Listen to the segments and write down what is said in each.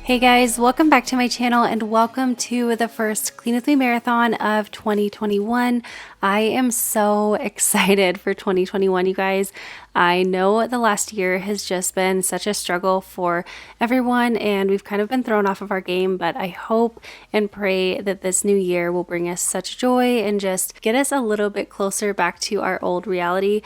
Hey guys, welcome back to my channel and welcome to the first Clean With Me Marathon of 2021. I am so excited for 2021, you guys. I know the last year has just been such a struggle for everyone and we've kind of been thrown off of our game, but I hope and pray that this new year will bring us such joy and just get us a little bit closer back to our old reality.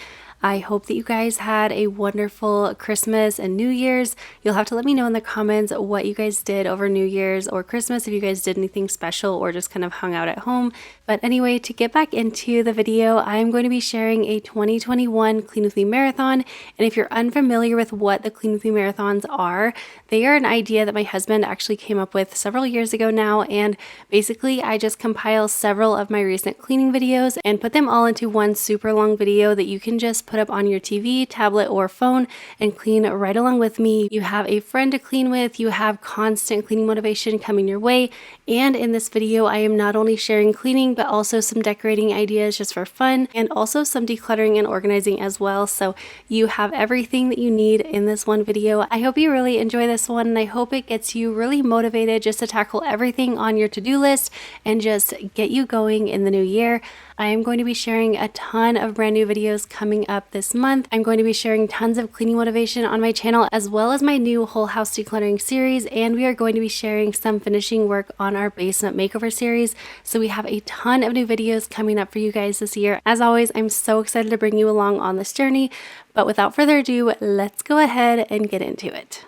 I hope that you guys had a wonderful Christmas and New Year's. You'll have to let me know in the comments what you guys did over New Year's or Christmas, if you guys did anything special or just kind of hung out at home. But anyway, to get back into the video, I'm going to be sharing a 2021 Clean With Me Marathon. And if you're unfamiliar with what the Clean With Me Marathons are, they are an idea that my husband actually came up with several years ago now. And basically, I just compile several of my recent cleaning videos and put them all into one super long video that you can just put up on your TV, tablet, or phone and clean right along with me. You have a friend to clean with, you have constant cleaning motivation coming your way, and in this video I am not only sharing cleaning but also some decorating ideas just for fun and also some decluttering and organizing as well. So you have everything that you need in this one video. I hope you really enjoy this one and I hope it gets you really motivated just to tackle everything on your to-do list and just get you going in the new year. I am going to be sharing a ton of brand new videos coming up this month. I'm going to be sharing tons of cleaning motivation on my channel as well as my new whole house decluttering series, and we are going to be sharing some finishing work on our basement makeover series. So we have a ton of new videos coming up for you guys this year. As always, I'm so excited to bring you along on this journey, but without further ado, let's go ahead and get into it.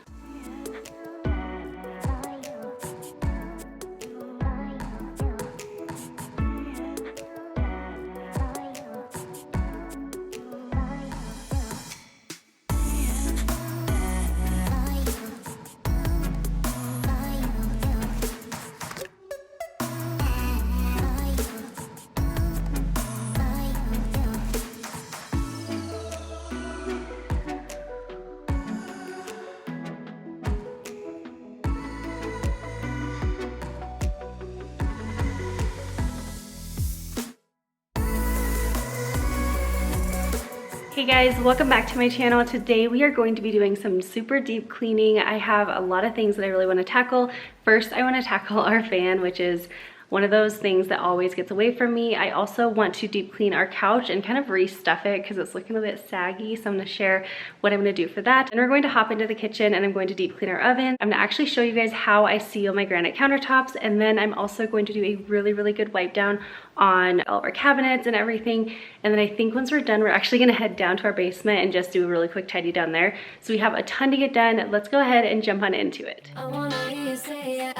Hey guys, welcome back to my channel. Today we are going to be doing some super deep cleaning. I have a lot of things that I really want to tackle. First, I want to tackle our fan, which is one of those things that always gets away from me. I also want to deep clean our couch and kind of restuff it because it's looking a bit saggy. So I'm going to share what I'm going to do for that. And we're going to hop into the kitchen and I'm going to deep clean our oven. I'm going to actually show you guys how I seal my granite countertops. And then I'm also going to do a really good wipe down on all of our cabinets and everything. And then I think once we're done, we're actually going to head down to our basement and just do a really quick tidy down there. So we have a ton to get done. Let's go ahead and jump on into it. I wanna hear you say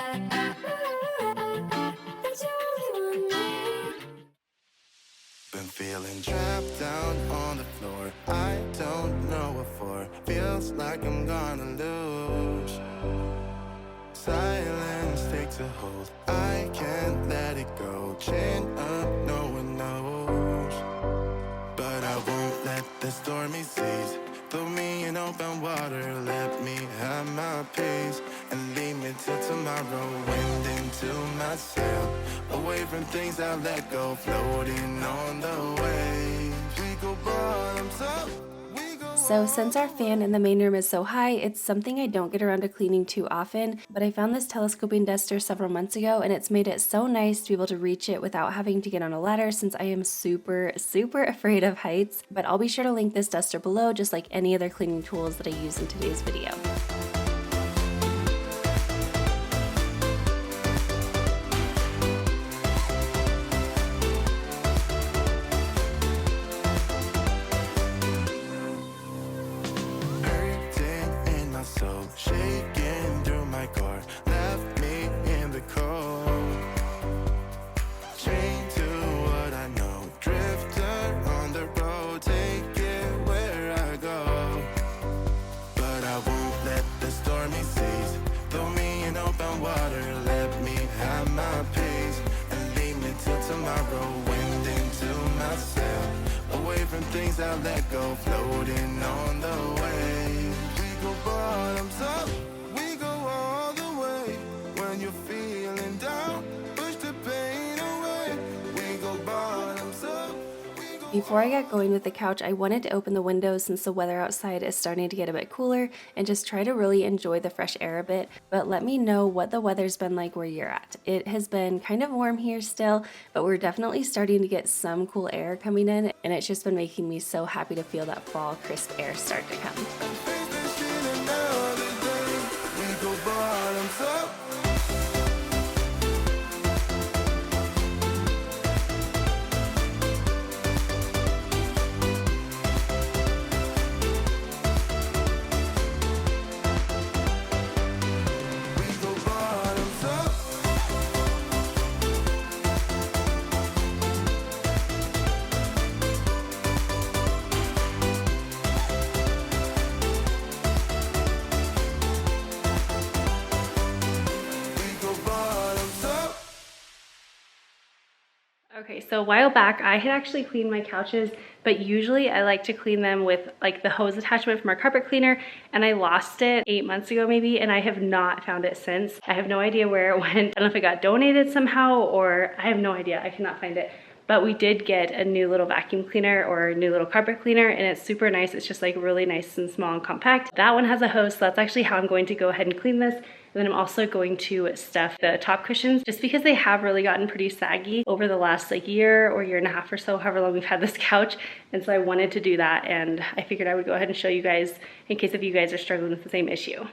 been feeling trapped down on the floor. I don't know what for. Feels like I'm gonna lose. Silence takes a hold. I can't let it go. Chain up, no one knows. But I won't let the stormy seas throw me in open water. Let me have my peace and leave me till tomorrow. Wind into my sail, away from things I let go. Floating on the waves, we go bottoms up. So since our fan in the main room is so high, it's something I don't get around to cleaning too often, but I found this telescoping duster several months ago and it's made it so nice to be able to reach it without having to get on a ladder since I am super afraid of heights. But I'll be sure to link this duster below just like any other cleaning tools that I use in today's video. Shaking through my car, left me in the cold. Chained to what I know, drifter on the road, take it where I go. But I won't let the stormy seas throw me in open water. Let me have my peace and leave me till tomorrow. Wind into my sail, away from things I let go. Floating on the waves, we go bottoms up. We go all the way. When you're feeling down, push the pain away. We go bottoms up. Before I got going with the couch, I wanted to open the windows since the weather outside is starting to get a bit cooler and just try to really enjoy the fresh air a bit. But let me know what the weather's been like where you're at. It has been kind of warm here still, but we're definitely starting to get some cool air coming in, and it's just been making me so happy to feel that fall crisp air start to come. Okay, so a while back I had actually cleaned my couches, but usually I like to clean them with like the hose attachment from our carpet cleaner, and I lost it 8 months ago maybe, and I have not found it since. I have no idea where it went. I don't know if it got donated somehow, or I have no idea. I cannot find it. But we did get a new little vacuum cleaner or a new little carpet cleaner, and it's super nice. It's just like really nice and small and compact. That one has a hose, so that's actually how I'm going to go ahead and clean this. And then I'm also going to stuff the top cushions just because they have really gotten pretty saggy over the last like year or year and a half or so, however long we've had this couch. And so I wanted to do that, and I figured I would go ahead and show you guys in case if you guys are struggling with the same issue.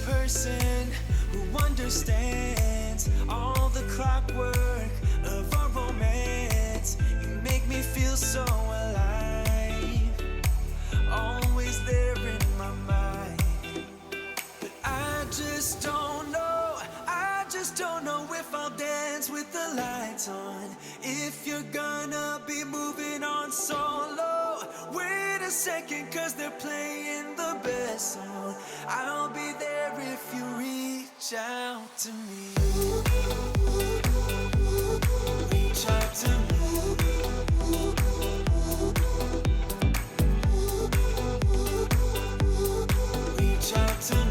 Person who understands all the clockwork of our romance. You make me feel so alive, always there in my mind. But I just don't know if I'll dance with the lights on. If you're gonna be moving on solo, wait a second, 'cause they're playing the best song. I'll be there if you reach out to me. Reach out to me. Reach out to me.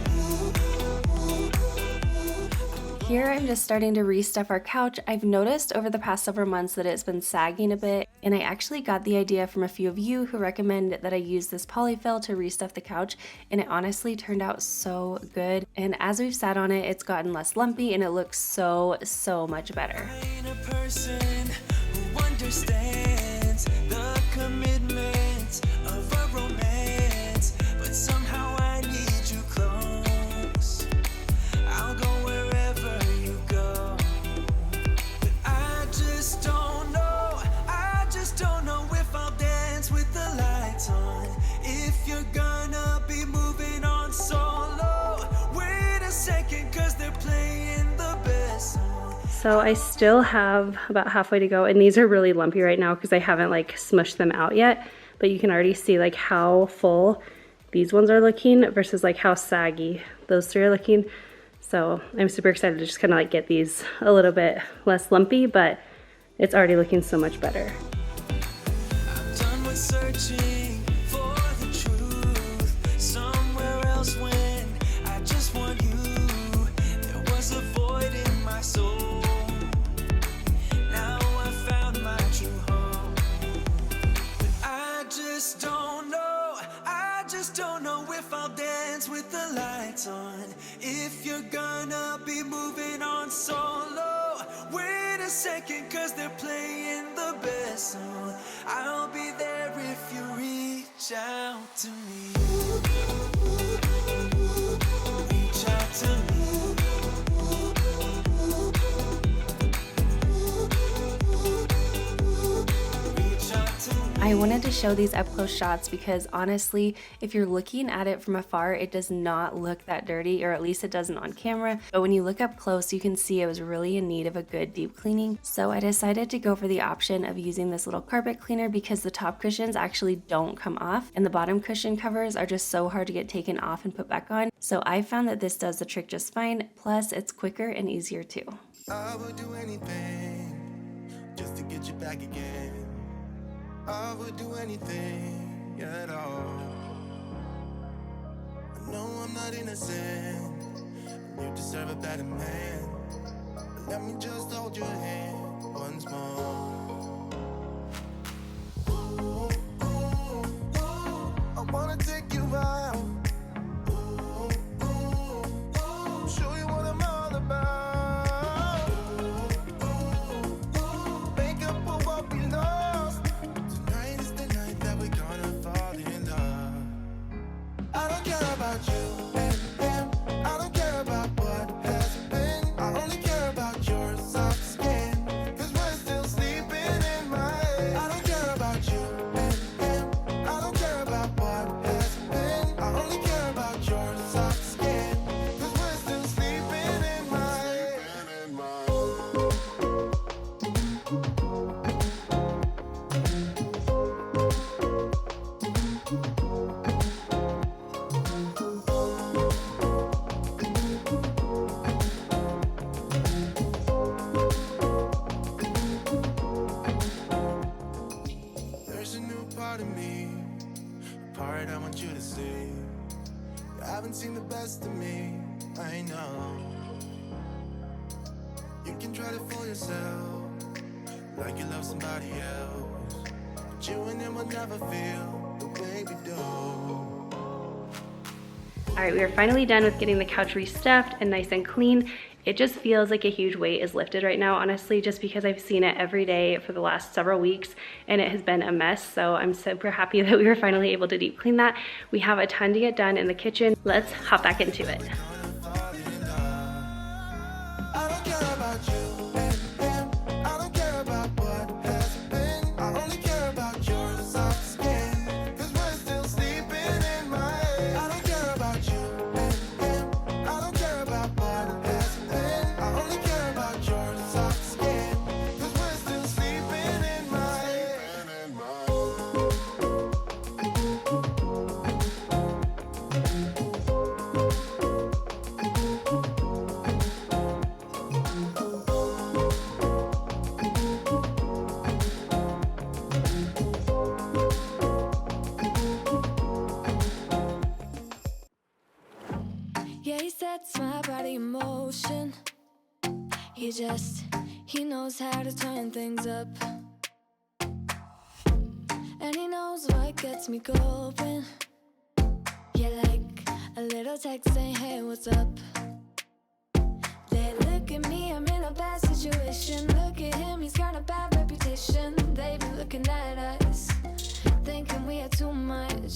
Here I'm just starting to restuff our couch. I've noticed over the past several months that it's been sagging a bit, and I actually got the idea from a few of you who recommend that I use this polyfill to restuff the couch, and it honestly turned out so good. And as we've sat on it, it's gotten less lumpy and it looks so much better. I ain't a person who understands the commitment of a romance, but somehow I need you close. I'll go wherever you go. But I just don't know if I'll dance with the lights on. If you're gonna be moving on solo, wait a second, 'cause they're playing the best song. So I still have about halfway to go, and these are really lumpy right now because I haven't like smushed them out yet, but you can already see like how full these ones are looking versus like how saggy those three are looking. So I'm super excited to just kind of like get these a little bit less lumpy, but it's already looking so much better. I'm done with searching for the truth somewhere else when I just want you. There was a void in my soul. Now I found my true home. But I just don't know if I'll dance with the lights on. If you're gonna be moving on solo, wait a second, 'cause they're playing the best song. I'll be there if you reach out to me. Reach out to me. I wanted to show these up close shots because honestly, if you're looking at it from afar, it does not look that dirty, or at least it doesn't on camera. But when you look up close, you can see it was really in need of a good deep cleaning. So I decided to go for the option of using this little carpet cleaner because the top cushions actually don't come off, and the bottom cushion covers are just so hard to get taken off and put back on. So I found that this does the trick just fine, plus it's quicker and easier too. I would do anything just to get back again. I would do anything at all. I know I'm not innocent, and you deserve a better man. But let me just hold your hand once more. Ooh, ooh, ooh, I wanna take you out. Ooh, ooh, ooh, show you what I'm all about. Ooh, ooh, make up for what we lost. Tonight is the night that we're gonna fall in love. I don't care about you and him. I don't care about what has been. I only care about your soft skin. 'Cause we're still sleeping in my head. I don't care about you and him. I don't care about what has been. I only care about your soft skin. 'Cause we're still sleeping in my head. There's a new part of me, a part I want you to see. You haven't seen the best of me, I know. You can try to fool yourself, like you love somebody else. But you and him will never feel the way we do. All right, we are finally done with getting the couch restuffed and nice and clean. It just feels like a huge weight is lifted right now, honestly, just because I've seen it every day for the last several weeks and it has been a mess. So I'm super happy that we were finally able to deep clean that. We have a ton to get done in the kitchen. Let's hop back into it. I don't care about you and him. I don't care about what has been. I only care about your soft skin. 'Cause we're still sleeping in my head. I don't care about you and him. I don't care about what has been. I only care about your soft skin. 'Cause we're still sleeping in my head. Yeah, he sets my body in motion. He knows how to turn things up. And he knows what gets me going. Yeah, like a little text saying, hey, what's up? They look at me, I'm in a bad situation. Look at him, he's got a bad reputation. They be looking at us, thinking we are too much.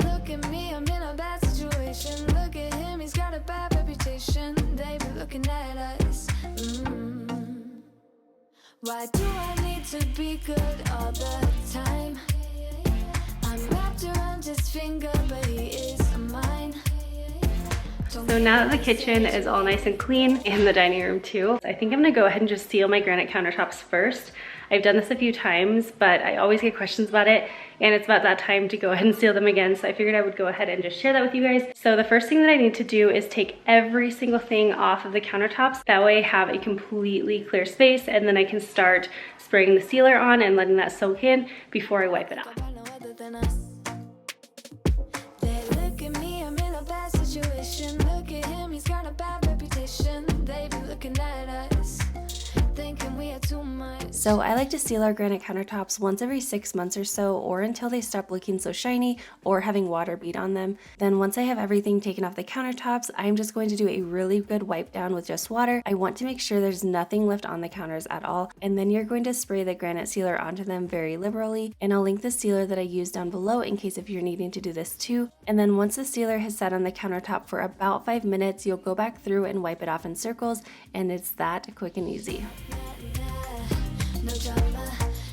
Look at me, I'm in a bad situation. Look at him, he's got a bad reputation. They be looking at us. Why do I need to be good all the time? I'm wrapped around his finger, but he is mine. So now that the kitchen is all nice and clean, and the dining room too, I think I'm gonna go ahead and just seal my granite countertops first. I've done this a few times, but I always get questions about it, and it's about that time to go ahead and seal them again, so I figured I would go ahead and just share that with you guys. So the first thing that I need to do is take every single thing off of the countertops. That way I have a completely clear space, and then I can start spraying the sealer on and letting that soak in before I wipe it off. They look at me, I'm in a bad situation. Look at him, he's got a bad reputation. They be looking at us, thinking we are too much. So I like to seal our granite countertops once every 6 months or so, or until they stop looking so shiny or having water bead on them. Then once I have everything taken off the countertops, I'm just going to do a really good wipe down with just water. I want to make sure there's nothing left on the counters at all. And then you're going to spray the granite sealer onto them very liberally. And I'll link the sealer that I use down below in case if you're needing to do this too. And then once the sealer has sat on the countertop for about 5 minutes, you'll go back through and wipe it off in circles, and it's that quick and easy. No drama,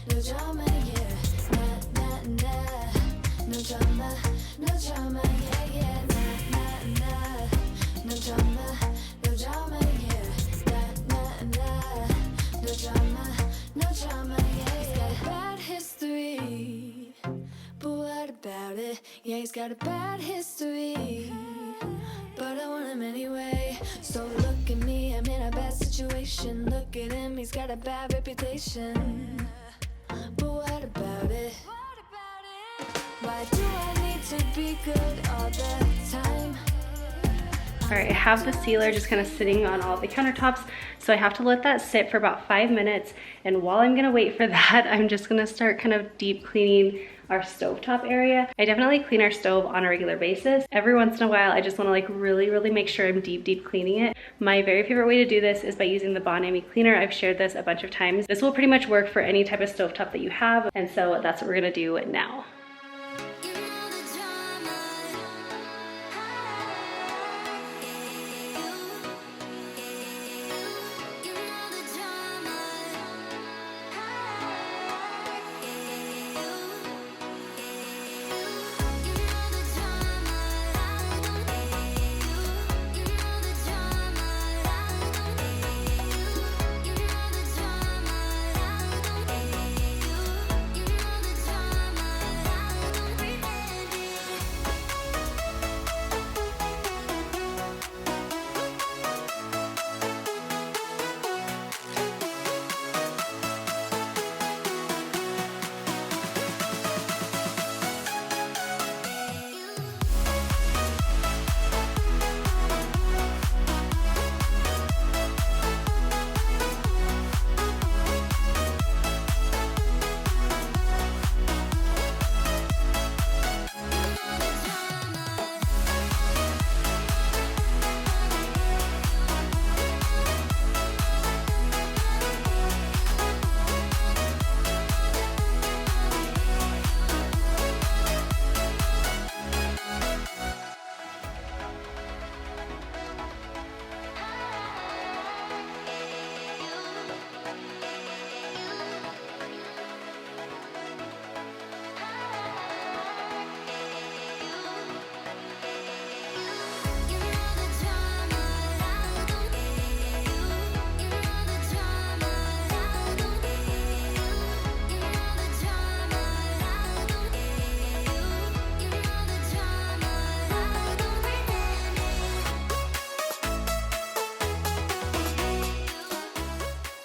no drama, yeah. Nah, nah, nah. No drama, yeah, yeah. Nah, nah, nah. No drama, yeah. Nah, nah, nah. No drama, yeah. He's got a bad history, but what about it? Yeah, he's got a bad history, but I want him anyway. So look at me, I'm in a bad situation. Look at him, he's got a bad reputation. But what about it? Why do I need to be good all the time? All right, I have the sealer just kind of sitting on all the countertops, so I have to let that sit for about 5 minutes. And while I'm gonna wait for that, I'm just gonna start kind of deep cleaning our stovetop area. I definitely clean our stove on a regular basis. Every once in a while, I just wanna like really make sure I'm deep cleaning it. My very favorite way to do this is by using the Bon Ami cleaner. I've shared this a bunch of times. This will pretty much work for any type of stovetop that you have, and so that's what we're gonna do now.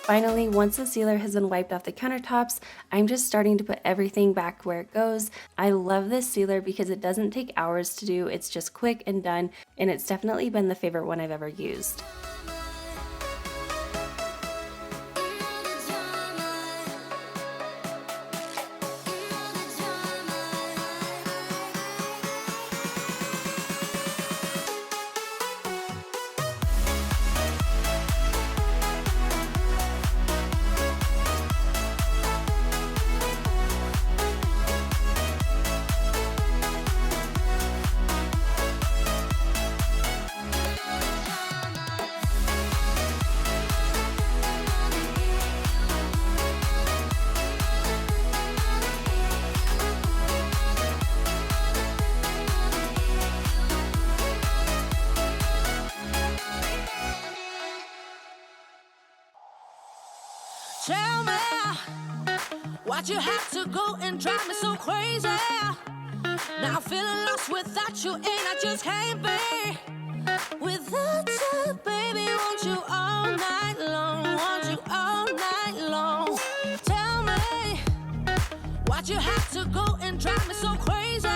Finally, once the sealer has been wiped off the countertops, I'm just starting to put everything back where it goes. I love this sealer because it doesn't take hours to do, it's just quick and done, and it's definitely been the favorite one I've ever used. Tell me why'd you have to go and drive me so crazy? Now I'm feeling lost without you, and I just can't be without you, baby. Want you all night long, want you all night long. Tell me why'd you have to go and drive me so crazy?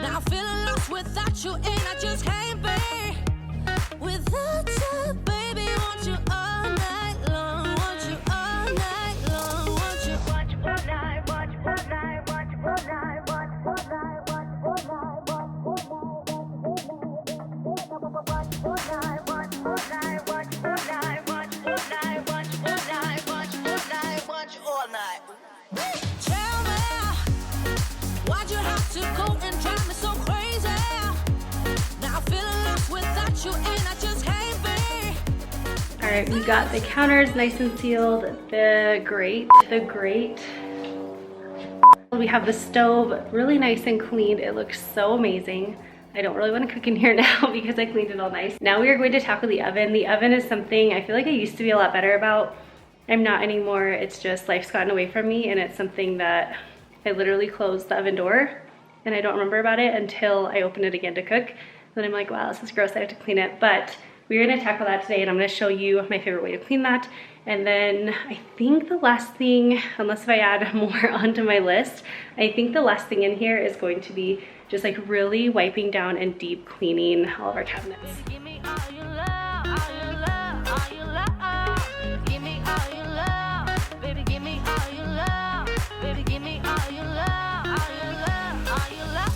Now I'm feeling lost without you, and I just can't be without you, baby. Want you all night long, want you all night long, want you watch all night, watch all night, watch all night, watch all night, watch all night, watch all night, watch all night, watch all night, watch all night, watch all night, watch all night, watch all night. Tell me why'd you have to go and drive me so crazy? Now I'm feeling lost without you, and I just can't be. All right, we got the counters nice and sealed, the grate. We have the stove really nice and cleaned. It looks so amazing. I don't really want to cook in here now because I cleaned it all nice. Now we are going to tackle the oven. The oven is something I feel like I used to be a lot better about. I'm not anymore. It's just life's gotten away from me, and it's something that I literally closed the oven door and I don't remember about it until I open it again to cook. Then I'm like, wow, this is gross, I have to clean it. But we're gonna tackle that today, and I'm gonna show you my favorite way to clean that And then I think the last thing, unless if I add more onto my list, I think the last thing in here is going to be just like really wiping down and deep cleaning all of our cabinets. Give me all your love, all your love, all your love. Give me all your love, baby, give me all your love. Baby, give me all your love, all your love, all your love.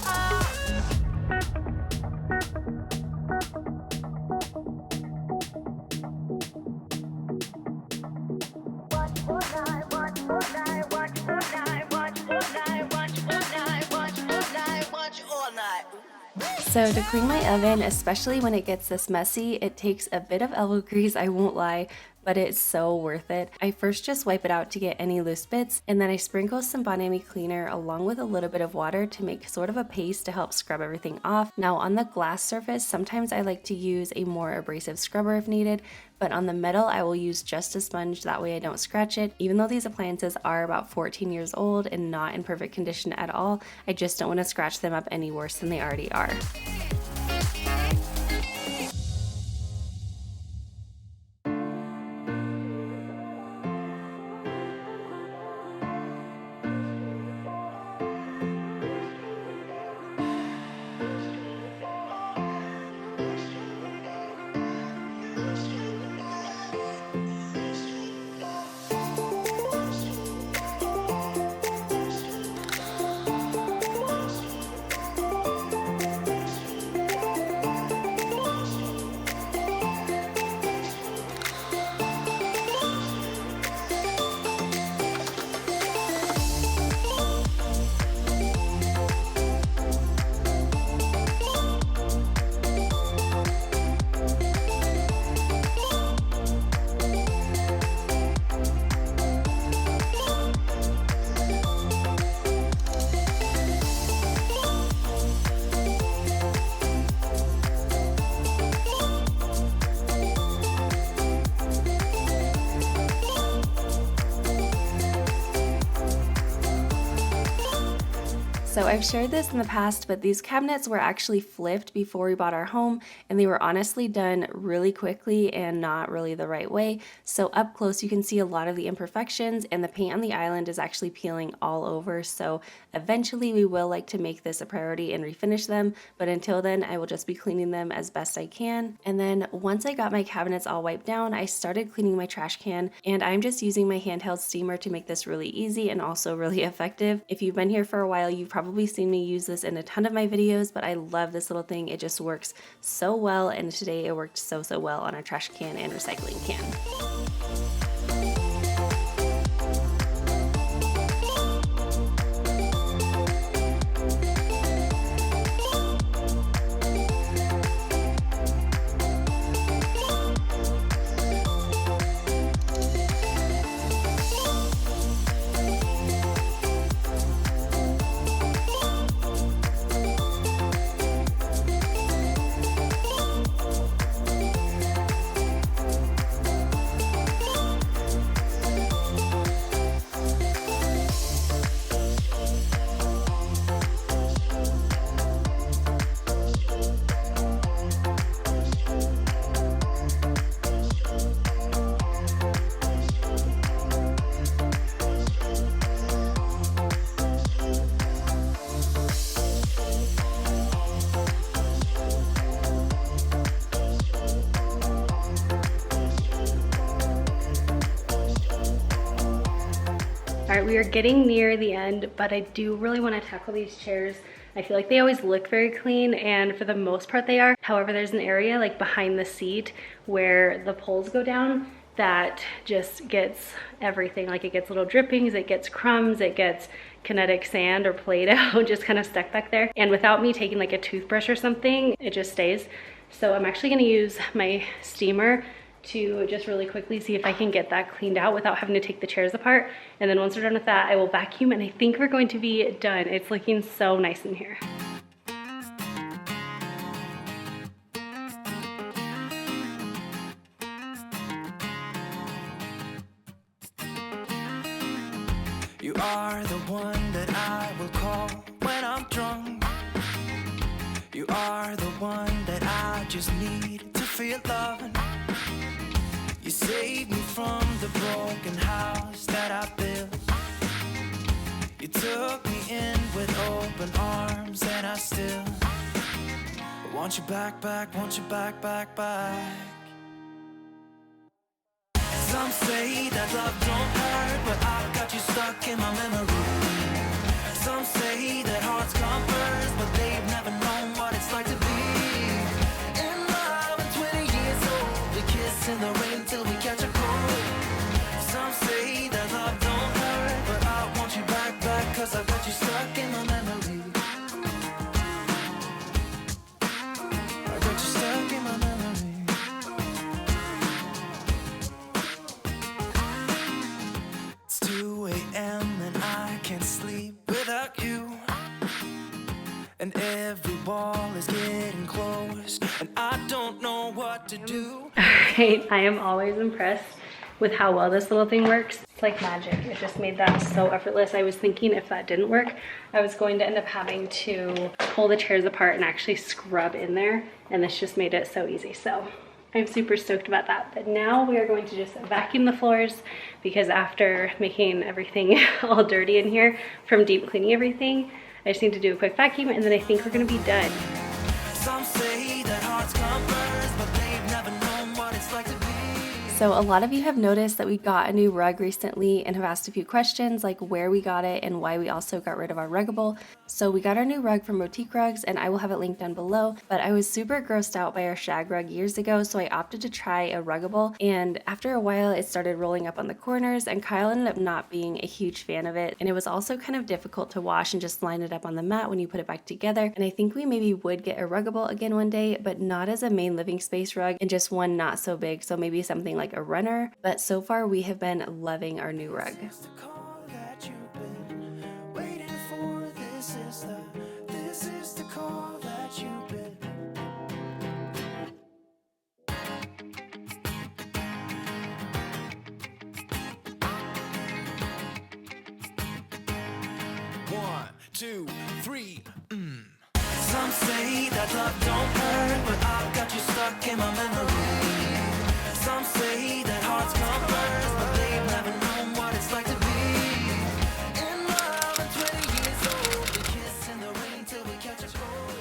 So to clean my oven, especially when it gets this messy, it takes a bit of elbow grease, I won't lie, but it's so worth it. I first just wipe it out to get any loose bits, and then I sprinkle some Bon Ami cleaner along with a little bit of water to make sort of a paste to help scrub everything off. Now on the glass surface, sometimes I like to use a more abrasive scrubber if needed, but on the metal I will use just a sponge, that way I don't scratch it. Even though these appliances are about 14 years old and not in perfect condition at all, I just don't want to scratch them up any worse than they already are. So I've shared this in the past, but these cabinets were actually flipped before we bought our home, and they were honestly done really quickly and not really the right way. So up close you can see a lot of the imperfections, and the paint on the island is actually peeling all over. So eventually we will like to make this a priority and refinish them, but until then I will just be cleaning them as best I can. And then once I got my cabinets all wiped down, I started cleaning my trash can, and I'm just using my handheld steamer to make this really easy and also really effective. If you've been here for a while, you've probably seen me use this in a ton of my videos, but I love this little thing. It just works so well, and today it worked so well on our trash can and recycling can. All right, we are getting near the end, but I do really want to tackle these chairs. I feel like they always look very clean, and for the most part they are. However, there's an area like behind the seat where the poles go down that just gets everything. Like it gets little drippings, it gets crumbs, it gets kinetic sand or Play-Doh just kind of stuck back there. And without me taking like a toothbrush or something, it just stays. So I'm actually gonna use my steamer to just really quickly see if I can get that cleaned out without having to take the chairs apart. And then once we're done with that, I will vacuum, and I think we're going to be done. It's looking so nice in here. You are the one that I will call when I'm drunk. You are the one that I just need to feel loving. You save me from the broken house that I built. You took me in with open arms, and I still want you back, want you back, back. Some say that love don't hurt, but I've got you stuck in my memory. Some say that hearts come first, but they've never known what it's like to be in love at 20 years old. We kiss in the rain till we catch a cold. Some say that love don't hurt, but I want you back, cause I've got you stuck in my memory. I got you stuck in my memory. It's 2 a.m. and I can't sleep without you. And every wall is getting close, and I don't know what to do. Alright, I am always impressed with how well this little thing works. It's like magic. It just made that so effortless. I was thinking if that didn't work, I was going to end up having to pull the chairs apart and actually scrub in there, and this just made it so easy. So I'm super stoked about that. But now we are going to just vacuum the floors, because after making everything all dirty in here from deep cleaning everything, I just need to do a quick vacuum, and then I think we're gonna be done. Some say that hearts come first, but they've never known what it's like to be. So a lot of you have noticed that we got a new rug recently and have asked a few questions like where we got it and why we also got rid of our Ruggable. So we got our new rug from Boutique Rugs, and I will have it linked down below, but I was super grossed out by our shag rug years ago, so I opted to try a Ruggable, and after a while it started rolling up on the corners, and Kyle ended up not being a huge fan of it, and it was also kind of difficult to wash and just line it up on the mat when you put it back together. And I think we maybe would get a Ruggable again one day, but not as a main living space rug, and just one not so big, so maybe something like a runner. But so far we have been loving our new rug. This is the call that you've been waiting for. This is the call that you've been. One, two, three. Some say that love don't hurt, but I've got you stuck in my memory. Some say that hearts come first, but they've never known what it's like to be in love at 20 years old. We kiss in the rain till we catch a cold.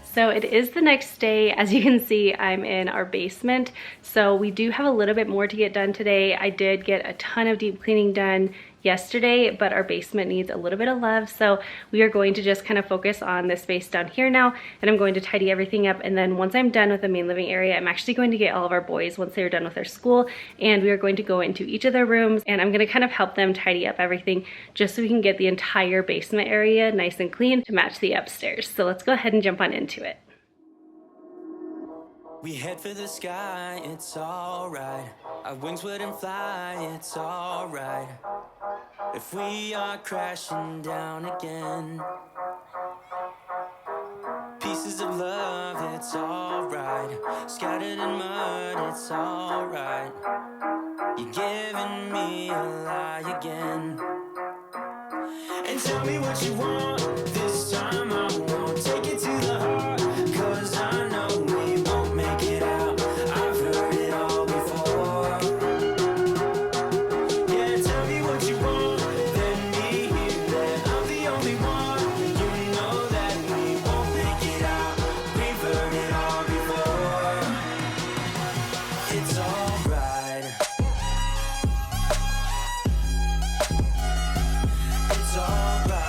So it is the next day. As you can see, I'm in our basement. So we do have a little bit more to get done today. I did get a ton of deep cleaning done yesterday, but our basement needs a little bit of love. So we are going to just kind of focus on this space down here now, and I'm going to tidy everything up. And then once I'm done with the main living area, I'm actually going to get all of our boys once they're done with their school, and we are going to go into each of their rooms, and I'm going to kind of help them tidy up everything just so we can get the entire basement area nice and clean to match the upstairs. So let's go ahead and jump on into it. We head for the sky, it's alright. Our wings wouldn't fly, it's alright. If we are crashing down again, pieces of love, it's alright. Scattered in mud, it's alright. You're giving me a lie again. And tell me what you want, this time I won't take it to the heart. Cause I know we won't make it out. I've heard it all before. Yeah, tell me what you want, let me hear that I'm the only one. You know that we won't make it out. We've heard it all before. It's alright. It's alright.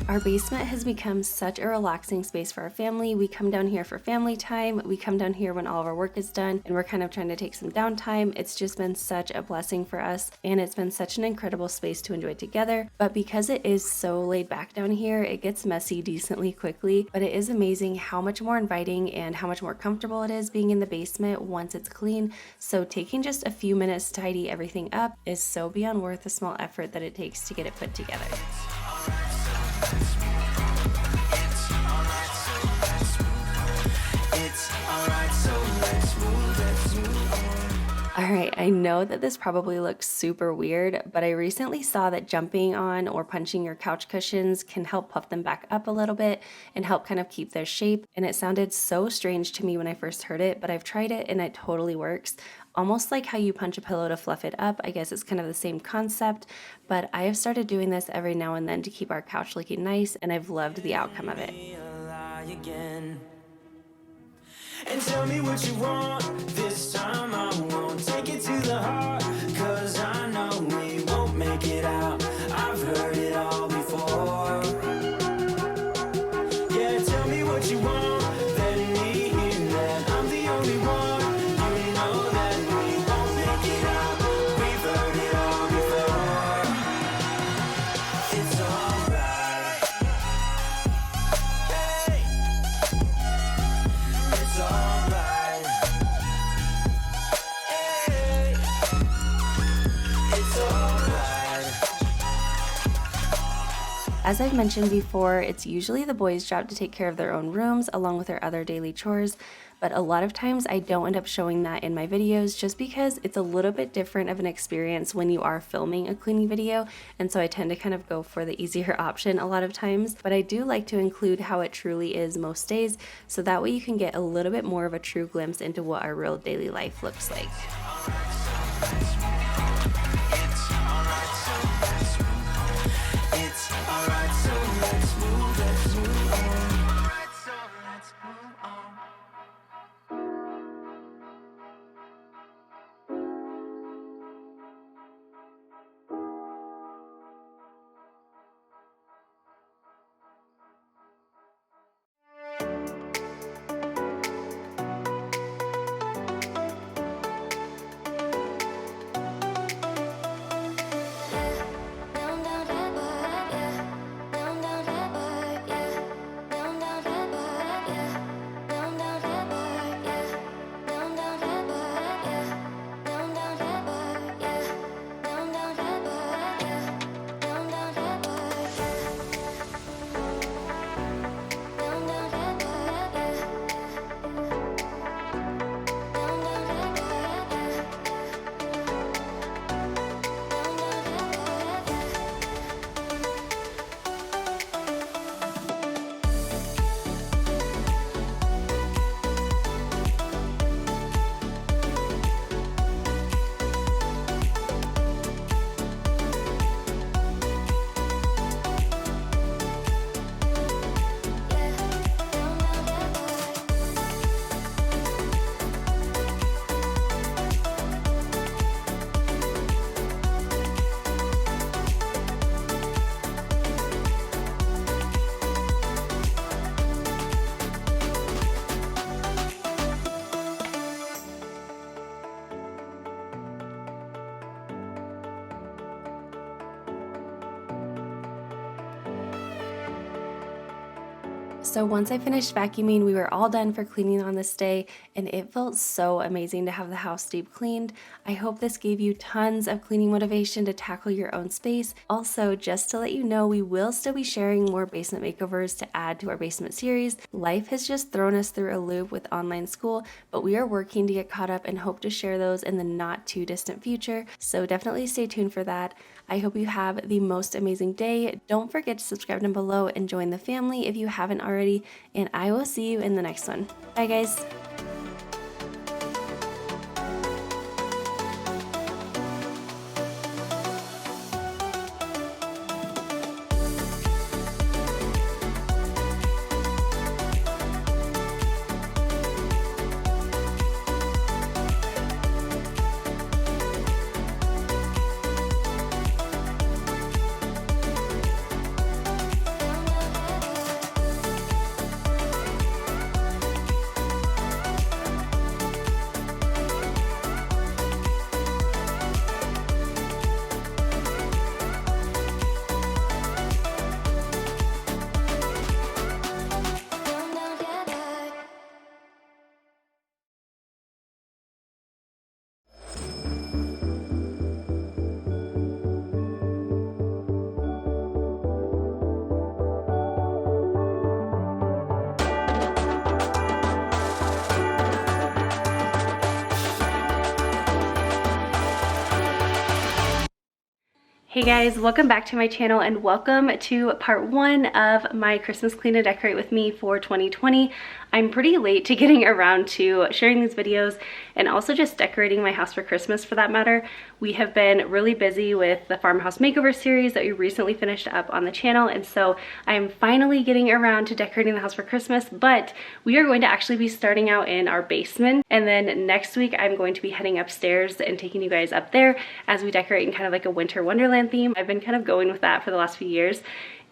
Our basement has become such a relaxing space for our family. We come down here for family time. We come down here when all of our work is done and we're kind of trying to take some downtime. It's just been such a blessing for us, and it's been such an incredible space to enjoy together. But because it is so laid back down here, it gets messy decently quickly, but it is amazing how much more inviting and how much more comfortable it is being in the basement once it's clean. So taking just a few minutes to tidy everything up is so beyond worth the small effort that it takes to get it put together. It's alright, so let's move on. All right, I know that this probably looks super weird, but I recently saw that jumping on or punching your couch cushions can help puff them back up a little bit and help kind of keep their shape. And it sounded so strange to me when I first heard it, but I've tried it and it totally works. Almost like how you punch a pillow to fluff it up. I guess it's kind of the same concept, but I have started doing this every now and then to keep our couch looking nice, and I've loved the outcome of it. And tell me what you want. This time I won't take it to the heart, 'cause I know we won't make it out. I've heard it all before. Yeah, tell me what you want. Let me hear that I'm the only one. You know that we won't make it out. We've heard it all before. It's alright. Hey, it's alright. Hey, it's alright. As I've mentioned before, it's usually the boys' job to take care of their own rooms along with their other daily chores, but a lot of times I don't end up showing that in my videos just because it's a little bit different of an experience when you are filming a cleaning video, and so I tend to kind of go for the easier option a lot of times, but I do like to include how it truly is most days, so that way you can get a little bit more of a true glimpse into what our real daily life looks like. It's alright, so let's move, let's move on. Alright, so let's move on. Down, down that bar, yeah. Down, down that bar, yeah. Down, down that bar, yeah. Down, down that bar, yeah. Down, down that bar, yeah. Down, down that bar, yeah. Down, down that bar, yeah. Down, down that bar, yeah. Down, down that bar, yeah. Down, down that bar, yeah. So once I finished vacuuming, we were all done for cleaning on this day, and it felt so amazing to have the house deep cleaned. I hope this gave you tons of cleaning motivation to tackle your own space. Also, just to let you know, we will still be sharing more basement makeovers to add to our basement series. Life has just thrown us through a loop with online school, but we are working to get caught up and hope to share those in the not too distant future. So definitely stay tuned for that. I hope you have the most amazing day. Don't forget to subscribe down below and join the family if you haven't already, and I will see you in the next one. Bye guys. Hey guys, welcome back to my channel and welcome to part 1 of my Christmas clean and decorate with me for 2020. I'm pretty late to getting around to sharing these videos and also just decorating my house for Christmas for that matter. We have been really busy with the farmhouse makeover series that we recently finished up on the channel, and so I am finally getting around to decorating the house for Christmas, but we are going to actually be starting out in our basement, and then next week I'm going to be heading upstairs and taking you guys up there as we decorate in kind of like a winter wonderland theme. I've been kind of going with that for the last few years.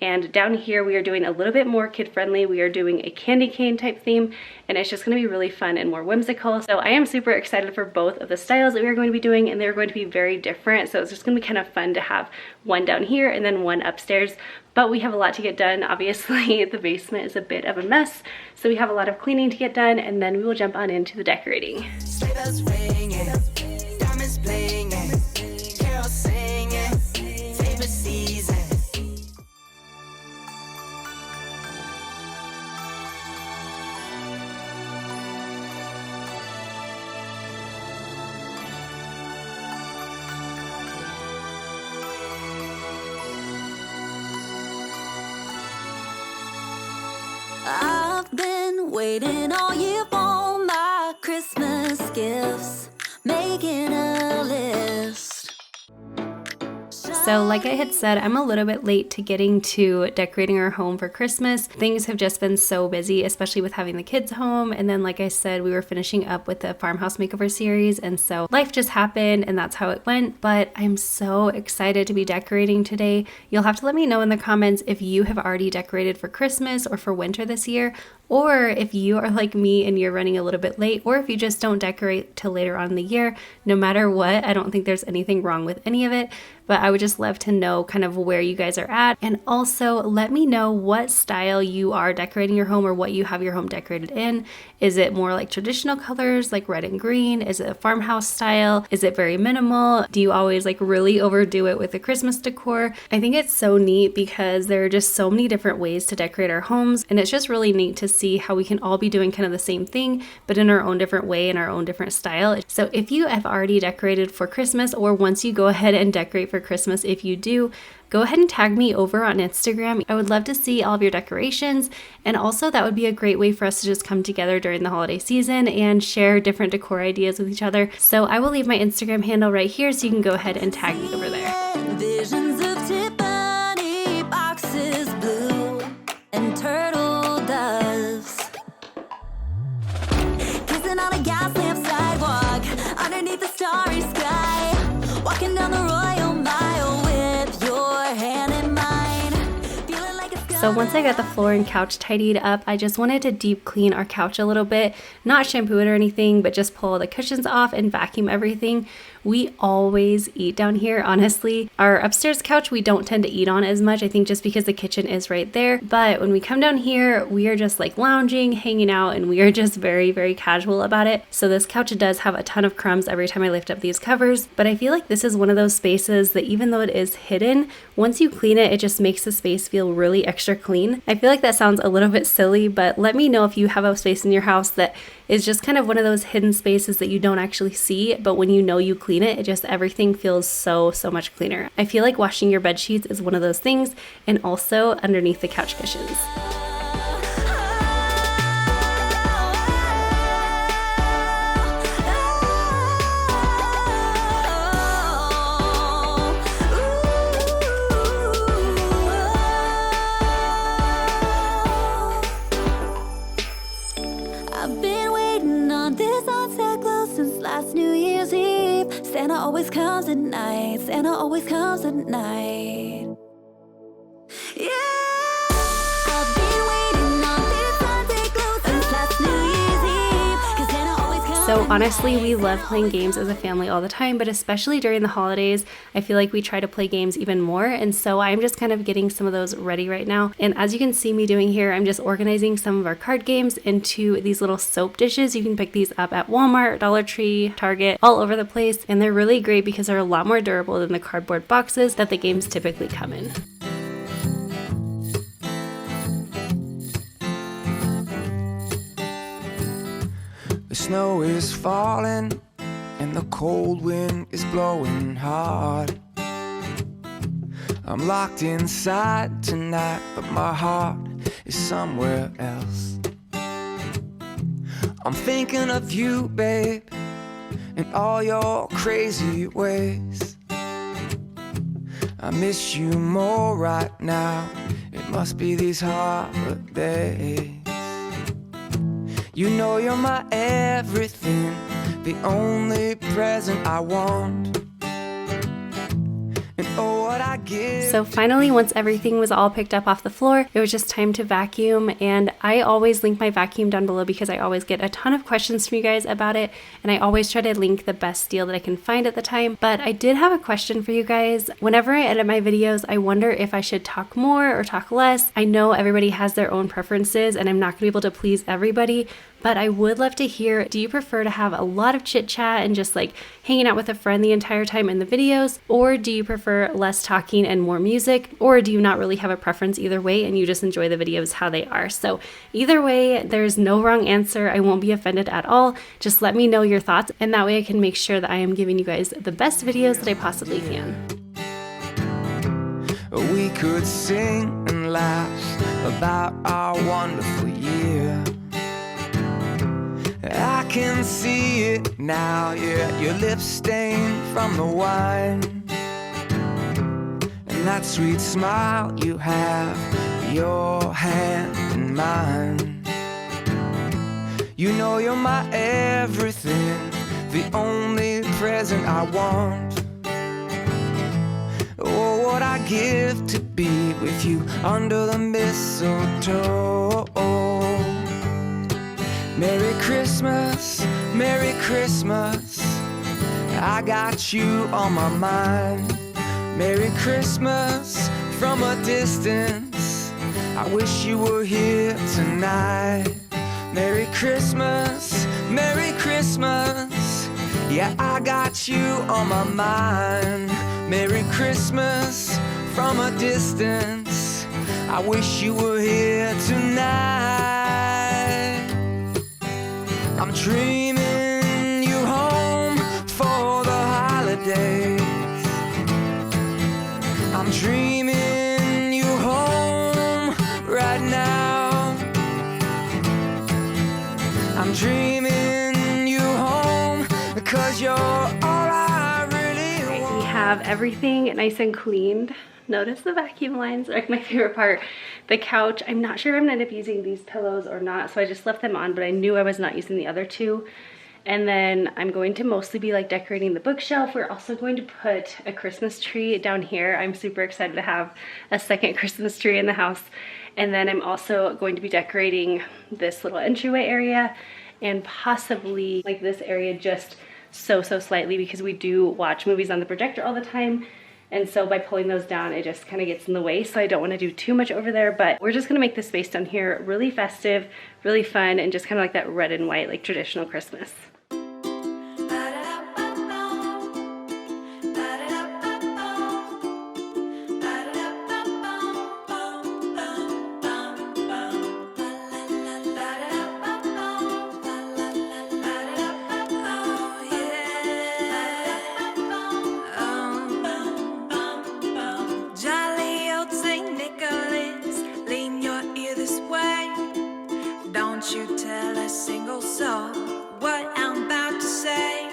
And down here we are doing a little bit more kid-friendly. We are doing a candy cane type theme, and it's just going to be really fun and more whimsical. So I am super excited for both of the styles that we are going to be doing, and they're going to be very different. So it's just going to be kind of fun to have one down here and then one upstairs. But we have a lot to get done. Obviously, the basement is a bit of a mess, so we have a lot of cleaning to get done, and then we will jump on into the decorating. Sleigh bells ringing, diamonds blinging, carols singing, favorite season. I've been waiting all year for my Christmas gifts, making a list. So like I had said, I'm a little bit late to getting to decorating our home for Christmas. Things have just been so busy, especially with having the kids home. And then like I said, we were finishing up with the farmhouse makeover series. And so life just happened and that's how it went. But I'm so excited to be decorating today. You'll have to let me know in the comments if you have already decorated for Christmas or for winter this year, or if you are like me and you're running a little bit late, or if you just don't decorate till later on in the year. No matter what, I don't think there's anything wrong with any of it, but I would just love to know kind of where you guys are at. And also let me know what style you are decorating your home or what you have your home decorated in. Is it more like traditional colors like red and green? Is it a farmhouse style? Is it very minimal? Do you always like really overdo it with the Christmas decor? I think it's so neat because there are just so many different ways to decorate our homes, and it's just really neat to see how we can all be doing kind of the same thing but in our own different way, in our own different style. So if you have already decorated for Christmas, or once you go ahead and decorate for Christmas, if you do, go ahead and tag me over on Instagram. I would love to see all of your decorations, and also that would be a great way for us to just come together during the holiday season and share different decor ideas with each other. So I will leave my Instagram handle right here so you can go ahead and tag me over there. Visions of Tiffany boxes, blue and turtle doves, kissing on a gas lamp sidewalk underneath the starry sky, walking down the Royal Mile with your hand in mine, feeling like it's So once I got the floor and couch tidied up, I just wanted to deep clean our couch a little bit, not shampoo it or anything, but just pull all the cushions off and vacuum everything. We always eat down here, honestly. Our upstairs couch we don't tend to eat on as much, I think just because the kitchen is right there. But when we come down here, we are just like lounging, hanging out, and we are just very, very casual about it. So this couch does have a ton of crumbs every time I lift up these covers. But I feel like this is one of those spaces that even though it is hidden, once you clean it, it just makes the space feel really extra clean. I feel like that sounds a little bit silly, but let me know if you have a space in your house that is just kind of one of those hidden spaces that you don't actually see, but when you know you clean it, just everything feels so much cleaner. I feel like washing your bed sheets is one of those things, and also underneath the couch cushions. I've been waiting on this on glow since last New Year's Eve. Santa always comes at night. Santa always comes at night. Yeah. I've been waiting on this on glow since last New Year's Eve. 'Cause Santa always comes So at honestly, we night. love playing games as a family all the time, but especially during the holidays, I feel like we try to play games even more. And so I'm just kind of getting some of those ready right now. And as you can see me doing here, I'm just organizing some of our card games into these little soap dishes. You can pick these up at Walmart, Dollar Tree, Target, all over the place. And they're really great because they're a lot more durable than the cardboard boxes that the games typically come in. The snow is falling and the cold wind is blowing hard. I'm locked inside tonight, but my heart is somewhere else. I'm thinking of you, babe, and all your crazy ways. I miss you more right now. It must be these holidays. You know you're my everything, the only present I want. And oh, what I give. So finally, once everything was all picked up off the floor, it was just time to vacuum. And I always link my vacuum down below because I always get a ton of questions from you guys about it. And I always try to link the best deal that I can find at the time. But I did have a question for you guys. Whenever I edit my videos, I wonder if I should talk more or talk less. I know everybody has their own preferences and I'm not gonna be able to please everybody. But I would love to hear, do you prefer to have a lot of chit chat and just like hanging out with a friend the entire time in the videos? Or do you prefer less talking and more music? Or do you not really have a preference either way and you just enjoy the videos how they are? So either way, there's no wrong answer. I won't be offended at all. Just let me know your thoughts and that way I can make sure that I am giving you guys the best videos that I possibly can. We could sing and laugh about our wonderful year. I can see it now, yeah, your lips stained from the wine. And that sweet smile you have, your hand in mine. You know you're my everything, the only present I want. Oh, what I give to be with you under the mistletoe. Merry Christmas, Merry Christmas, I got you on my mind. Merry Christmas from a distance, I wish you were here tonight. Merry Christmas, Merry Christmas, yeah, I got you on my mind. Merry Christmas from a distance, I wish you were here tonight. I'm dreaming you home for the holidays. I'm dreaming you home right now. I'm dreaming you home because you're all I really want. We have everything nice and cleaned. Notice the vacuum lines are like my favorite part. The couch, I'm not sure if I'm gonna end up using these pillows or not, so I just left them on, but I knew I was not using the other two. And then I'm going to mostly be like decorating the bookshelf. We're also going to put a Christmas tree down here. I'm super excited to have a second Christmas tree in the house. And then I'm also going to be decorating this little entryway area and possibly like this area just so slightly because we do watch movies on the projector all the time. And so by pulling those down, it just kind of gets in the way. So I don't want to do too much over there, but we're just going to make the space down here really festive, really fun, and just kind of like that red and white, like traditional Christmas. You tell a single soul what I'm about to say.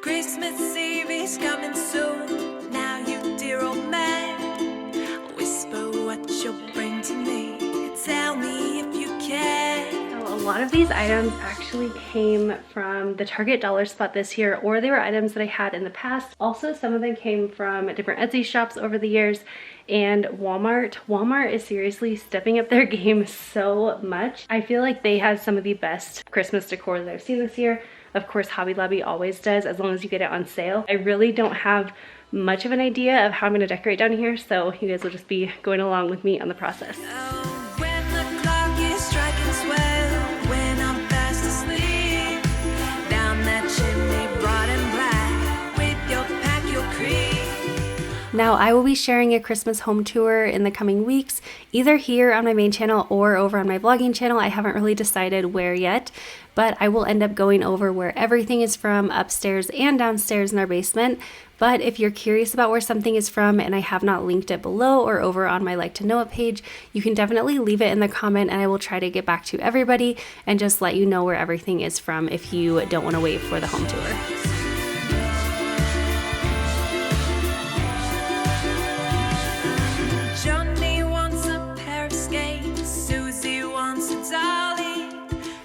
Christmas Eve is coming soon. Now you dear old man, whisper what you'll bring to me. Tell me if you can. So a lot of these items actually came from the Target dollar spot this year, or they were items that I had in the past. Also, some of them came from different Etsy shops over the years. And Walmart. Walmart is seriously stepping up their game so much. I feel like they have some of the best Christmas decor that I've seen this year. Of course, Hobby Lobby always does, as long as you get it on sale. I really don't have much of an idea of how I'm gonna decorate down here, so you guys will just be going along with me on the process. When the clock is striking 12, when I'm fast asleep, down that chimney broad and black, with your pack, your creep. Now, I will be sharing a Christmas home tour in the coming weeks, either here on my main channel or over on my vlogging channel. I haven't really decided where yet, but I will end up going over where everything is from upstairs and downstairs in our basement. But if you're curious about where something is from and I have not linked it below or over on my like to know it page, you can definitely leave it in the comment and I will try to get back to everybody and just let you know where everything is from if you don't want to wait for the home tour.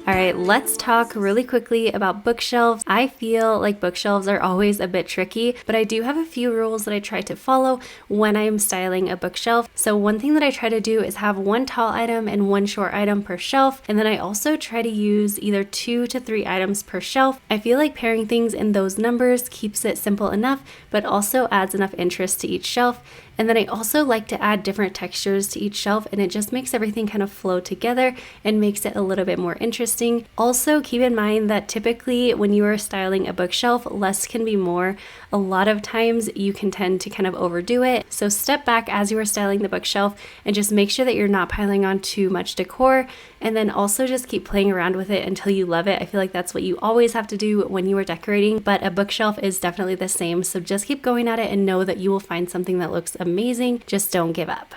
All right, let's talk really quickly about bookshelves. I feel like bookshelves are always a bit tricky, but I do have a few rules that I try to follow when I'm styling a bookshelf. So one thing that I try to do is have one tall item and one short item per shelf. And then I also try to use either 2 to 3 items per shelf. I feel like pairing things in those numbers keeps it simple enough, but also adds enough interest to each shelf. And then I also like to add different textures to each shelf, and it just makes everything kind of flow together and makes it a little bit more interesting. Also, keep in mind that typically when you are styling a bookshelf, less can be more. A lot of times you can tend to kind of overdo it. So step back as you are styling the bookshelf and just make sure that you're not piling on too much decor. And then also just keep playing around with it until you love it. I feel like that's what you always have to do when you are decorating, but a bookshelf is definitely the same. So just keep going at it and know that you will find something that looks amazing. Just don't give up.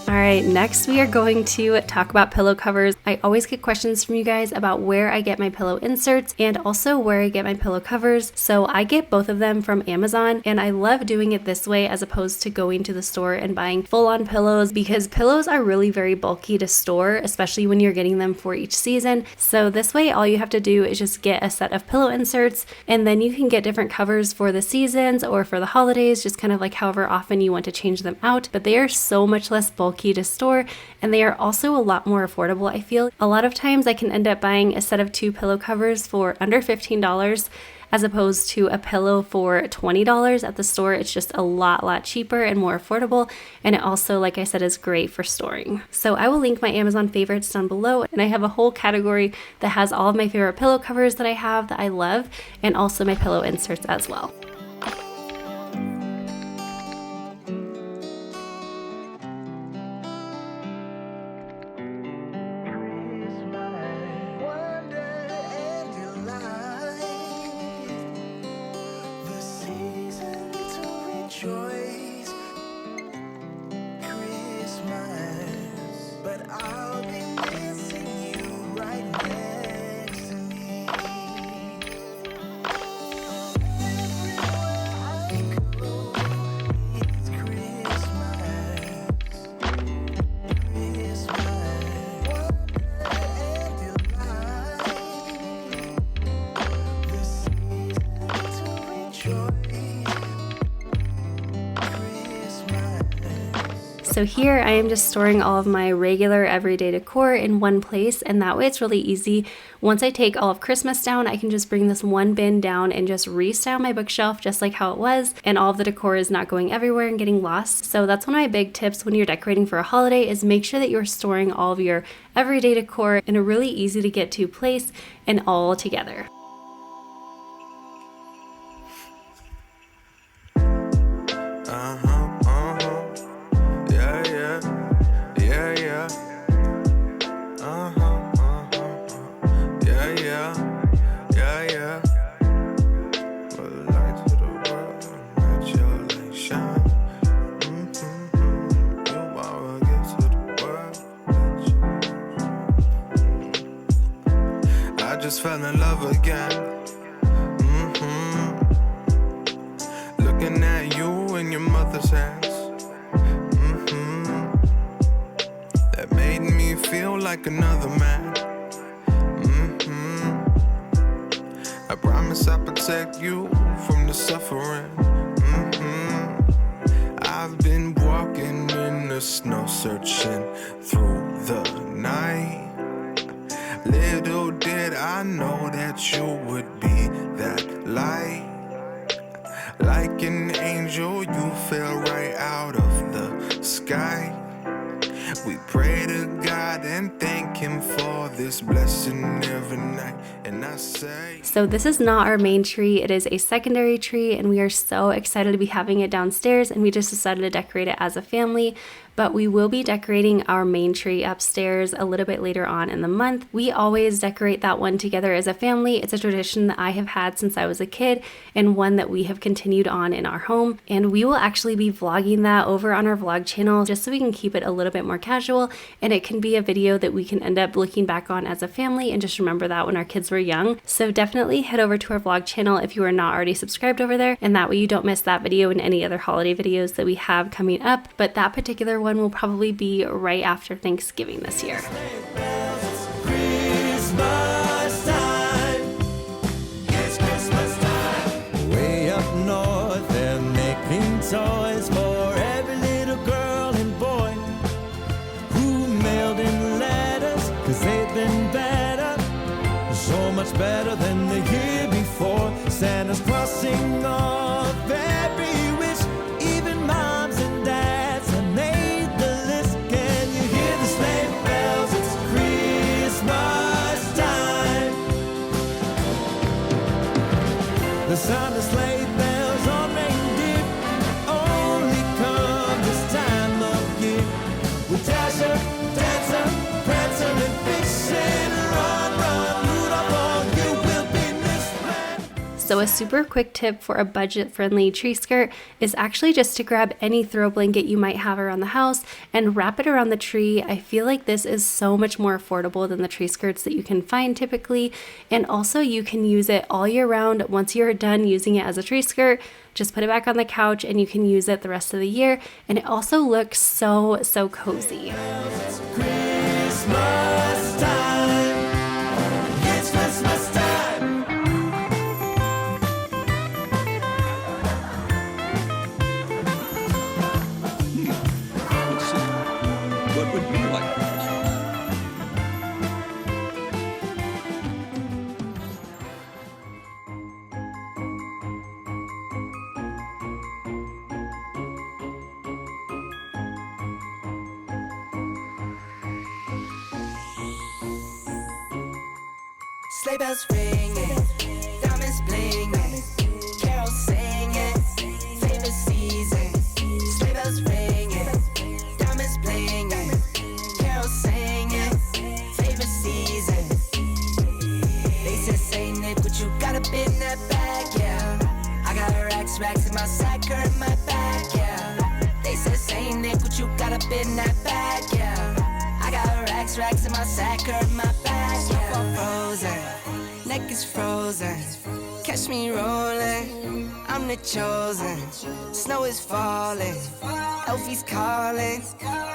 All right, next we are going to talk about pillow covers. I always get questions from you guys about where I get my pillow inserts and also where I get my pillow covers. So I get both of them from Amazon, and I love doing it this way as opposed to going to the store and buying full-on pillows, because pillows are really very bulky to store, especially when you're getting them for each season. So this way, all you have to do is just get a set of pillow inserts, and then you can get different covers for the seasons or for the holidays, just kind of like however often you want to change them out. But they are so much less bulky to store, and they are also a lot more affordable. I feel a lot of times I can end up buying a set of 2 pillow covers for under $15 as opposed to a pillow for $20 at the store. It's just a lot cheaper and more affordable, and it also, like I said, is great for storing. So I will link my Amazon favorites down below, and I have a whole category that has all of my favorite pillow covers that I have that I love, and also my pillow inserts as well. So here I am just storing all of my regular everyday decor in one place, and that way it's really easy. Once I take all of Christmas down, I can just bring this one bin down and just restyle my bookshelf just like how it was, and all of the decor is not going everywhere and getting lost. So that's one of my big tips when you're decorating for a holiday, is make sure that you're storing all of your everyday decor in a really easy to get to place and all together. Fell in love again. Looking at you in your mother's hands. That made me feel like another man. I promise I'll protect you from the suffering. I've been walking in the just no searching through the night. Little did I know that you would be that light. Like an angel, you fell right out of the sky. We pray to God and thank Him for this blessing every night. And I say, so this is not our main tree, it is a secondary tree, and we are so excited to be having it downstairs, and we just decided to decorate it as a family. But we will be decorating our main tree upstairs a little bit later on in the month. We always decorate that one together as a family. It's a tradition that I have had since I was a kid, and one that we have continued on in our home. And we will actually be vlogging that over on our vlog channel just so we can keep it a little bit more casual, and it can be a video that we can end up looking back on as a family and just remember that when our kids were young. So definitely head over to our vlog channel if you are not already subscribed over there, and that way you don't miss that video and any other holiday videos that we have coming up. But that particular one will probably be right after Thanksgiving this year. Christmas time. It's Christmas time. Way up north, they're making toys for every little girl and boy who mailed in letters, 'cause they've been better, so much better than the year before. Santa's crossing off every wish, even moms and dads have made the list. Can you hear the sleigh bells? It's Christmas time. The sound of sleigh bells on reindeer only come this time of year. With Dasher, Dancer, Prancer, and Vixen, run, run, Rudolph, all you will be missed, man. So a super quick tip for a budget-friendly tree skirt is actually just to grab any throw blanket you might have around the house and wrap it around the tree. I feel like this is so much more affordable than the tree skirts that you can find typically, and also you can use it all year round. Once you're done using it as a tree skirt, just put it back on the couch and you can use it the rest of the year, and it also looks so cozy. Christmas time. It's Christmas time. What would be like? Sleigh bells ringing, diamonds blinging, carols singing, favorite season. Sleigh bells ringing, diamonds blinging, carols singing, favorite season. They said Saint Nick, but you got a bit in that bag, yeah. I got racks in my sack or in my bag, yeah. They said Saint Nick, but you got a bit in that bag, yeah. I got racks in my sack or in my bag, yeah. Snowfall frozen, neck is frozen. Catch me rolling, I'm the chosen. Snow is falling, Elfie's calling.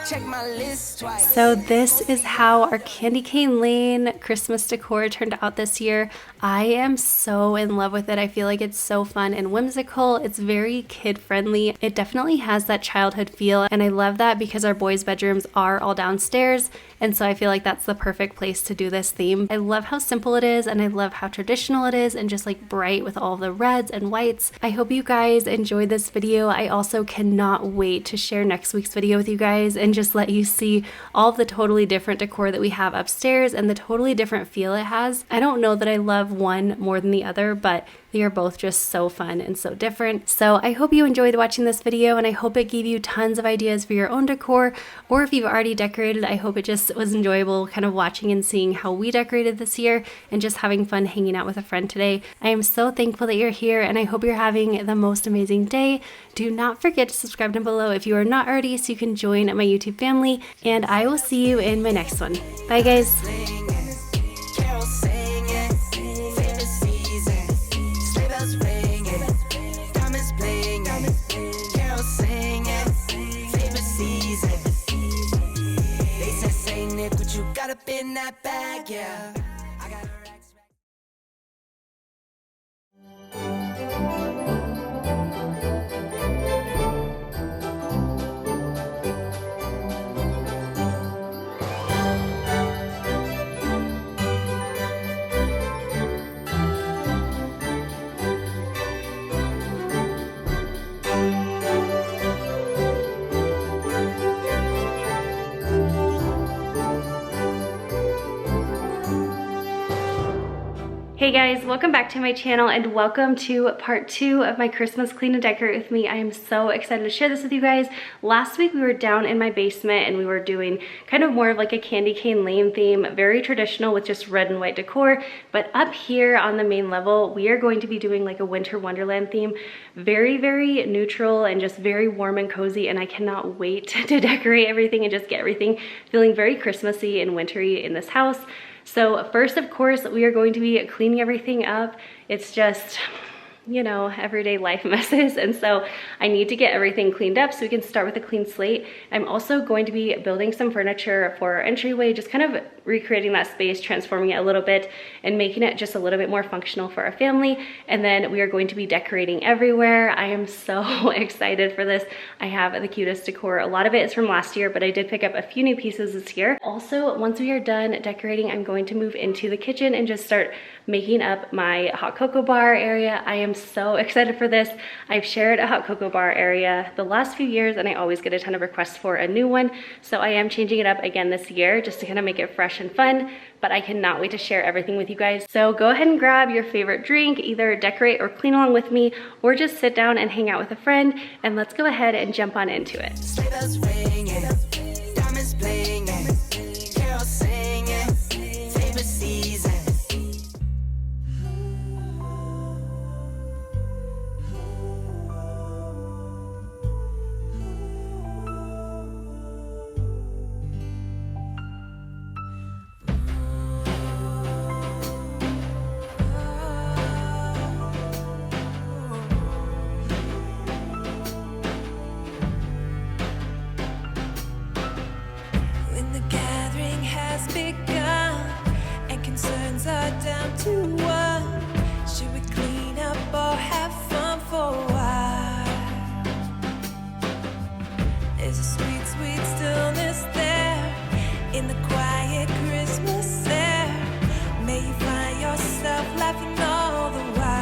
Check my list twice. So this is how our Candy Cane Lane Christmas decor turned out this year. I am so in love with it. I feel like it's so fun and whimsical. It's very kid friendly. It definitely has that childhood feel, and I love that because our boys' bedrooms are all downstairs, and so I feel like that's the perfect place to do this theme. I love how simple it is, and I love how traditional it is, and just like bright with all the reds and whites. I hope you guys enjoyed this video. I also cannot wait to share next week's video with you guys and just let you see all of the totally different decor that we have upstairs and the totally different feel it has. I don't know that I love one more than the other, but they are both just so fun and so different. So I hope you enjoyed watching this video, and I hope it gave you tons of ideas for your own decor, or if you've already decorated, I hope it just was enjoyable kind of watching and seeing how we decorated this year and just having fun hanging out with a friend today. I am so thankful that you're here, and I hope you're having the most amazing day. Do not forget to subscribe down below if you are not already so you can join my YouTube family, and I will see you in my next one. Bye guys. Carol singing, favorite season. Sleigh bells ringing, diamonds blinging. Carol singing, favorite season. They said Saint Nick, but you got up in that bag, yeah. I got a racks back. Hey guys, welcome back to my channel and welcome to part 2 of my Christmas clean and decorate with me. I am so excited to share this with you guys. Last week we were down in my basement and we were doing kind of more of like a candy cane lane theme, very traditional with just red and white decor. But up here on the main level, we are going to be doing like a winter wonderland theme. Very, very neutral and just very warm and cozy, and I cannot wait to decorate everything and just get everything feeling very Christmassy and wintry in this house. So first, of course, we are going to be cleaning everything up. It's just, you know, everyday life messes. And so I need to get everything cleaned up so we can start with a clean slate. I'm also going to be building some furniture for our entryway, just kind of recreating that space, transforming it a little bit and making it just a little bit more functional for our family. And then we are going to be decorating everywhere. I am so excited for this. I have the cutest decor. A lot of it is from last year, but I did pick up a few new pieces this year. Also, once we are done decorating, I'm going to move into the kitchen and just start making up my hot cocoa bar area. I am so excited for this. I've shared a hot cocoa bar area the last few years and I always get a ton of requests for a new one. So I am changing it up again this year just to kind of make it fresh and fun, but I cannot wait to share everything with you guys. So go ahead and grab your favorite drink, either decorate or clean along with me, or just sit down and hang out with a friend, and let's go ahead and jump on into it. Sleigh bells ringing, diamonds blinging, carols singing, favorite season. When the gathering has begun and concerns are down to one, should we clean up or have fun for a while? There's a sweet, sweet stillness there in the quiet Christmas air. May you find yourself laughing all the while.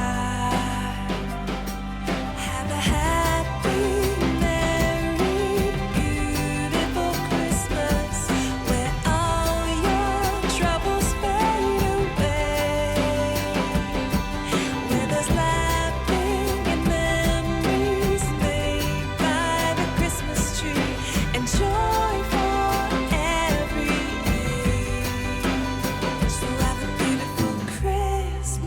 Have a happy, merry, beautiful Christmas, where all your troubles fade away, where there's laughing and memories made by the Christmas tree, and joy for every age. So have a beautiful Christmas.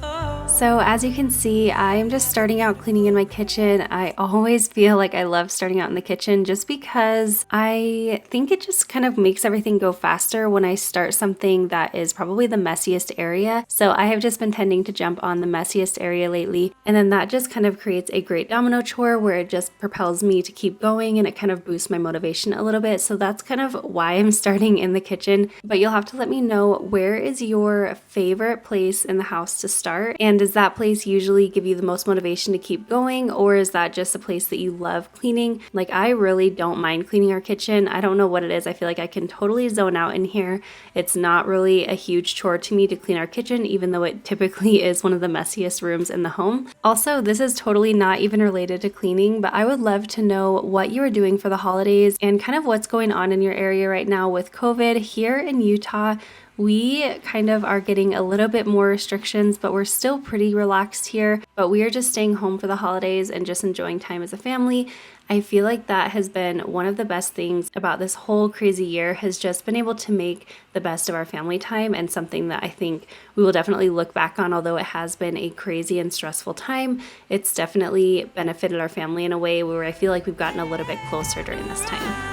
Oh. So as you can see, I am just starting out cleaning in my kitchen. I always feel like I love starting out in the kitchen just because I think it just kind of makes everything go faster when I start something that is probably the messiest area. So I have just been tending to jump on the messiest area lately, and then that just kind of creates a great domino chore where it just propels me to keep going and it kind of boosts my motivation a little bit. So that's kind of why I'm starting in the kitchen. But you'll have to let me know, where is your favorite place in the house to start? And does that place usually give you the most motivation to keep going, or is that just a place that you love cleaning? Like, I really don't mind cleaning our kitchen. I don't know what it is. I feel like I can totally zone out in here. It's not really a huge chore to me to clean our kitchen, even though it typically is one of the messiest rooms in the home. Also, this is totally not even related to cleaning, but I would love to know what you are doing for the holidays and kind of what's going on in your area right now with COVID. Here in Utah, we kind of are getting a little bit more restrictions, but we're still pretty relaxed here. But we are just staying home for the holidays and just enjoying time as a family. I feel like that has been one of the best things about this whole crazy year, has just been able to make the best of our family time, and something that I think we will definitely look back on. Although it has been a crazy and stressful time, it's definitely benefited our family in a way where I feel like we've gotten a little bit closer during this time.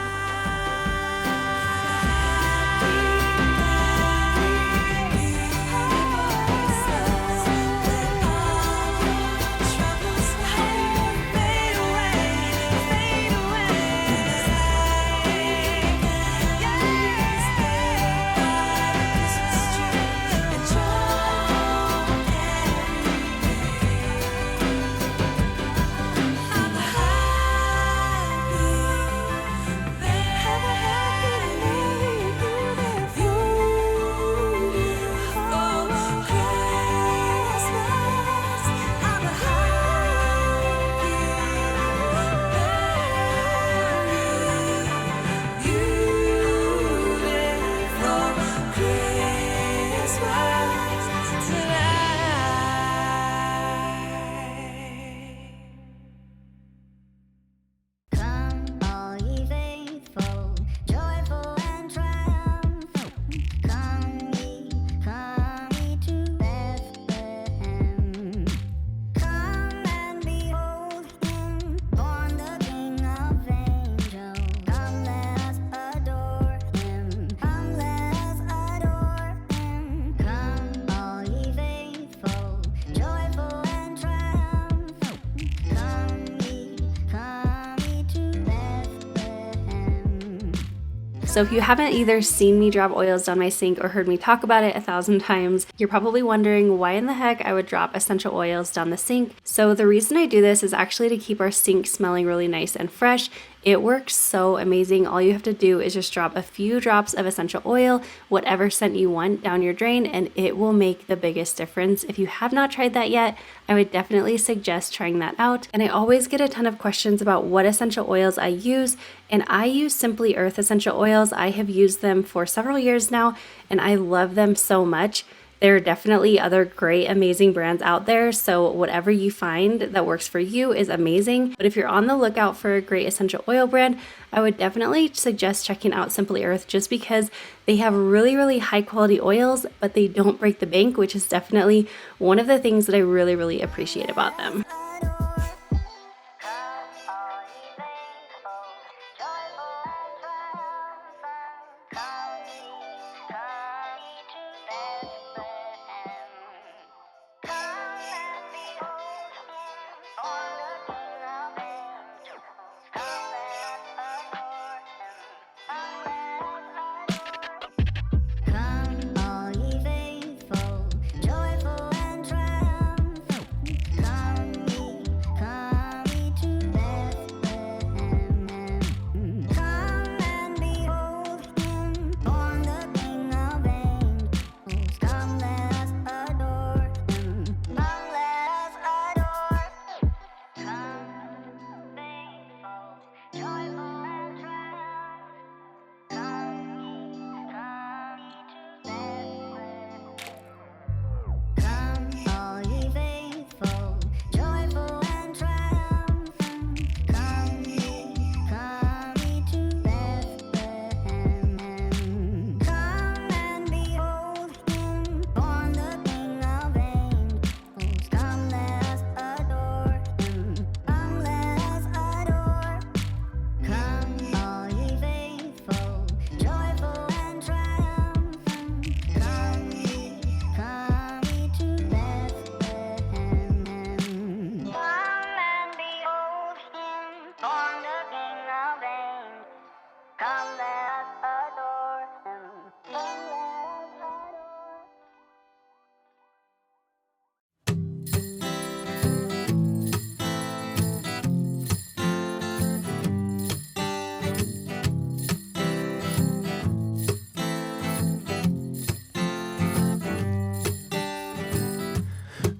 Happy So if you haven't either seen me drop oils down my sink or heard me talk about it 1,000 times, you're probably wondering why in the heck I would drop essential oils down the sink. So the reason I do this is actually to keep our sink smelling really nice and fresh. It works so amazing. All you have to do is just drop a few drops of essential oil, whatever scent you want, down your drain, and it will make the biggest difference. If you have not tried that yet, I would definitely suggest trying that out. And I always get a ton of questions about what essential oils I use, and I use Simply Earth essential oils. I have used them for several years now, and I love them so much. There are definitely other great, amazing brands out there, so whatever you find that works for you is amazing. But if you're on the lookout for a great essential oil brand, I would definitely suggest checking out Simply Earth just because they have really, really high quality oils, but they don't break the bank, which is definitely one of the things that I really, really appreciate about them.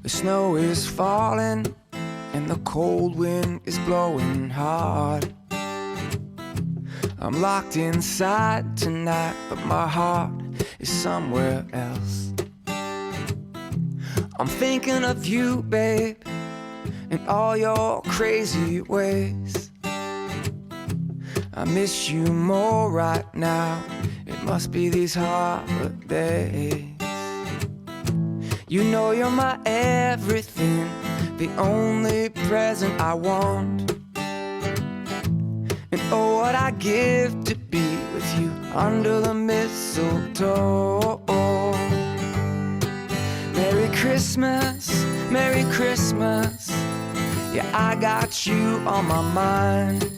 The snow is falling and the cold wind is blowing hard. I'm locked inside tonight, but my heart is somewhere else. I'm thinking of you, babe, and all your crazy ways. I miss you more right now. It must be these holidays. You know you're my everything, the only present I want. And oh, what I give to be with you under the mistletoe. Merry Christmas, Merry Christmas. Yeah, I got you on my mind.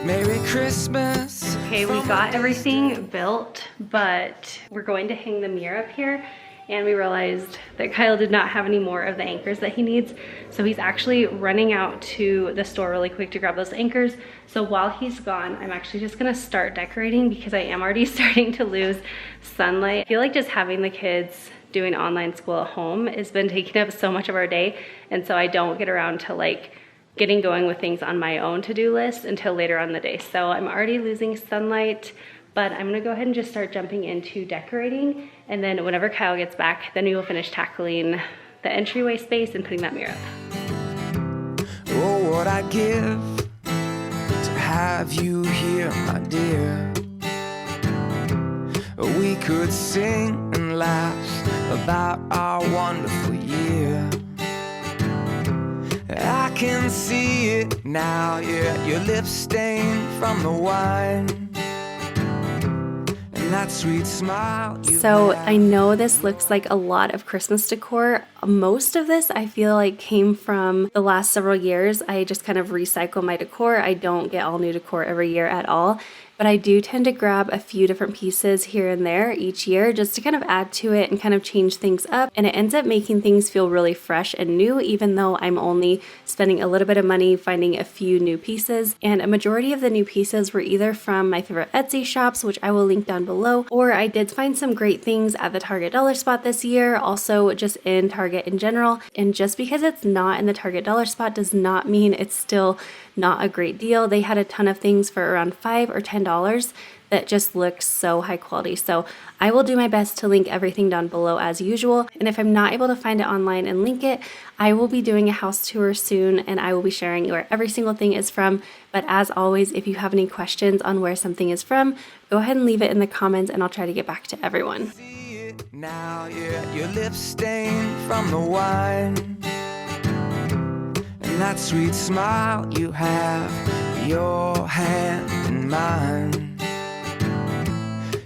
Merry Christmas. Okay, we got everything built, but we're going to hang the mirror up here. And we realized that Kyle did not have any more of the anchors that he needs. So he's actually running out to the store really quick to grab those anchors. So while he's gone, I'm actually just gonna start decorating because I am already starting to lose sunlight. I feel like just having the kids doing online school at home has been taking up so much of our day. And so I don't get around to like getting going with things on my own to-do list until later on in the day. So I'm already losing sunlight. But I'm gonna go ahead and just start jumping into decorating. And then whenever Kyle gets back, then we will finish tackling the entryway space and putting that mirror up. Oh, what I give to have you here, my dear. We could sing and laugh about our wonderful year. I can see it now, yeah, your lips stained from the wine. and that sweet smile you So have. I know this looks like a lot of Christmas decor. Most of this I feel like came from the last several years. I just kind of recycle my decor. I don't get all new decor every year at all. But I do tend to grab a few different pieces here and there each year just to kind of add to it and kind of change things up. And it ends up making things feel really fresh and new, even though I'm only spending a little bit of money finding a few new pieces. And a majority of the new pieces were either from my favorite Etsy shops, which I will link down below, or I did find some great things at the Target dollar spot this year, also just in Target in general. And just because it's not in the Target dollar spot does not mean it's still not a great deal. They had a ton of things for around $5 or $10 that just looks so high quality. So I will do my best to link everything down below as usual. And if I'm not able to find it online and link it, I will be doing a house tour soon and I will be sharing where every single thing is from. But as always, if you have any questions on where something is from, go ahead and leave it in the comments and I'll try to get back to everyone. See it now, yeah, your lips stained from the wine, and that sweet smile you have, your hand in mine.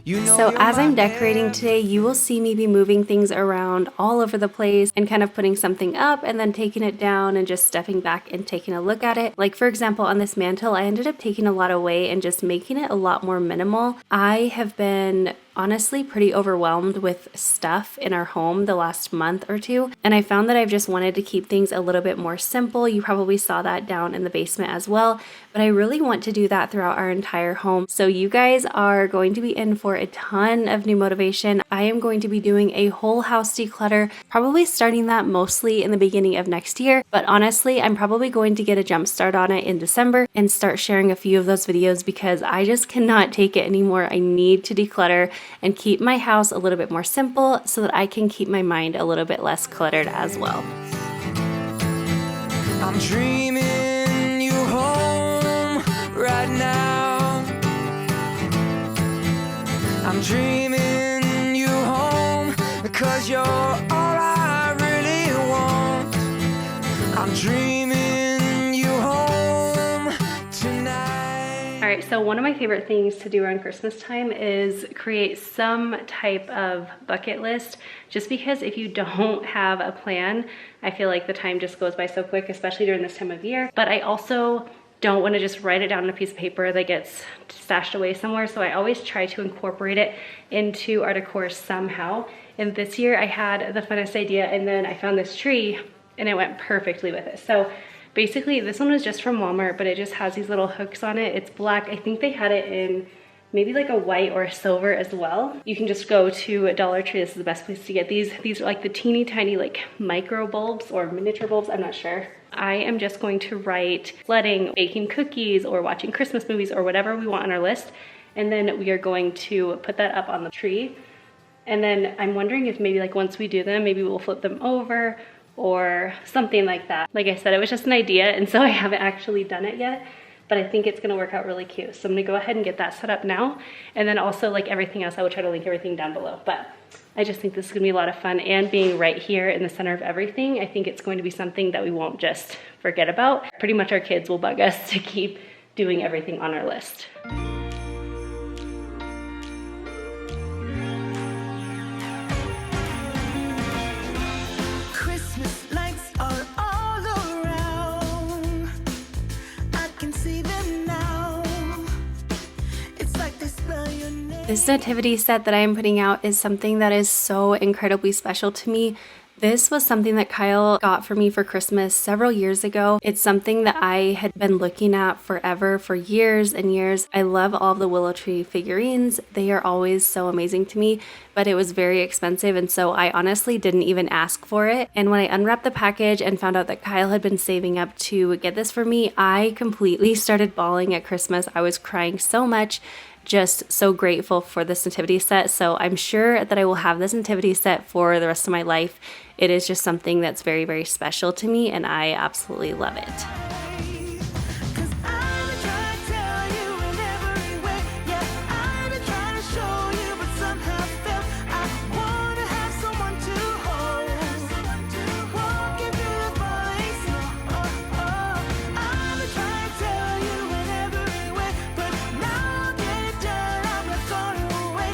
You know So you're as my I'm decorating best today, you will see me be moving things around all over the place and kind of putting something up and then taking it down and just stepping back and taking a look at it. Like for example, on this mantle, I ended up taking a lot away and just making it a lot more minimal. I have been honestly pretty overwhelmed with stuff in our home the last month or two, and I found that I've just wanted to keep things a little bit more simple. You probably saw that down in the basement as well, but I really want to do that throughout our entire home. So you guys are going to be in for a ton of new motivation. I am going to be doing a whole house declutter, probably starting that mostly in the beginning of next year, but honestly I'm probably going to get a jump start on it in December and start sharing a few of those videos because I just cannot take it anymore. I need to declutter and keep my house a little bit more simple so that I can keep my mind a little bit less cluttered as well. I'm dreaming you home right now. I'm dreaming you home because you're all I really want. I'm dreaming you home tonight. All right, so one of my favorite things to do around Christmas time is create some type of bucket list, just because if you don't have a plan, I feel like the time just goes by so quick, especially during this time of year. But I also don't want to just write it down on a piece of paper that gets stashed away somewhere, so I always try to incorporate it into our decor somehow. And this year I had the funnest idea, and then I found this tree and it went perfectly with it. So basically, this one was just from Walmart, but it just has these little hooks on it. It's black. I think they had it in maybe like a white or a silver as well. You can just go to a Dollar Tree. This is the best place to get these. These are like the teeny tiny like micro bulbs or miniature bulbs, I'm not sure. I am just going to write sledding, baking cookies, or watching Christmas movies, or whatever we want on our list. And then we are going to put that up on the tree. And then I'm wondering if maybe like once we do them, maybe we'll flip them over or something like that. Like I said, it was just an idea, and so I haven't actually done it yet, but I think it's gonna work out really cute. So I'm gonna go ahead and get that set up now. And then also, like everything else, I will try to link everything down below. But I just think this is gonna be a lot of fun, and being right here in the center of everything, I think it's going to be something that we won't just forget about. Pretty much our kids will bug us to keep doing everything on our list. Christmas lights are all around. I can see them now. It's like they spell your name. This nativity set that I am putting out is something that is so incredibly special to me. This was something that Kyle got for me for Christmas several years ago. It's something that I had been looking at forever, for years and years. I love all of the willow tree figurines. They are always so amazing to me, but it was very expensive, and so I honestly didn't even ask for it. And when I unwrapped the package and found out that Kyle had been saving up to get this for me, I completely started bawling at Christmas. I was crying so much. Just so grateful for this nativity set. So I'm sure that I will have this nativity set for the rest of my life. It is just something that's very, very special to me, and I absolutely love it. 'Cause I've been trying to tell you in every way. Yeah, I've been trying to show you, but somehow felt I wanna have someone to hold. Walking through the falling snow. I've been trying to tell you in every way, but now I'm getting done. I'm not going away.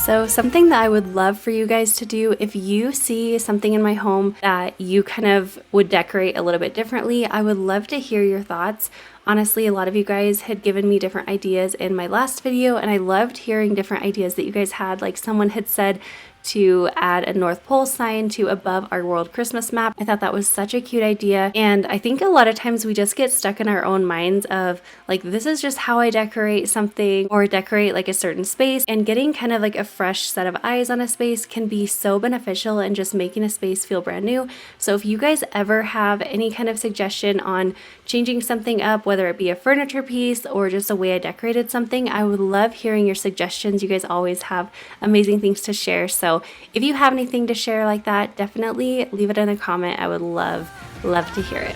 So something that I would love for you guys to do, if you see something in my home that you kind of would decorate a little bit differently, I would love to hear your thoughts. Honestly, a lot of you guys had given me different ideas in my last video, and I loved hearing different ideas that you guys had. Like someone had said to add a North Pole sign to above our world Christmas map. I thought that was such a cute idea. And I think a lot of times we just get stuck in our own minds of like, this is just how I decorate something or decorate like a certain space, and getting kind of like a fresh set of eyes on a space can be so beneficial and just making a space feel brand new. So if you guys ever have any kind of suggestion on changing something up, whether it be a furniture piece or just a way I decorated something, I would love hearing your suggestions. You guys always have amazing things to share. So if you have anything to share like that, definitely leave it in a comment. I would love to hear it.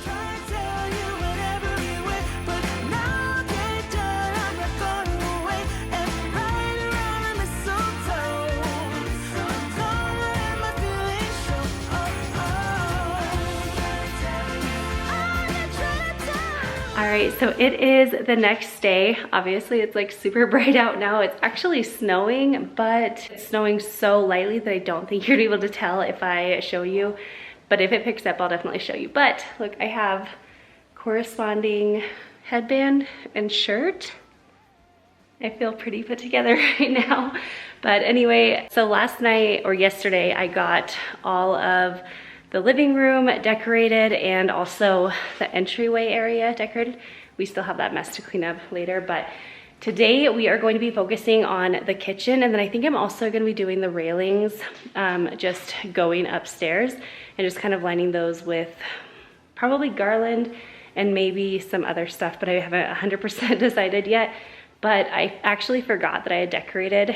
All right, so it is the next day. Obviously, it's like super bright out now. It's actually snowing, but it's snowing so lightly that I don't think you're able to tell if I show you. But if it picks up, I'll definitely show you. But look, I have corresponding headband and shirt. I feel pretty put together right now. But anyway, so last night or yesterday, I got all of the living room decorated and also the entryway area decorated. We still have that mess to clean up later, but today we are going to be focusing on the kitchen, and then I think I'm also going to be doing the railings, just going upstairs and just kind of lining those with probably garland and maybe some other stuff, but I haven't 100% decided yet. But I actually forgot that I had decorated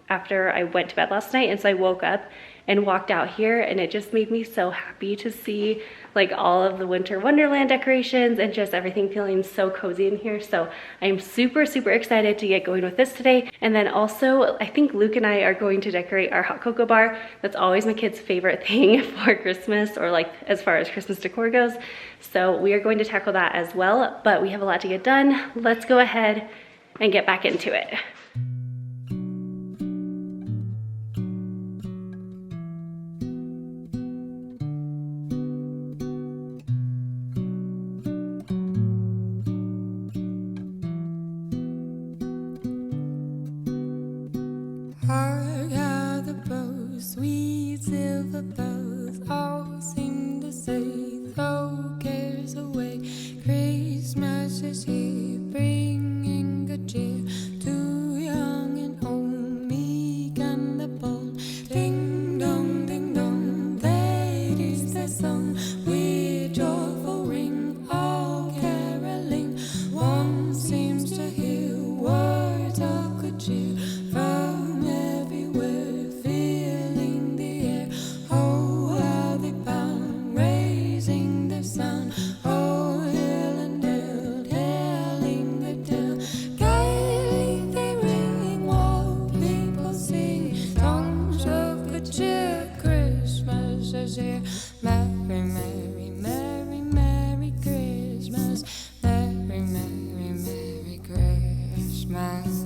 after I went to bed last night, and so I woke up and walked out here, and it just made me so happy to see like all of the winter wonderland decorations and just everything feeling so cozy in here. So I'm super excited to get going with this today. And then also I think Luke and I are going to decorate our hot cocoa bar. That's always my kids' favorite thing for Christmas, or like as far as Christmas decor goes. So we are going to tackle that as well, but we have a lot to get done. Let's go ahead and get back into it. Hark how the bows, sweet silver bells, all seem to say, throw cares away. Christmas is here, bringing good cheer to young and old, meek and the bold. Ding dong, that is the song with joyful ring, all caroling. One seems to hear words of good cheer from everywhere, filling the air. Oh, how they pound, raising their sound. Oh, hill and dale, telling the tale. Gaily they ring, while people sing songs of good cheer. Christmas is here. Merry, merry, merry, merry Christmas. Merry, merry, merry Christmas.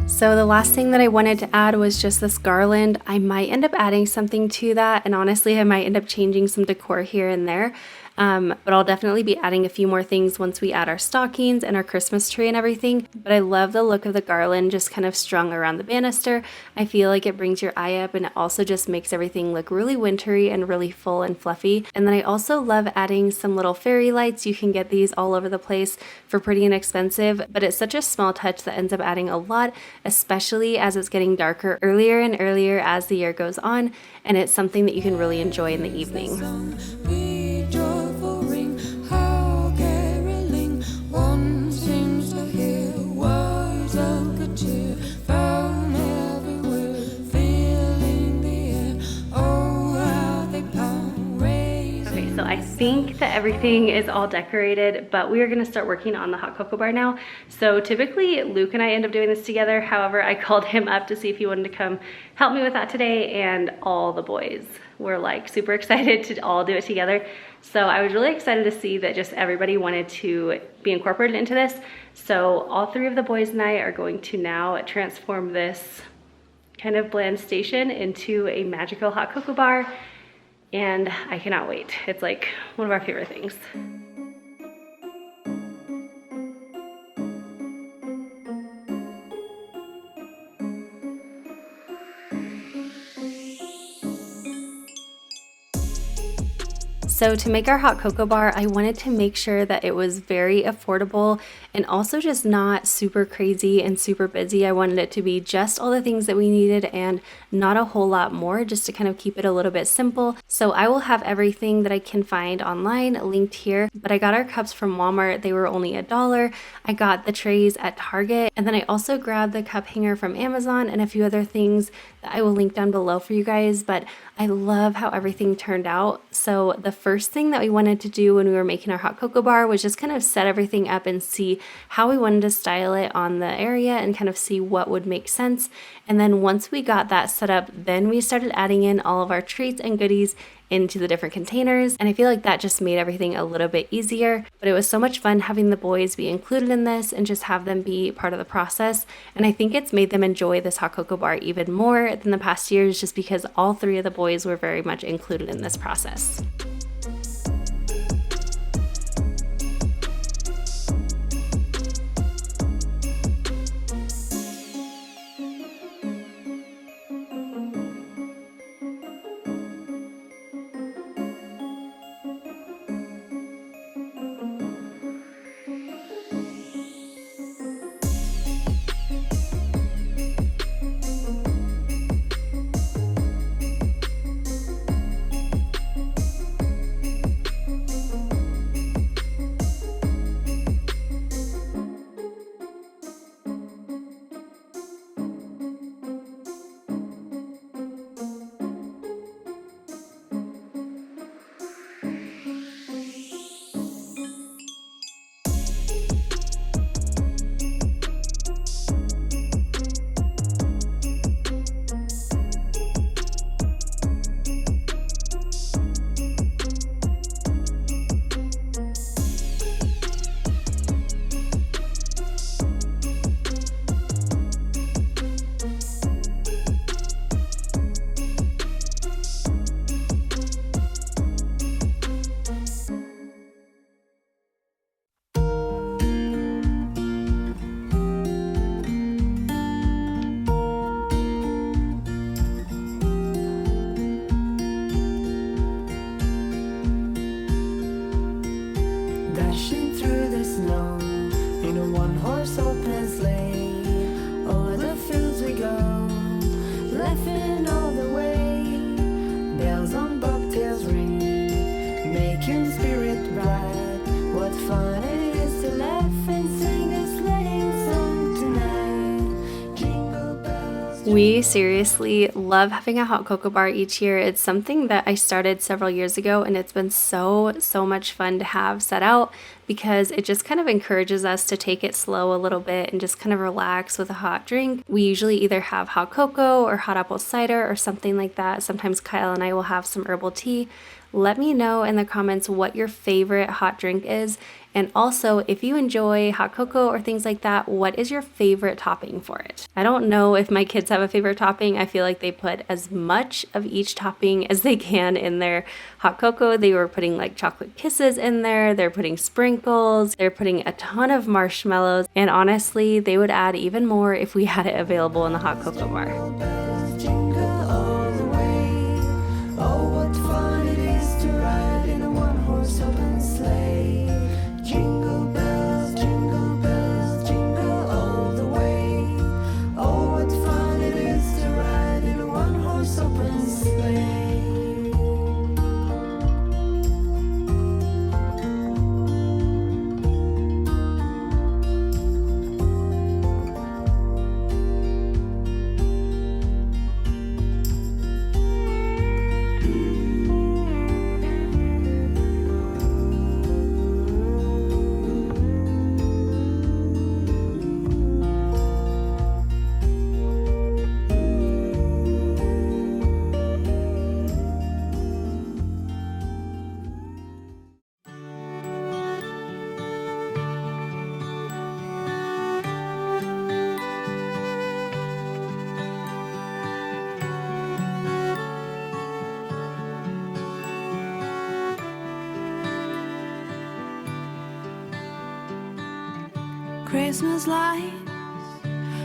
So the last thing that I wanted to add was just this garland. I might end up adding something to that, and honestly I might end up changing some decor here and there. But I'll definitely be adding a few more things once we add our stockings and our Christmas tree and everything. But I love the look of the garland just kind of strung around the banister. I feel like it brings your eye up, and it also just makes everything look really wintry and really full and fluffy. And then I also love adding some little fairy lights. You can get these all over the place for pretty inexpensive, but it's such a small touch that ends up adding a lot, especially as it's getting darker earlier and earlier as the year goes on. And it's something that you can really enjoy in the evening. We joyful ring, how caroling. One seems to hear words of good cheer from everywhere, filling the air. Oh, how they pound, raising. Okay, so I think that everything is all decorated, but we are gonna start working on the hot cocoa bar now. So typically Luke and I end up doing this together. However, I called him up to see if he wanted to come help me with that today, and all the boys were like super excited to all do it together. So I was really excited to see that just everybody wanted to be incorporated into this. So all three of the boys and I are going to now transform this kind of bland station into a magical hot cocoa bar, and I cannot wait. It's like one of our favorite things. So to make our hot cocoa bar, I wanted to make sure that it was very affordable and also just not super crazy and super busy. I wanted it to be just all the things that we needed and not a whole lot more, just to kind of keep it a little bit simple. So I will have everything that I can find online linked here, but I got our cups from Walmart. They were only $1. I got the trays at Target, and then I also grabbed the cup hanger from Amazon and a few other things that I will link down below for you guys. But I love how everything turned out. So the first thing that we wanted to do when we were making our hot cocoa bar was just kind of set everything up and see how we wanted to style it on the area and kind of see what would make sense. And then once we got that set up, then we started adding in all of our treats and goodies into the different containers, and I feel like that just made everything a little bit easier. But it was so much fun having the boys be included in this and just have them be part of the process, and I think it's made them enjoy this hot cocoa bar even more than the past years, just because all three of the boys were very much included in this process. Dashing through the snow in a one-horse open sleigh. Over the fields we go, laughing all the way. Bells on bobtails ring, making spirit bright. What fun it is to laugh and sing a sleighing song tonight. Jingle bells. We seriously love having a hot cocoa bar each year. It's something that I started several years ago, and it's been so much fun to have set out, because it just kind of encourages us to take it slow a little bit and just kind of relax with a hot drink. We usually either have hot cocoa or hot apple cider or something like that. Sometimes Kyle and I will have some herbal tea. Let me know in the comments what your favorite hot drink is. And also, if you enjoy hot cocoa or things like that, what is your favorite topping for it? I don't know if my kids have a favorite topping. I feel like they put as much of each topping as they can in their hot cocoa. They were putting like chocolate kisses in there. They're putting sprinkles. They're putting a ton of marshmallows. And honestly, they would add even more if we had it available in the hot cocoa bar. Bells jingle all the way. Oh, what fun it is to ride in a one-horse open sleigh. Jingle bells, jingle all the way. Oh, what fun it is to ride in a one-horse open sleigh. Christmas lights,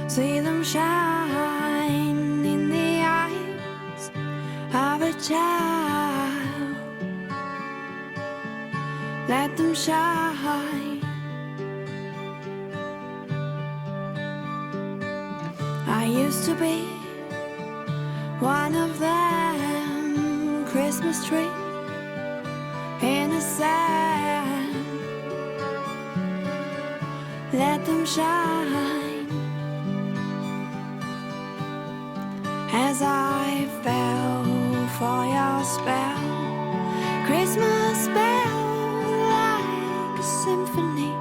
see them shine in the eyes of a child. Let them shine. I used to be one of them Christmas trees in the sand. Let them shine. As I fell for your spell, Christmas spell like a symphony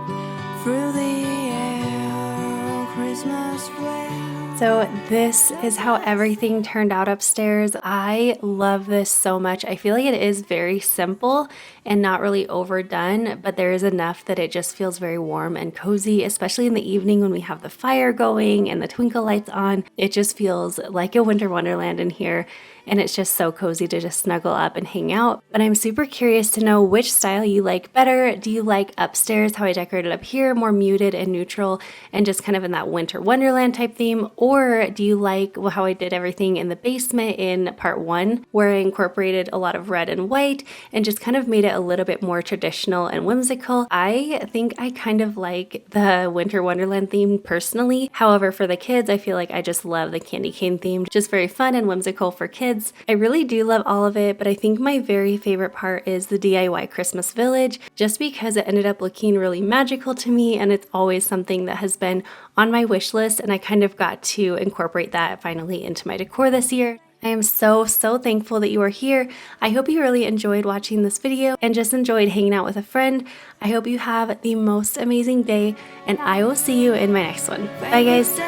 through the air, Christmas flare. So this is how everything turned out upstairs. I love this so much. I feel like it is very simple and not really overdone, but there is enough that it just feels very warm and cozy, especially in the evening when we have the fire going and the twinkle lights on. It just feels like a winter wonderland in here. And it's just so cozy to just snuggle up and hang out. But I'm super curious to know which style you like better. Do you like upstairs, how I decorated up here, more muted and neutral and just kind of in that winter wonderland type theme? Or do you like how I did everything in the basement in part 1, where I incorporated a lot of red and white and just kind of made it a little bit more traditional and whimsical? I think I kind of like the winter wonderland theme personally. However, for the kids, I feel like I just love the candy cane theme. Just very fun and whimsical for kids. I really do love all of it, but I think my very favorite part is the DIY Christmas village, just because it ended up looking really magical to me, and it's always something that has been on my wish list, and I kind of got to incorporate that finally into my decor this year. I am so thankful that you are here. I hope you really enjoyed watching this video and just enjoyed hanging out with a friend. I hope you have the most amazing day, and I will see you in my next one. Bye guys.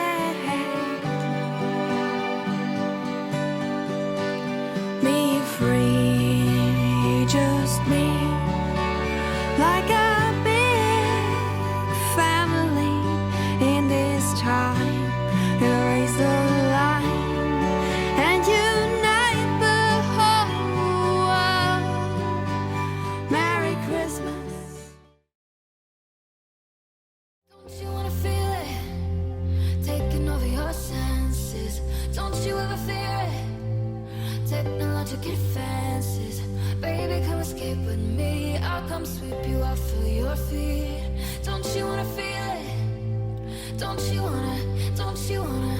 Me free, just me, like a big family in this time. Erase the line and unite the whole world. Merry Christmas. Don't you wanna feel it taking over your senses? Don't you ever fear it? Technologic advances, baby, come escape with me. I'll come sweep you off of your feet. Don't you wanna feel it? Don't you wanna?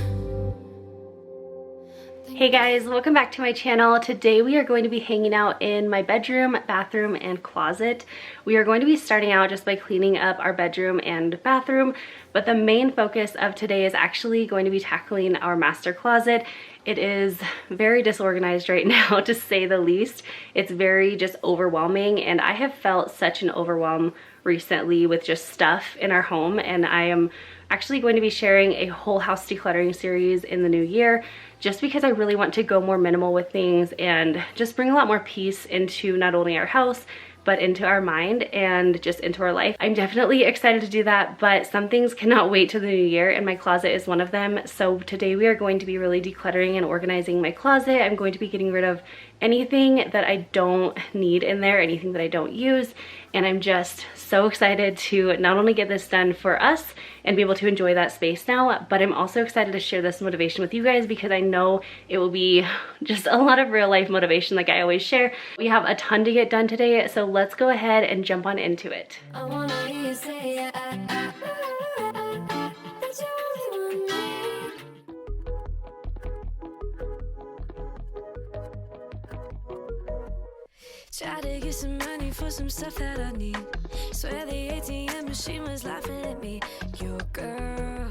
Hey guys, welcome back to my channel. Today we are going to be hanging out in my bedroom, bathroom, and closet. We are going to be starting out just by cleaning up our bedroom and bathroom, but the main focus of today is actually going to be tackling our master closet. It is very disorganized right now, to say the least. It's very just overwhelming, and I have felt such an overwhelm recently with just stuff in our home, and I am actually going to be sharing a whole house decluttering series in the new year, just because I really want to go more minimal with things and just bring a lot more peace into not only our house, but into our mind and just into our life. I'm definitely excited to do that, but some things cannot wait till the new year, and my closet is one of them. So today we are going to be really decluttering and organizing my closet. I'm going to be getting rid of anything that I don't need in there, anything that I don't use, and I'm just so excited to not only get this done for us and be able to enjoy that space now, but I'm also excited to share this motivation with you guys, because I know it will be just a lot of real life motivation like I always share. We have a ton to get done today, so let's go ahead and jump on into it. I wanna hear you say that you only want me. Try to get some money for some stuff that I need. Swear the ATM machine was laughing at me. Your girl,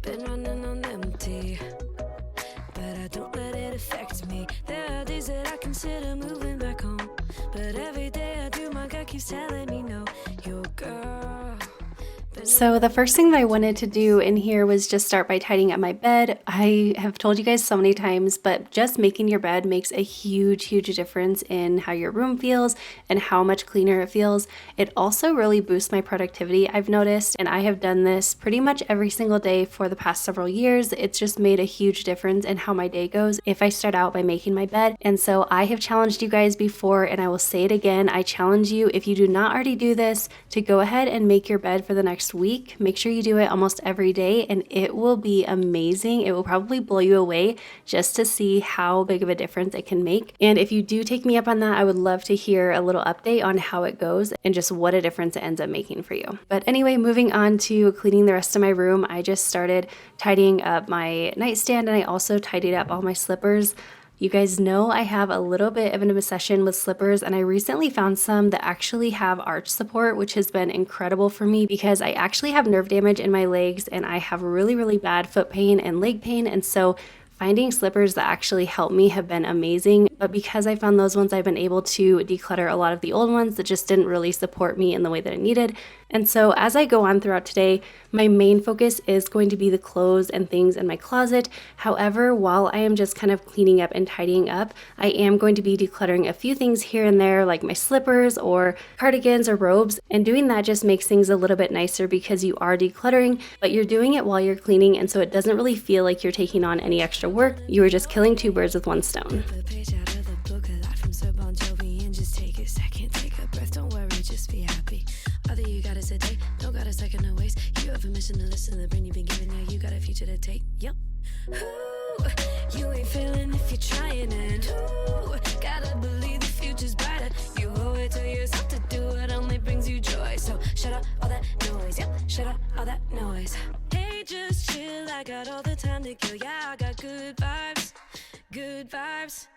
been running on empty, but I don't let it affect me. There are days that I consider moving back home, but every day I do, my gut keeps telling me no. Your girl. So the first thing that I wanted to do in here was just start by tidying up my bed. I have told you guys so many times, but just making your bed makes a huge difference in how your room feels and how much cleaner it feels. It also really boosts my productivity, I've noticed, and I have done this pretty much every single day for the past several years. It's just made a huge difference in how my day goes if I start out by making my bed. And so I have challenged you guys before, and I will say it again. I challenge you, if you do not already do this, to go ahead and make your bed for the next first week. Make sure you do it almost every day and it will be amazing. It will probably blow you away just to see how big of a difference it can make. And if you do take me up on that, I would love to hear a little update on how it goes and just what a difference it ends up making for you. But anyway, moving on to cleaning the rest of my room, I just started tidying up my nightstand and I also tidied up all my slippers. You guys know I have a little bit of an obsession with slippers, and I recently found some that actually have arch support, which has been incredible for me because I actually have nerve damage in my legs and I have really, really bad foot pain and leg pain. And so finding slippers that actually help me have been amazing. But because I found those ones, I've been able to declutter a lot of the old ones that just didn't really support me in the way that I needed. And so as I go on throughout today, my main focus is going to be the clothes and things in my closet. However, while I am just kind of cleaning up and tidying up, I am going to be decluttering a few things here and there, like my slippers or cardigans or robes. And doing that just makes things a little bit nicer because you are decluttering, but you're doing it while you're cleaning. And so it doesn't really feel like you're taking on any extra work. You are just killing two birds with one stone. The page out of the book, a lot from Sir Bon Jovi, and just take a second, take a breath, don't worry, just be happy. All that you got is a day, don't got a second to waste. You have permission to listen to the brain you've been given, now you got a future to take. Yep. Ooh, you ain't failing if you're trying, and ooh, gotta believe the future's brighter. You owe it to yourself to do what only brings you joy. So shut up all that noise, yep, shut up all that noise. Hey, just chill, I got all the time to kill. Yeah, I got good vibes, good vibes.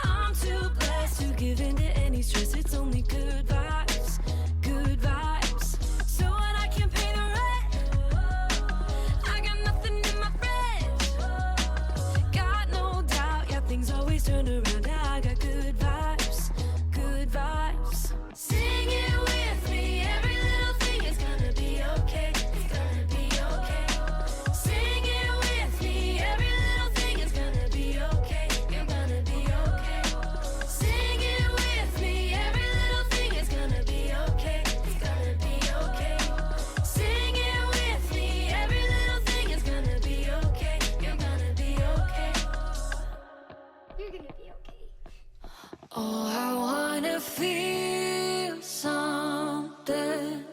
I'm too blessed to give in to any stress. It's only good vibes, good vibes. So when I can pay the rent, I got nothing in my fridge. Got no doubt, yeah, things always turn around. Yeah, I got good vibes, good vibes. Sing it with me, every little thing is gonna be okay. It's gonna be okay. Sing it with me, every little thing is gonna be okay. You're gonna be okay. Sing it with me, every little thing is gonna be okay. It's gonna be okay. Sing it with me, every little thing is gonna be okay. You're gonna be okay. You're gonna be okay. Oh, I wanna feel something.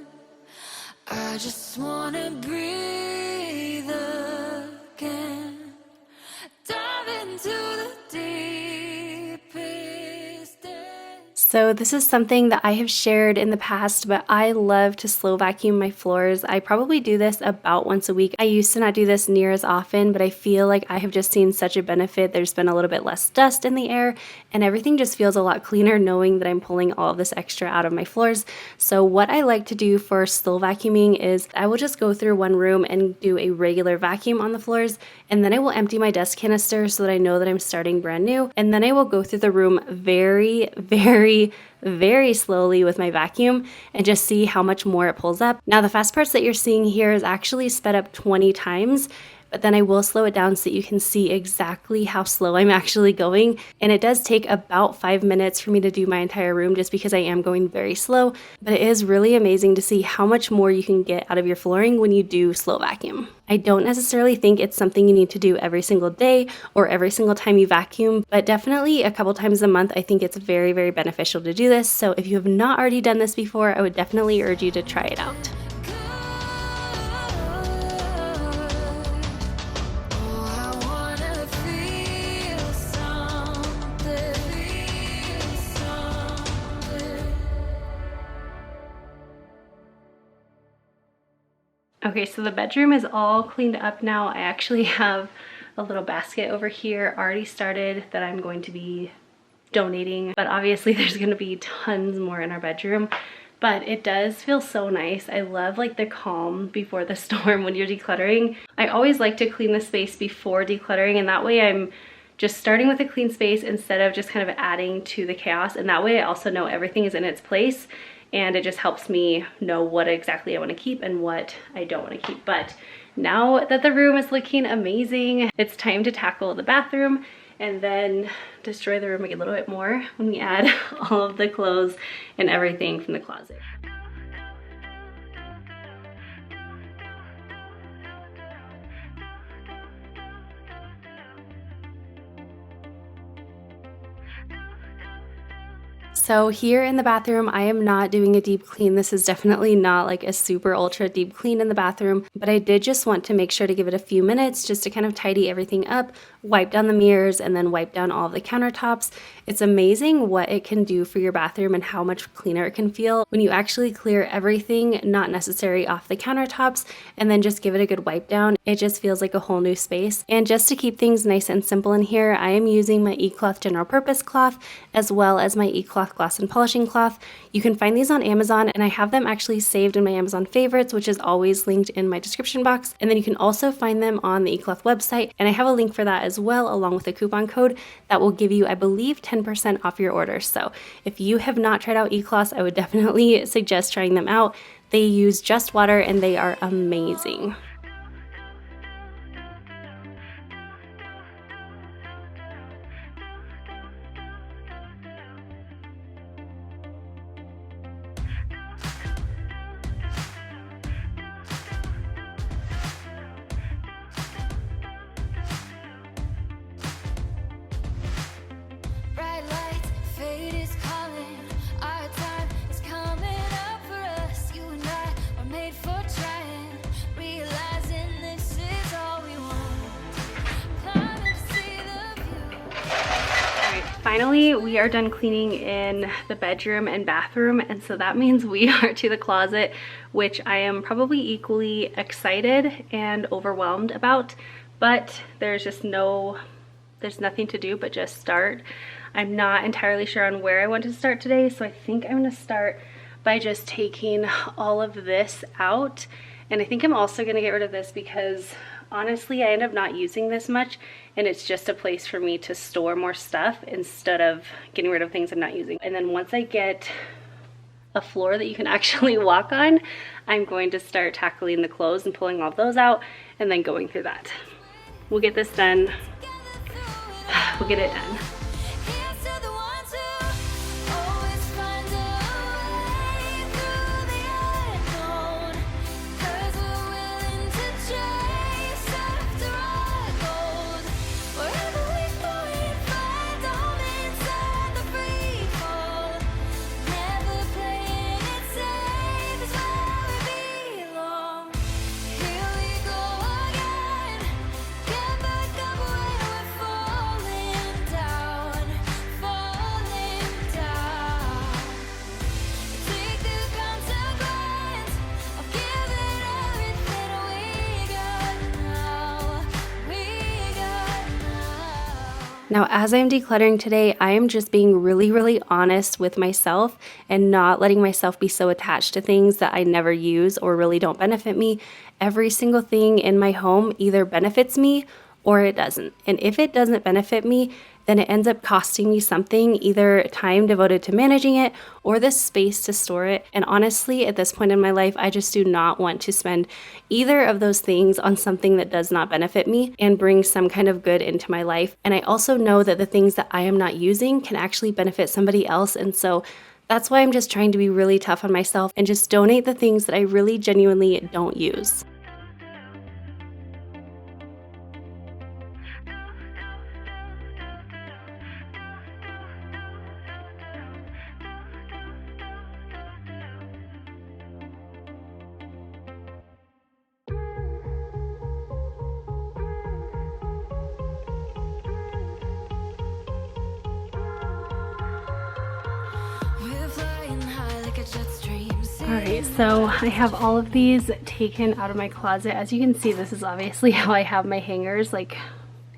I just wanna breathe again. Dive into the deepest end. So this is something that I have shared in the past, but I love to slow vacuum my floors. I probably do this about once a week. I used to not do this near as often, but I feel like I have just seen such a benefit. There's been a little bit less dust in the air and everything just feels a lot cleaner knowing that I'm pulling all of this extra out of my floors. So what I like to do for slow vacuuming is I will just go through one room and do a regular vacuum on the floors, and then I will empty my dust canister so that I know that I'm starting brand new, and then I will go through the room very, very slowly with my vacuum and just see how much more it pulls up. Now the fast parts that you're seeing here is actually sped up 20 times, but then I will slow it down so that you can see exactly how slow I'm actually going. And it does take about 5 minutes for me to do my entire room just because I am going very slow, but it is really amazing to see how much more you can get out of your flooring when you do slow vacuum. I don't necessarily think it's something you need to do every single day or every single time you vacuum, but definitely a couple times a month I think it's very, very beneficial to do this. So if you have not already done this before, I would definitely urge you to try it out. Okay, so the bedroom is all cleaned up now. I actually have a little basket over here already started that I'm going to be donating, but obviously there's going to be tons more in our bedroom. But it does feel so nice. I love like the calm before the storm when you're decluttering. I always like to clean the space before decluttering, and that way I'm just starting with a clean space instead of just kind of adding to the chaos. And that way I also know everything is in its place, and it just helps me know what exactly I want to keep and what I don't want to keep. But now that the room is looking amazing, it's time to tackle the bathroom and then destroy the room a little bit more when we add all of the clothes and everything from the closet. So here in the bathroom, I am not doing a deep clean. This is definitely not like a super ultra deep clean in the bathroom, but I did just want to make sure to give it a few minutes just to kind of tidy everything up, wipe down the mirrors, and then wipe down all of the countertops. It's amazing what it can do for your bathroom and how much cleaner it can feel when you actually clear everything not necessary off the countertops and then just give it a good wipe down. It just feels like a whole new space. And just to keep things nice and simple in here, I am using my eCloth general purpose cloth as well as my eCloth gloss and polishing cloth. You can find these on Amazon, and I have them actually saved in my Amazon favorites, which is always linked in my description box. And then you can also find them on the eCloth website, and I have a link for that as well, along with a coupon code that will give you, I believe, 10% off your order. So if you have not tried out eCloths, I would definitely suggest trying them out. They use just water and they are amazing. Bright lights, fate is calling. Our time is coming up for us. You and I are made for trying. Realizing this is all we want. Climbing to see the view. Alright, finally we are done cleaning in the bedroom and bathroom, and so that means we are to the closet, which I am probably equally excited and overwhelmed about, but there's nothing to do but just start. I'm not entirely sure on where I want to start today, so I think I'm going to start by just taking all of this out. And I think I'm also going to get rid of this because honestly I end up not using this much, and it's just a place for me to store more stuff instead of getting rid of things I'm not using. And then once I get a floor that you can actually walk on, I'm going to start tackling the clothes and pulling all those out and then going through that. We'll get this done. We'll get it done. Here's to the ones who always find a way through the unknown. 'Cause we're willing to chase after our gold. Wherever we go, we find home inside the free fall. Never playing it safe is where we belong. Here we go again. Get back up when we're falling down, falling down. Take the consequence of giving everything we got now, we got now. Now, as I'm decluttering today, I am just being really honest with myself and not letting myself be so attached to things that I never use or really don't benefit me. Every single thing in my home either benefits me or it doesn't. And if it doesn't benefit me, then it ends up costing me something, either time devoted to managing it or the space to store it. And honestly, at this point in my life, I just do not want to spend either of those things on something that does not benefit me and bring some kind of good into my life. And I also know that the things that I am not using can actually benefit somebody else. And so that's why I'm just trying to be really tough on myself and just donate the things that I really genuinely don't use. We're flying high like a jet stream. Alright, so I have all of these taken out of my closet. As you can see, this is obviously how I have my hangers, like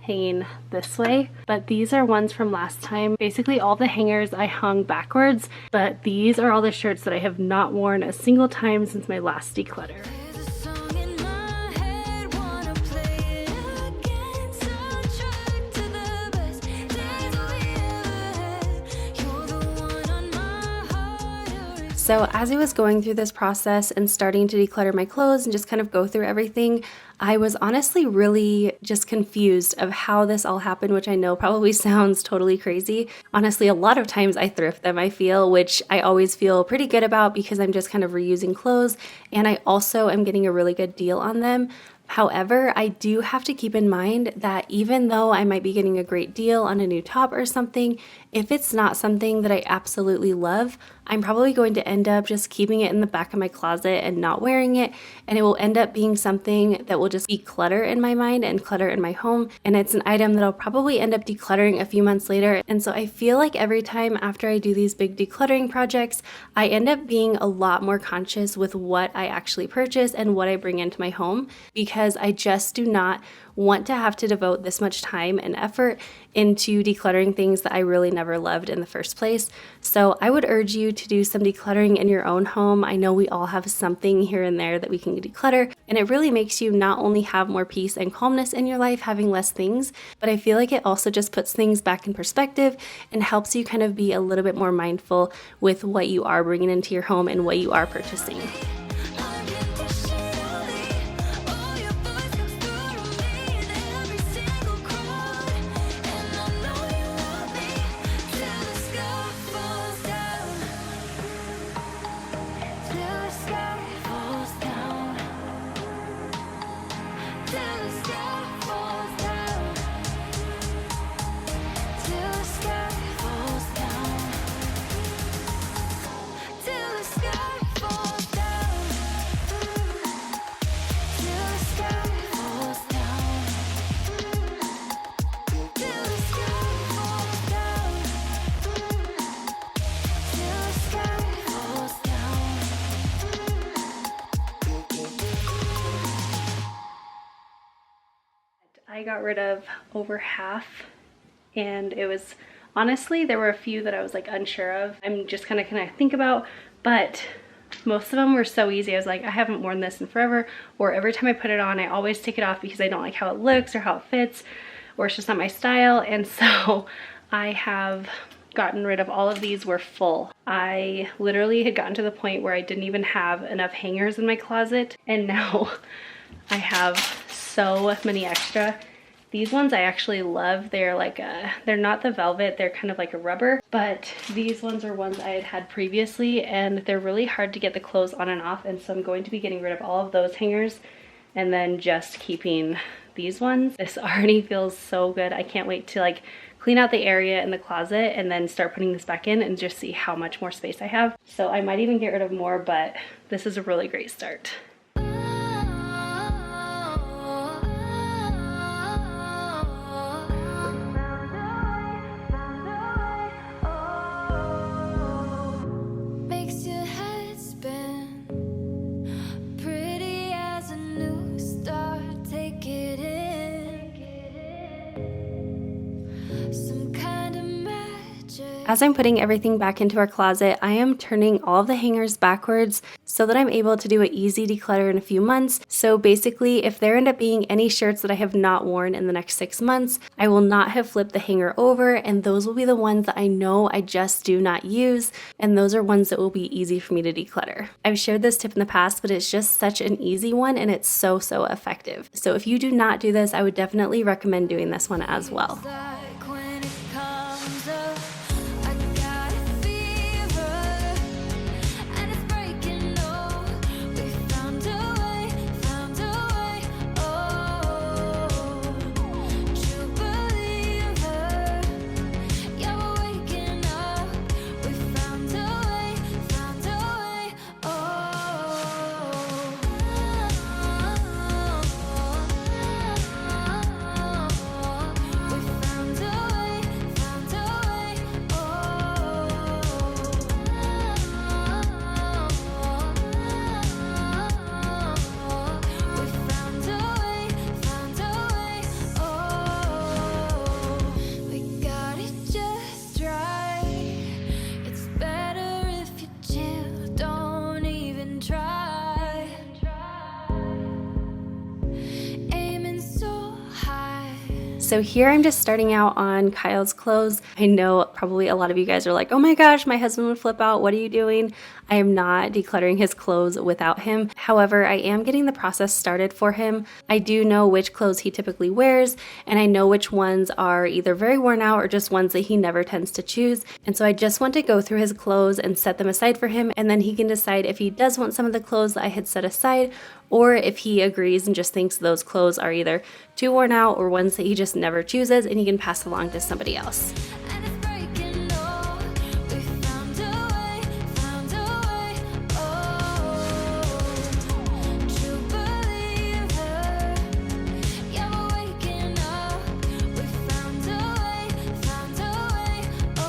hanging this way, but these are ones from last time. Basically all the hangers I hung backwards, but these are all the shirts that I have not worn a single time since my last declutter. There's a song in my head, wanna play it again. Soundtrack to the best days we ever had. You're the one on my heart. So as I was going through this process and starting to declutter my clothes and just kind of go through everything, I was honestly really just confused of how this all happened, which I know probably sounds totally crazy. Honestly, a lot of times I thrift them, I feel, which I always feel pretty good about because I'm just kind of reusing clothes, and I also am getting a really good deal on them. However, I do have to keep in mind that even though I might be getting a great deal on a new top or something, if it's not something that I absolutely love, I'm probably going to end up just keeping it in the back of my closet and not wearing it, and it will end up being something that will just be clutter in my mind and clutter in my home, and it's an item that I'll probably end up decluttering a few months later. And so I feel like every time after I do these big decluttering projects, I end up being a lot more conscious with what I actually purchase and what I bring into my home, because I just do not want to have to devote this much time and effort into decluttering things that I really never loved in the first place. So I would urge you to do some decluttering in your own home. I know we all have something here and there that we can declutter, and it really makes you not only have more peace and calmness in your life having less things, but I feel like it also just puts things back in perspective and helps you kind of be a little bit more mindful with what you are bringing into your home and what you are purchasing. I got rid of over half, and it was honestly, there were a few that I was like unsure of. I'm just kind of think about, but most of them were so easy. I was like, I haven't worn this in forever, or every time I put it on, I always take it off because I don't like how it looks or how it fits, or it's just not my style. And so I have gotten rid of all of these. Were full. I literally had gotten to the point where I didn't even have enough hangers in my closet, and now I have so many extra. These ones I actually love. They're like they're not the velvet, they're kind of like a rubber, but these ones are ones I had had previously, and they're really hard to get the clothes on and off, and so I'm going to be getting rid of all of those hangers and then just keeping these ones. This already feels so good. I can't wait to like clean out the area in the closet and then start putting this back in and just see how much more space I have. So I might even get rid of more, but this is a really great start. As I'm putting everything back into our closet, I am turning all of the hangers backwards so that I'm able to do an easy declutter in a few months. So basically, if there end up being any shirts that I have not worn in the next 6 months, I will not have flipped the hanger over, and those will be the ones that I know I just do not use, and those are ones that will be easy for me to declutter. I've shared this tip in the past, but it's just such an easy one, and it's so effective. So if you do not do this, I would definitely recommend doing this one as well. So here I'm just starting out on Kyle's clothes. I know probably a lot of you guys are like, oh my gosh, my husband would flip out. What are you doing? I am not decluttering his clothes without him. However, I am getting the process started for him. I do know which clothes he typically wears, and I know which ones are either very worn out or just ones that he never tends to choose. And so I just want to go through his clothes and set them aside for him, and then he can decide if he does want some of the clothes that I had set aside, or if he agrees and just thinks those clothes are either too worn out or ones that he just never chooses, and he can pass along to somebody else. And it's breaking all. We found a way, oh, true believer. Yeah, we're waking up. We found a way, oh,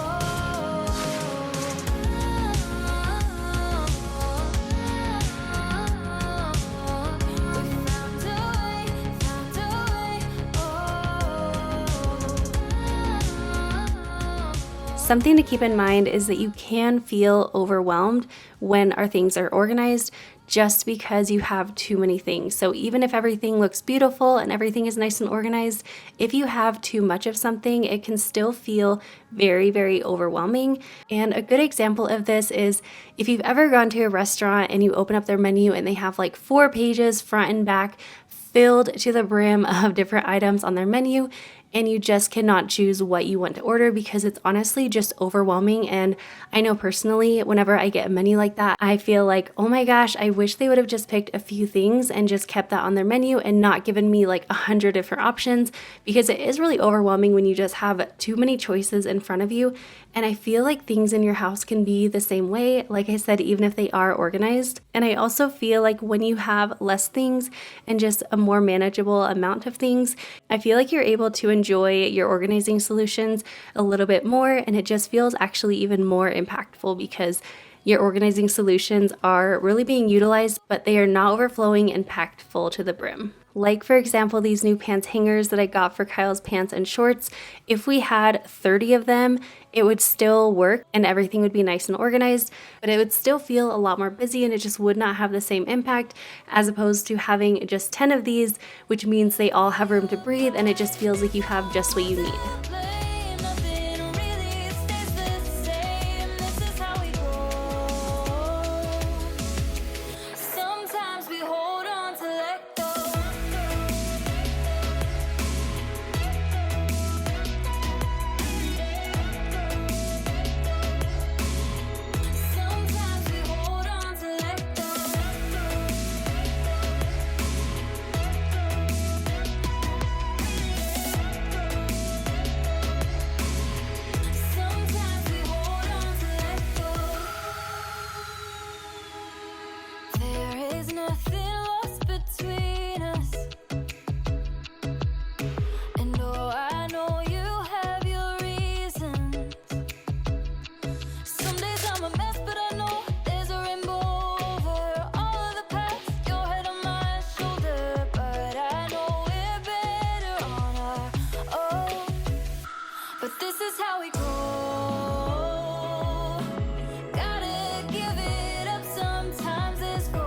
Something to keep in mind is that you can feel overwhelmed when our things are organized just because you have too many things. So even if everything looks beautiful and everything is nice and organized, if you have too much of something, it can still feel very, very overwhelming. And a good example of this is if you've ever gone to a restaurant and you open up their menu and they have like 4 pages front and back filled to the brim of different items on their menu, and you just cannot choose what you want to order because it's honestly just overwhelming. And I know personally, whenever I get a menu like that, I feel like, oh my gosh, I wish they would have just picked a few things and just kept that on their menu and not given me like 100 different options, because it is really overwhelming when you just have too many choices in front of you. And I feel like things in your house can be the same way, like I said, even if they are organized. And I also feel like when you have less things and just a more manageable amount of things, I feel like you're able to enjoy your organizing solutions a little bit more, and it just feels actually even more impactful because your organizing solutions are really being utilized, but they are not overflowing and packed full to the brim. Like for example, these new pants hangers that I got for Kyle's pants and shorts, if we had 30 of them, it would still work and everything would be nice and organized, but it would still feel a lot more busy and it just would not have the same impact as opposed to having just 10 of these, which means they all have room to breathe and it just feels like you have just what you need. nothing really stays the same. This is how we grow. Sometimes we hold on to let go. Sometimes we hold on to let go. Sometimes we hold on to let go. There is nothing lost between us. And oh, I know you have your reasons. Some days I'm a mess, but I know there's a rainbow over all of the past. Your head on my shoulder, but I know we're better on our own. But this is how we grow. Gotta give it up, sometimes it's gold.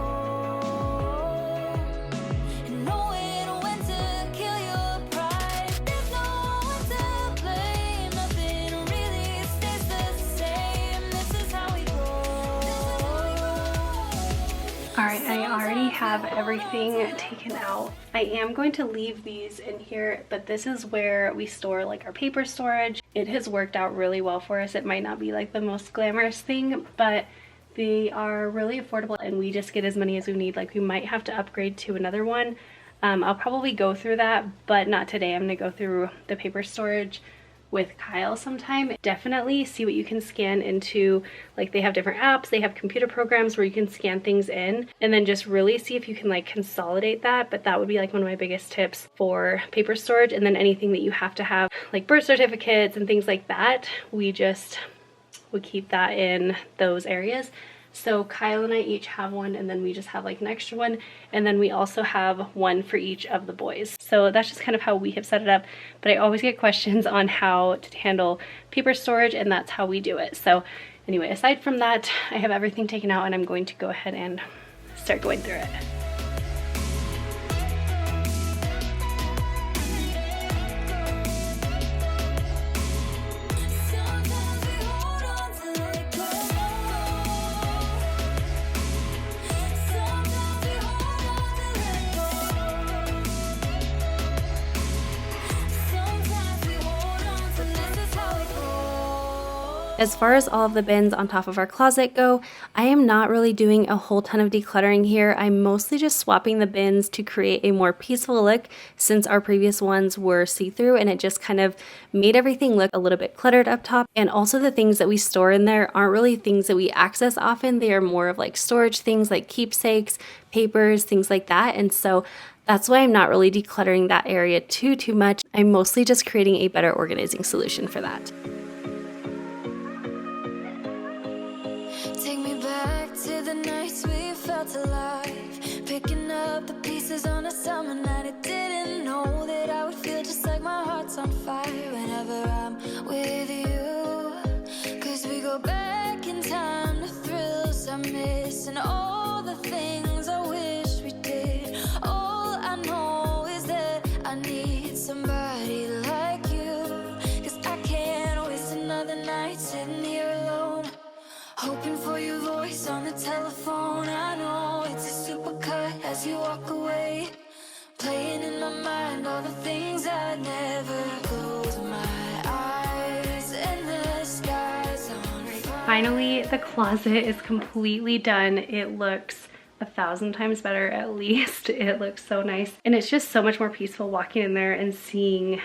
And knowing when to kill your pride. There's no one to blame, nothing really stays the same. This is how we grow. All right, I already have everything taken out. I am going to leave these in here, but this is where we store like our paper storage. It has worked out really well for us. It might not be like the most glamorous thing, but they are really affordable and we just get as many as we need. Like we might have to upgrade to another one. I'll probably go through that, but not today. I'm gonna go through the paper storage with Kyle sometime. Definitely see what you can scan into, like they have different apps, they have computer programs where you can scan things in, and then just really see if you can like consolidate that. But that would be like one of my biggest tips for paper storage. And then anything that you have to have, like birth certificates and things like that, we just would keep that in those areas. So Kyle and I each have one, and then we just have like an extra one, and then we also have one for each of the boys. So that's just kind of how we have set it up, but I always get questions on how to handle paper storage, and that's how we do it. So anyway, aside from that, I have everything taken out and I'm going to go ahead and start going through it. Sometimes we hold on to let go. As far as all of the bins on top of our closet go, I am not really doing a whole ton of decluttering here. I'm mostly just swapping the bins to create a more peaceful look since our previous ones were see-through, and it just kind of made everything look a little bit cluttered up top. And also the things that we store in there aren't really things that we access often. They are more of like storage things like keepsakes, papers, things like that. And so that's why I'm not really decluttering that area too much. I'm mostly just creating a better organizing solution for that. Take me back to the nights we felt alive, picking up the pieces on a summer night. I didn't know that I would feel just like my heart's on fire whenever I'm with you. Cause we go back in time to thrills I miss and all the things I wish we did. All I know is that I need somebody like you. Cause I can't waste another night sitting here alone, hoping for your voice on the telephone. I know it's a supercut as you walk away, playing in my mind all the things I never close my eyes and the skies on fire. Finally, the closet is completely done. It looks 1,000 times better at least. It looks so nice. And it's just so much more peaceful walking in there and seeing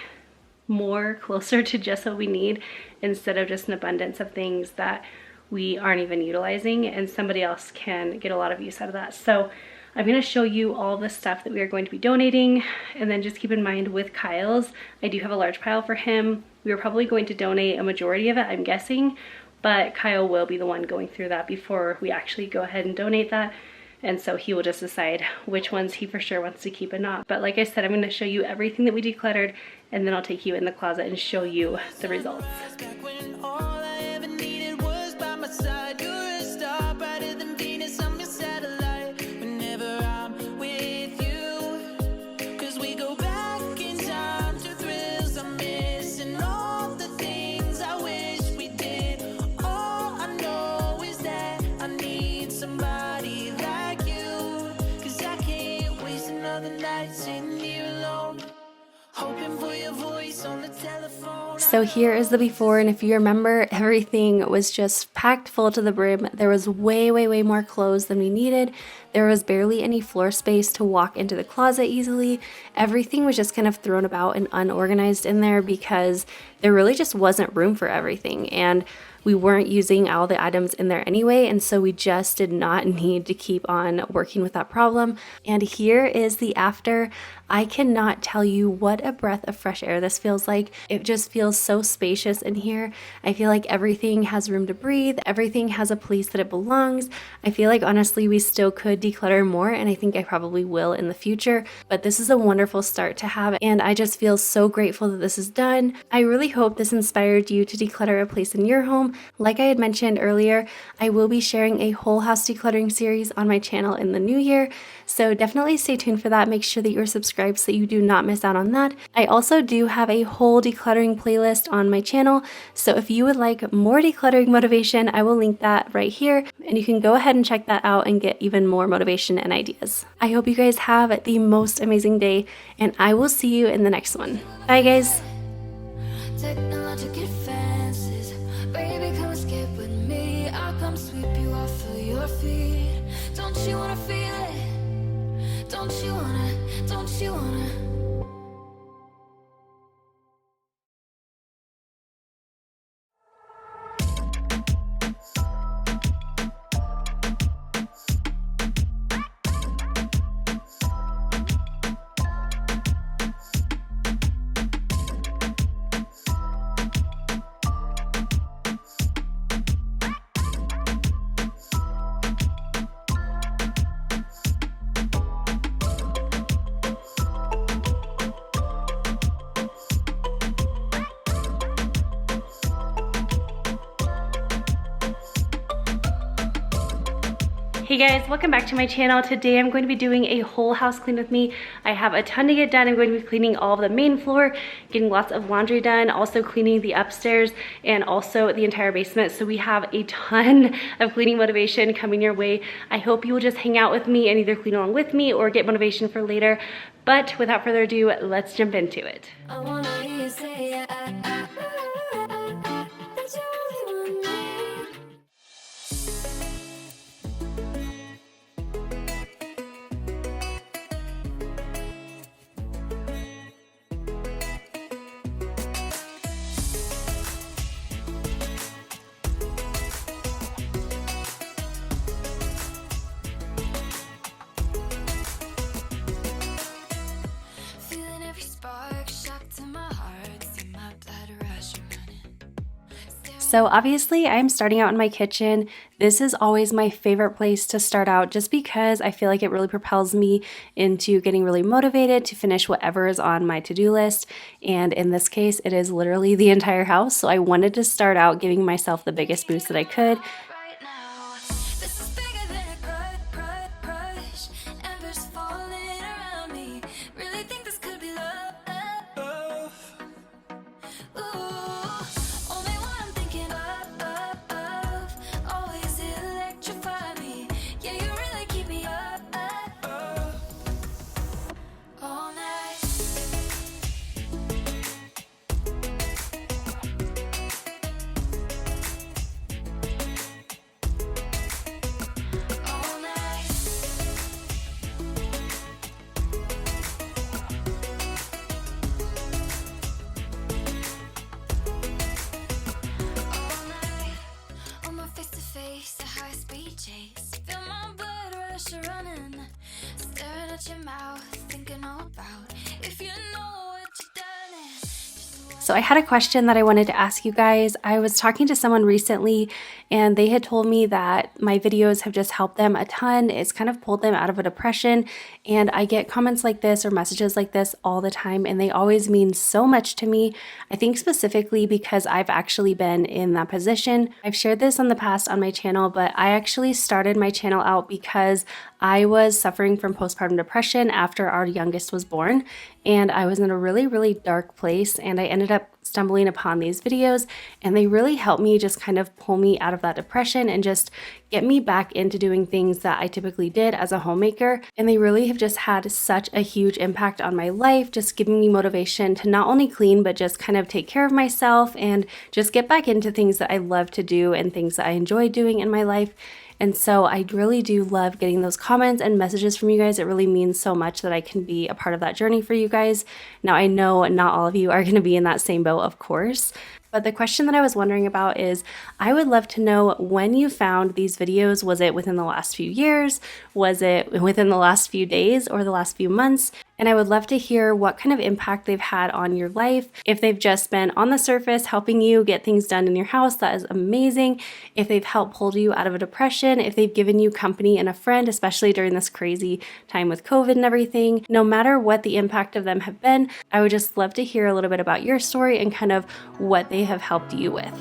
more closer to just what we need instead of just an abundance of things that we aren't even utilizing, and somebody else can get a lot of use out of that. So I'm going to show you all the stuff that we are going to be donating, and then just keep in mind with Kyle's, I do have a large pile for him. We are probably going to donate a majority of it, I'm guessing, but Kyle will be the one going through that before we actually go ahead and donate that. And so he will just decide which ones he for sure wants to keep and not. But like I said, I'm going to show you everything that we decluttered, and then I'll take you in the closet and show you the results. Back when all I ever needed was by my side. You're a star brighter than Venus, I'm your satellite whenever I'm with you. Cause we go back in time to thrills I miss and all the things I wish we did. All I know is that I need somebody like you. Cause I can't waste another night sitting here alone, hoping for your voice on the telephone. So here is the before, and if you remember, everything was just packed full to the brim. There was way more clothes than we needed. There was barely any floor space to walk into the closet easily. Everything was just kind of thrown about and unorganized in there because there really just wasn't room for everything, and we weren't using all the items in there anyway, and so we just did not need to keep on working with that problem. And here is the after. I cannot tell you what a breath of fresh air this feels like. It just feels so spacious in here. I feel like everything has room to breathe. Everything has a place that it belongs. I feel like honestly we still could declutter more, and I think I probably will in the future, but this is a wonderful start to have, and I just feel so grateful that this is done. I really hope this inspired you to declutter a place in your home. Like I had mentioned earlier, I will be sharing a whole house decluttering series on my channel in the new year, so definitely stay tuned for that. Make sure that you're subscribed so you do not miss out on that. I also do have a whole decluttering playlist on my channel, so if you would like more decluttering motivation, I will link that right here, and you can go ahead and check that out and get even more motivation and ideas. I hope you guys have the most amazing day, and I will see you in the next one. Bye guys! Technologic advances, baby, come skip with me. I'll come sweep you off of your feet. Don't you wanna feel it? Don't you wanna? Don't you wanna? Hey guys, welcome back to my channel. Today I'm going to be doing a whole house clean with me. I have a ton to get done. I'm going to be cleaning all of the main floor, getting lots of laundry done, also cleaning the upstairs and also the entire basement. So we have a ton of cleaning motivation coming your way. I hope you will just hang out with me and either clean along with me or get motivation for later. But without further ado, let's jump into it. I wanna hear you say that you're only one. So obviously I'm starting out in my kitchen. This is always my favorite place to start out just because I feel like it really propels me into getting really motivated to finish whatever is on my to-do list. And in this case, it is literally the entire house. So I wanted to start out giving myself the biggest boost that I could. Right now, this is bigger than a crush. Embers falling around me. Really think this could be love. Ooh, only one I'm thinking of. Always electrify me. Yeah, you really keep me up all night. All night. All night. On my face to face, a high speed chase. Feel my blood rush running. Staring at your mouth, thinking all about if you know what you've done it. So I had a question that I wanted to ask you guys. I was talking to someone recently and they had told me that my videos have just helped them a ton. It's kind of pulled them out of a depression. And I get comments like this or messages like this all the time, and they always mean so much to me. I think specifically because I've actually been in that position. I've shared this in the past on my channel, but I actually started my channel out because I was suffering from postpartum depression after our youngest was born. And I was in a really, really dark place, and I ended up stumbling upon these videos, and they really helped me just kind of pull me out of that depression and just get me back into doing things that I typically did as a homemaker. And they really have just had such a huge impact on my life, just giving me motivation to not only clean, but just kind of take care of myself and just get back into things that I love to do and things that I enjoy doing in my life. And so I really do love getting those comments and messages from you guys. It really means so much that I can be a part of that journey for you guys. Now, I know not all of you are going to be in that same boat, of course. But the question that I was wondering about is, I would love to know when you found these videos. Was it within the last few years? Was it within the last few days or the last few months? And I would love to hear what kind of impact they've had on your life. If they've just been on the surface helping you get things done in your house, that is amazing. If they've helped pull you out of a depression, if they've given you company and a friend, especially during this crazy time with COVID and everything, no matter what the impact of them have been, I would just love to hear a little bit about your story and kind of what they have helped you with.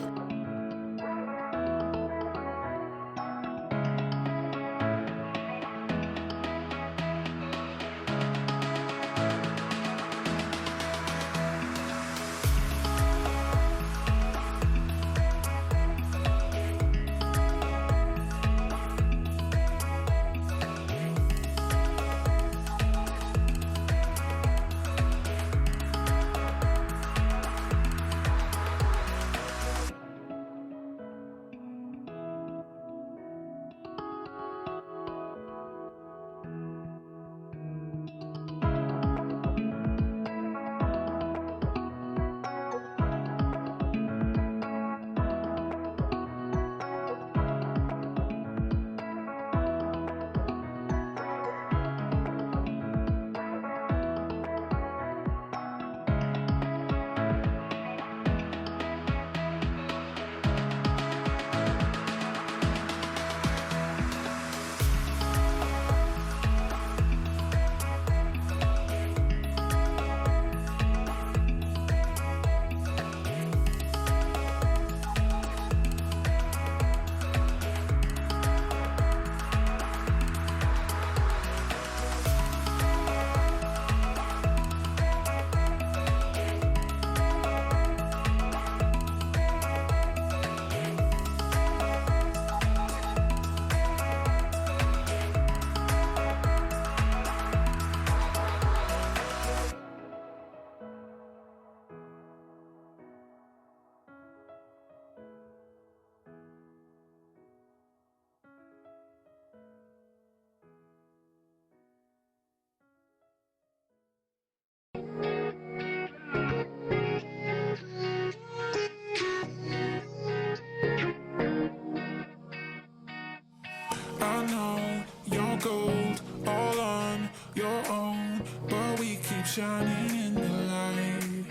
I know you're gold, all on your own, but we keep shining in the light.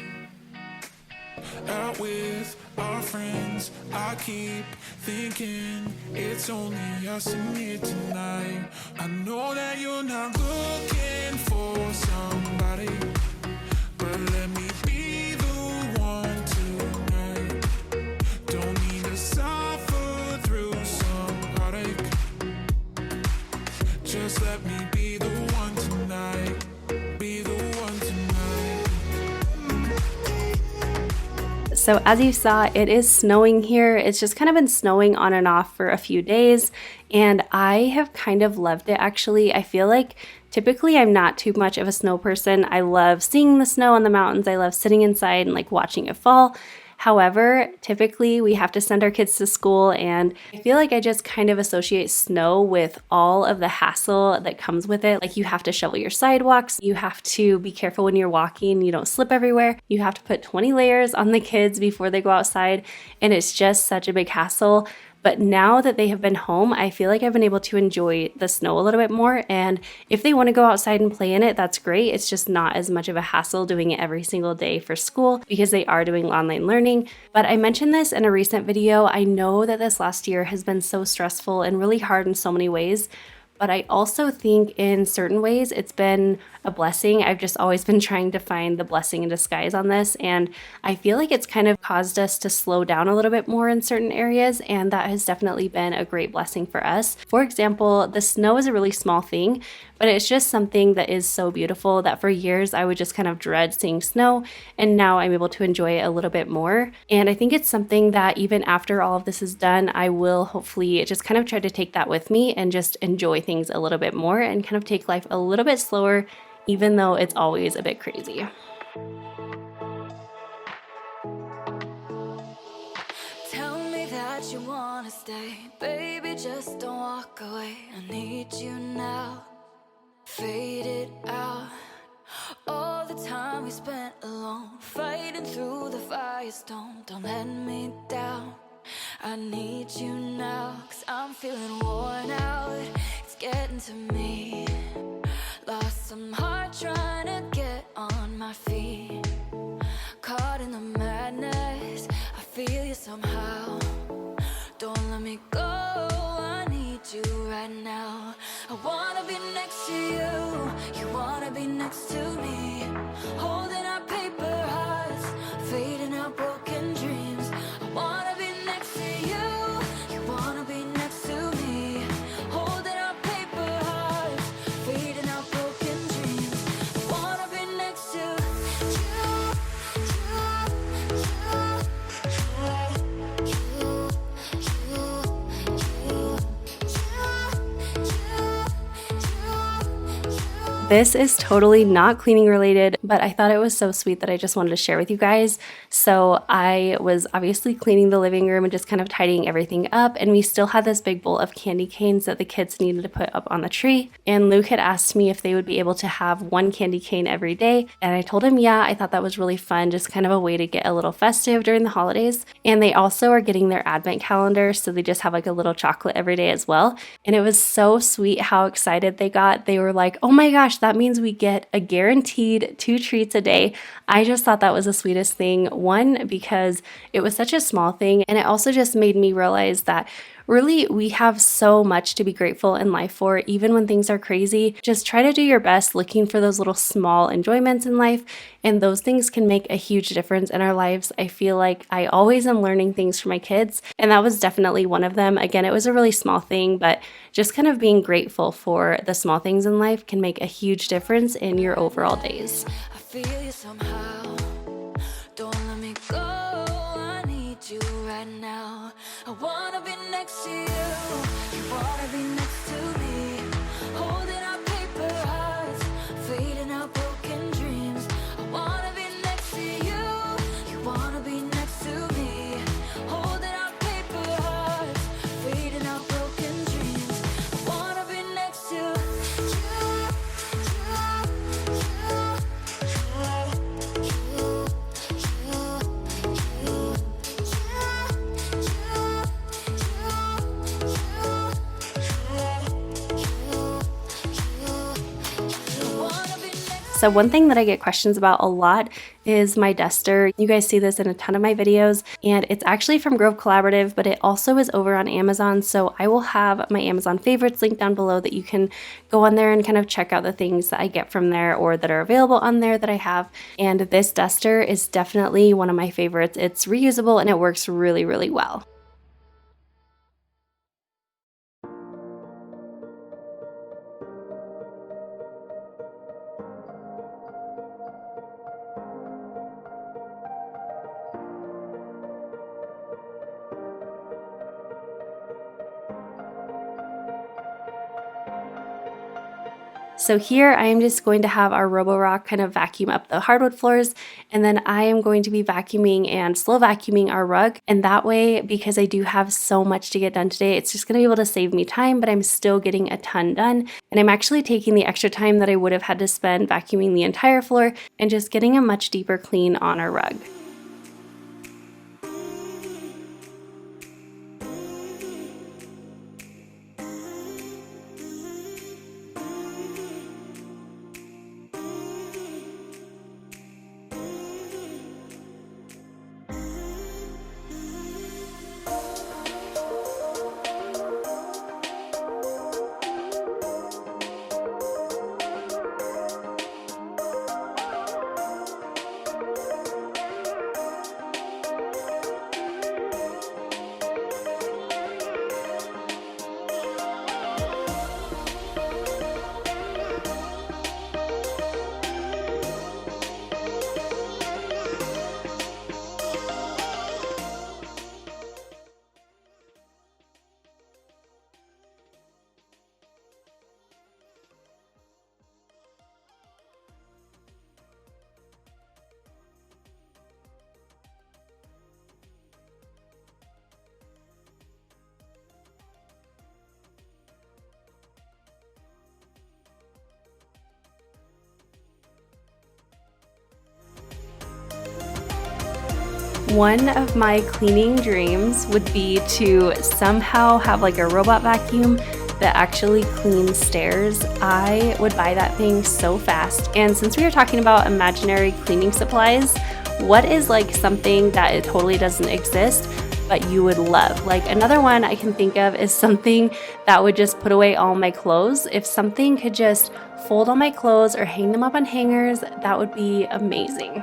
out with our friends. I keep thinking it's only us in here tonight. I know that you're not looking for somebody, but let me be the one tonight. Don't need to suffer through some heartache. Just let me be the one tonight. Be the one tonight. So as you saw, it is snowing here. It's just kind of been snowing on and off for a few days, and I have kind of loved it actually. I feel like typically I'm not too much of a snow person. I love seeing the snow on the mountains. I love sitting inside and like watching it fall. However, typically we have to send our kids to school, and I feel like I just kind of associate snow with all of the hassle that comes with it. Like you have to shovel your sidewalks, you have to be careful when you're walking, you don't slip everywhere, you have to put 20 layers on the kids before they go outside, and it's just such a big hassle. But now that they have been home, I feel like I've been able to enjoy the snow a little bit more. And if they want to go outside and play in it, that's great. It's just not as much of a hassle doing it every single day for school because they are doing online learning. But I mentioned this in a recent video. I know that this last year has been so stressful and really hard in so many ways. But I also think in certain ways it's been a blessing. I've just always been trying to find the blessing in disguise on this. And I feel like it's kind of caused us to slow down a little bit more in certain areas. And that has definitely been a great blessing for us. For example, the snow is a really small thing, but it's just something that is so beautiful that for years I would just kind of dread seeing snow. And now I'm able to enjoy it a little bit more. And I think it's something that even after all of this is done, I will hopefully just kind of try to take that with me and just enjoy things a little bit more and kind of take life a little bit slower, even though it's always a bit crazy. Tell me that you wanna stay, baby, just don't walk away. I need you now, fade it out. All the time we spent alone, fighting through the firestorm. Don't let me down, I need you now, 'cause I'm feeling worn out. It's getting to me, lost some heart trying to get on my feet. Caught in the madness, I feel you somehow. Don't let me go, I need you right now. I wanna be next to you, you wanna be next to me. Holding our paper hearts, fading out broken dreams. I wanna be next to you, you wanna be next to me. Holding our paper hearts, fading out broken dreams. I wanna be next to This is totally not cleaning related, but I thought it was so sweet that I just wanted to share with you guys. So I was obviously cleaning the living room and just kind of tidying everything up, and we still had this big bowl of candy canes that the kids needed to put up on the tree. And Luke had asked me if they would be able to have one candy cane every day, and I told him yeah, I thought that was really fun, just kind of a way to get a little festive during the holidays. And they also are getting their advent calendar, so they just have like a little chocolate every day as well. And it was so sweet how excited they got. They were like, oh my gosh, that means we get a guaranteed 2 treats a day. I just thought that was the sweetest thing. One, because it was such a small thing, and it also just made me realize that really we have so much to be grateful in life for, even when things are crazy. Just try to do your best looking for those little small enjoyments in life, and those things can make a huge difference in our lives. I feel like I always am learning things for my kids, and that was definitely one of them. Again, it was a really small thing, but just kind of being grateful for the small things in life can make a huge difference in your overall days. I feel you somehow. Don't let me go, I need you right now. I wanna be next to you, you wanna be next to me. Holding our paper hearts, fading out broken dreams. I wanna be next to you, you wanna be next to me. Holding our paper hearts, fading out broken dreams. I wanna be next to you. So one thing that I get questions about a lot is my duster. You guys see this in a ton of my videos, and it's actually from Grove Collaborative, but it also is over on Amazon. So I will have my Amazon favorites linked down below that you can go on there and kind of check out the things that I get from there or that are available on there that I have. And this duster is definitely one of my favorites. It's reusable and it works really, really well. So here I am just going to have our Roborock kind of vacuum up the hardwood floors, and then I am going to be vacuuming and slow vacuuming our rug. And that way, because I do have so much to get done today, it's just going to be able to save me time, but I'm still getting a ton done. And I'm actually taking the extra time that I would have had to spend vacuuming the entire floor and just getting a much deeper clean on our rug. One of my cleaning dreams would be to somehow have like a robot vacuum that actually cleans stairs. I would buy that thing so fast. And since we are talking about imaginary cleaning supplies, what is like something that it totally doesn't exist but you would love? Like another one I can think of is something that would just put away all my clothes. If something could just fold all my clothes or hang them up on hangers, that would be amazing.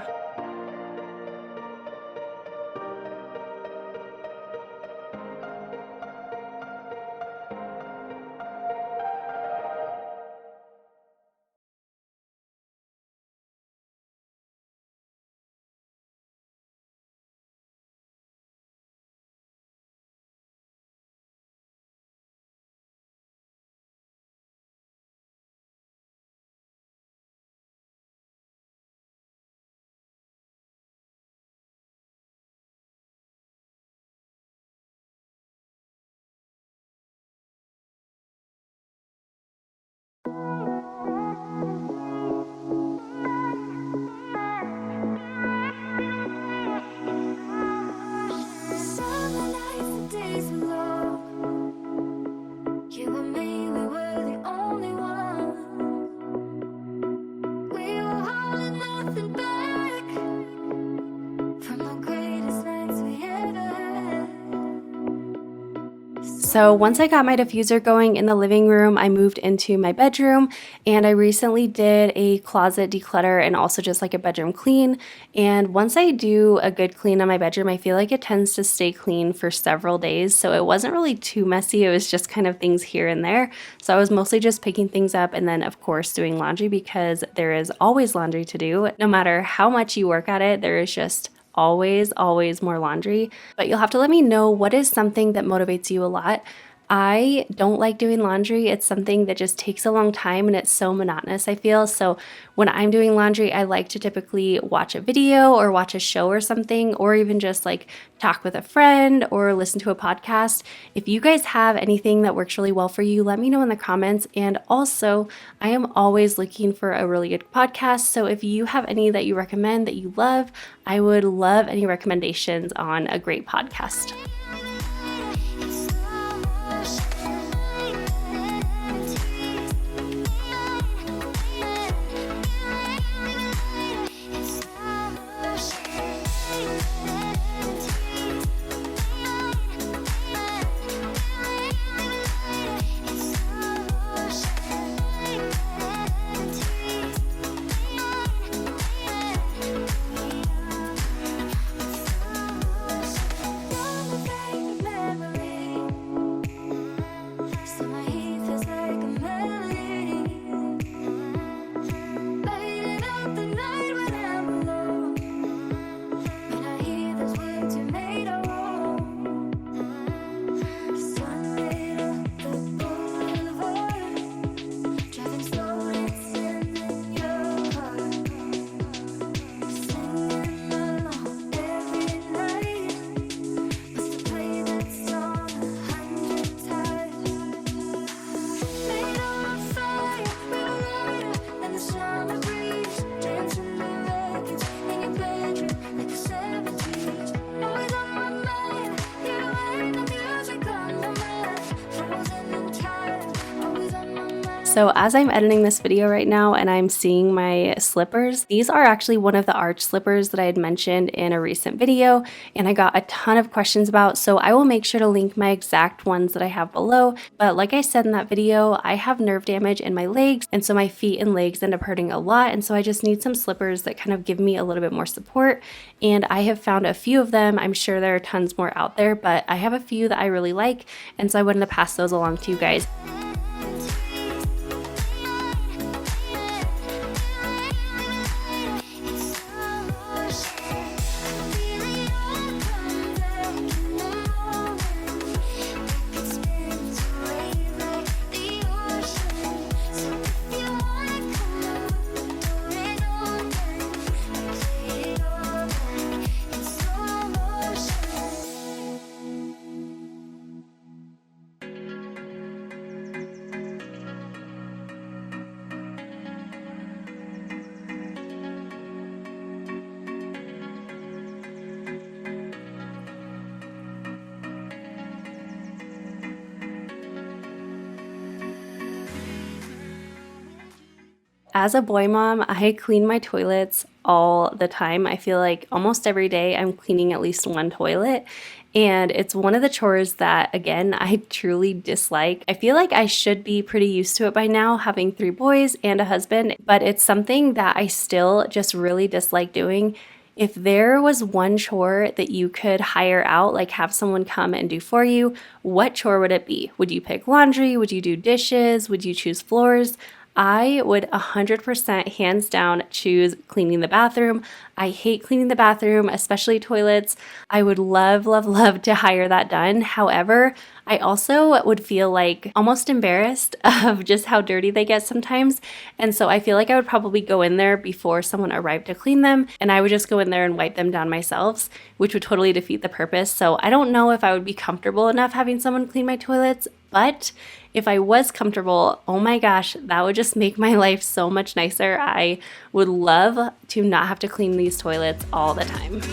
Summer nights and days were long. You and me, we were the only ones. We were holding nothing back from the greatest nights we ever had. So once I got my diffuser going in the living room, I moved into my bedroom, and I recently did a closet declutter and also just like a bedroom clean. And once I do a good clean on my bedroom, I feel like it tends to stay clean for several days. So it wasn't really too messy. It was just kind of things here and there. So I was mostly just picking things up and then of course doing laundry, because there is always laundry to do. No matter how much you work at it, there is just always more laundry. But you'll have to let me know what is something that motivates you a lot. I don't like doing laundry. It's something that just takes a long time and it's so monotonous, I feel. So when I'm doing laundry, I like to typically watch a video or watch a show or something, or even just like talk with a friend or listen to a podcast. If you guys have anything that works really well for you, let me know in the comments. And also, I am always looking for a really good podcast. So if you have any that you recommend that you love, I would love any recommendations on a great podcast. So as I'm editing this video right now and I'm seeing my slippers, these are actually one of the arch slippers that I had mentioned in a recent video and I got a ton of questions about, so I will make sure to link my exact ones that I have below. But like I said in that video, I have nerve damage in my legs, and so my feet and legs end up hurting a lot, and so I just need some slippers that kind of give me a little bit more support, and I have found a few of them. I'm sure there are tons more out there, but I have a few that I really like, and so I wanted to pass those along to you guys. As a boy mom, I clean my toilets all the time. I feel like almost every day I'm cleaning at least one toilet. And it's one of the chores that, again, I truly dislike. I feel like I should be pretty used to it by now, having 3 boys and a husband, but it's something that I still just really dislike doing. If there was one chore that you could hire out, like have someone come and do for you, what chore would it be? Would you pick laundry? Would you do dishes? Would you choose floors? I would 100% hands down choose cleaning the bathroom. I hate cleaning the bathroom, especially toilets. I would love, love, love to hire that done. However, I also would feel like almost embarrassed of just how dirty they get sometimes. And so I feel like I would probably go in there before someone arrived to clean them, and I would just go in there and wipe them down myself, which would totally defeat the purpose. So I don't know if I would be comfortable enough having someone clean my toilets, but if I was comfortable, oh my gosh, that would just make my life so much nicer. I would love to not have to clean these toilets all the time.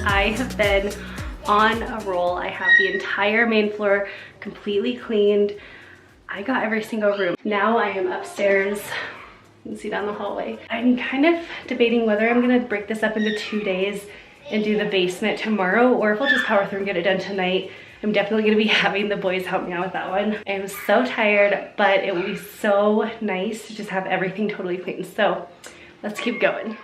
I have been on a roll. I have the entire main floor completely cleaned. I got every single room. Now I am upstairs. You can see down the hallway. I'm kind of debating whether I'm gonna break this up into 2 days and do the basement tomorrow, or if I'll just power through and get it done tonight. I'm definitely gonna be having the boys help me out with that one. I am so tired, but it will be so nice to just have everything totally clean. So let's keep going.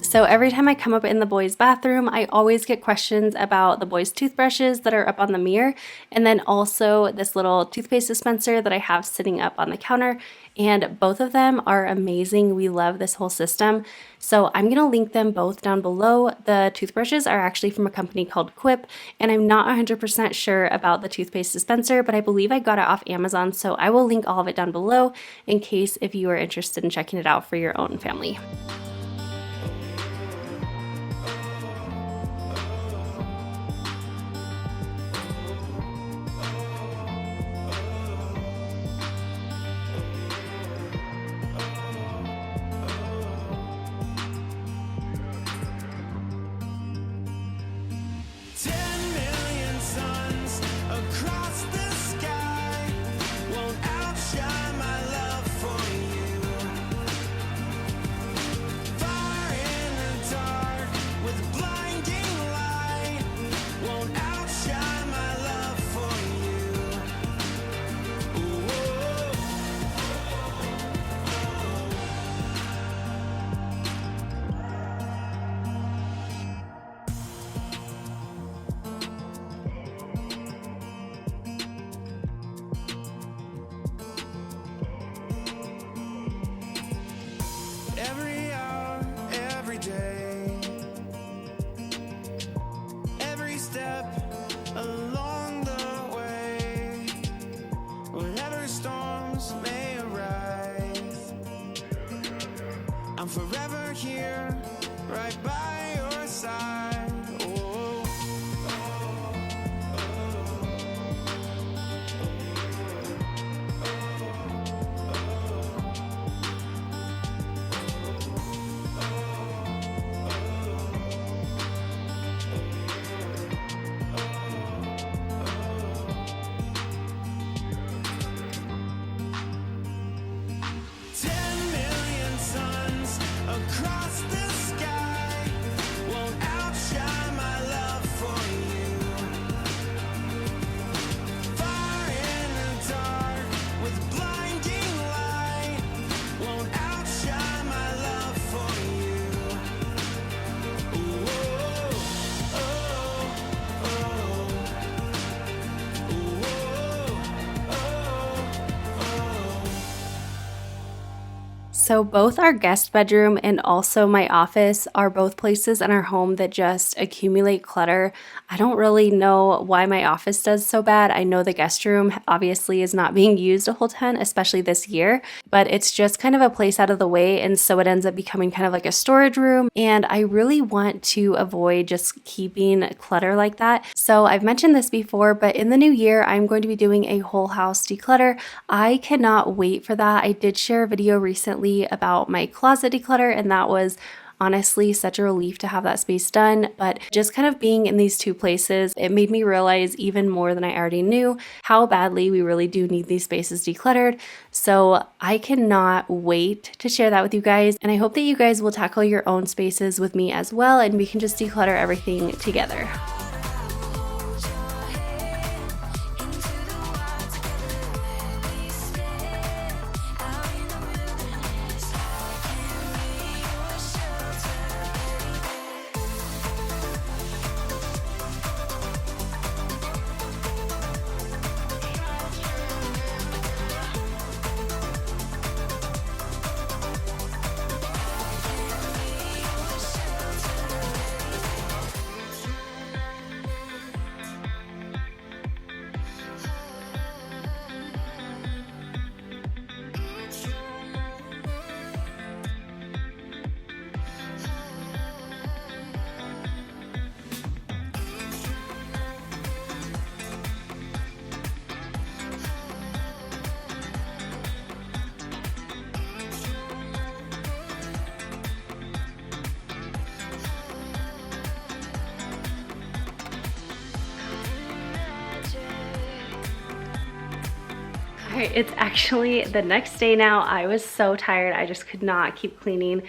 So every time I come up in the boys' bathroom, I always get questions about the boys' toothbrushes that are up on the mirror, and then also this little toothpaste dispenser that I have sitting up on the counter. And both of them are amazing. We love this whole system. So I'm gonna link them both down below. The toothbrushes are actually from a company called Quip, and I'm not 100% sure about the toothpaste dispenser, but I believe I got it off Amazon. So I will link all of it down below in case if you are interested in checking it out for your own family. Every hour, every day, every step along the way, whatever storms may arise, I'm forever here, right by your side. Oh. Across the sky won't outshine my love for you. Fire in the dark with blinding light won't outshine my love for you. Ooh, oh, oh, oh. Ooh, oh, oh, oh. So both our guest bedroom and also my office are both places in our home that just accumulate clutter. I don't really know why my office does so bad. I know the guest room obviously is not being used a whole ton, especially this year, but it's just kind of a place out of the way, and so it ends up becoming kind of like a storage room, and I really want to avoid just keeping clutter like that. So I've mentioned this before, but in the new year, I'm going to be doing a whole house declutter. I cannot wait for that. I did share a video recently about my closet declutter, and that was honestly such a relief to have that space done. But just kind of being in these two places, it made me realize even more than I already knew how badly we really do need these spaces decluttered. So I cannot wait to share that with you guys, and I hope that you guys will tackle your own spaces with me as well, and we can just declutter everything together. Alright, it's actually the next day now. I was so tired. I just could not keep cleaning,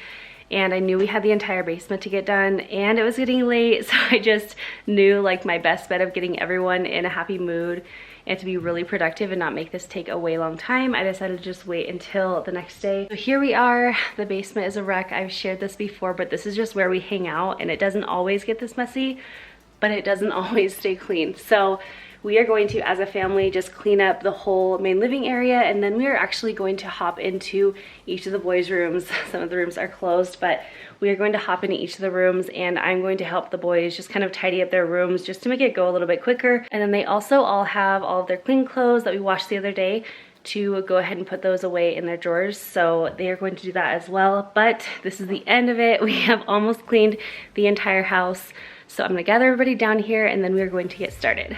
and I knew we had the entire basement to get done, and it was getting late, so I just knew like my best bet of getting everyone in a happy mood and to be really productive and not make this take a way long time, I decided to just wait until the next day. So here we are. The basement is a wreck. I've shared this before, but this is just where we hang out, and it doesn't always get this messy, but it doesn't always stay clean. So we are going to, as a family, just clean up the whole main living area, and then we are actually going to hop into each of the boys' rooms. Some of the rooms are closed, but we are going to hop into each of the rooms, and I'm going to help the boys just kind of tidy up their rooms just to make it go a little bit quicker. And then they also all have all of their clean clothes that we washed the other day to go ahead and put those away in their drawers. So they are going to do that as well. But this is the end of it. We have almost cleaned the entire house. So I'm gonna gather everybody down here, and then we are going to get started.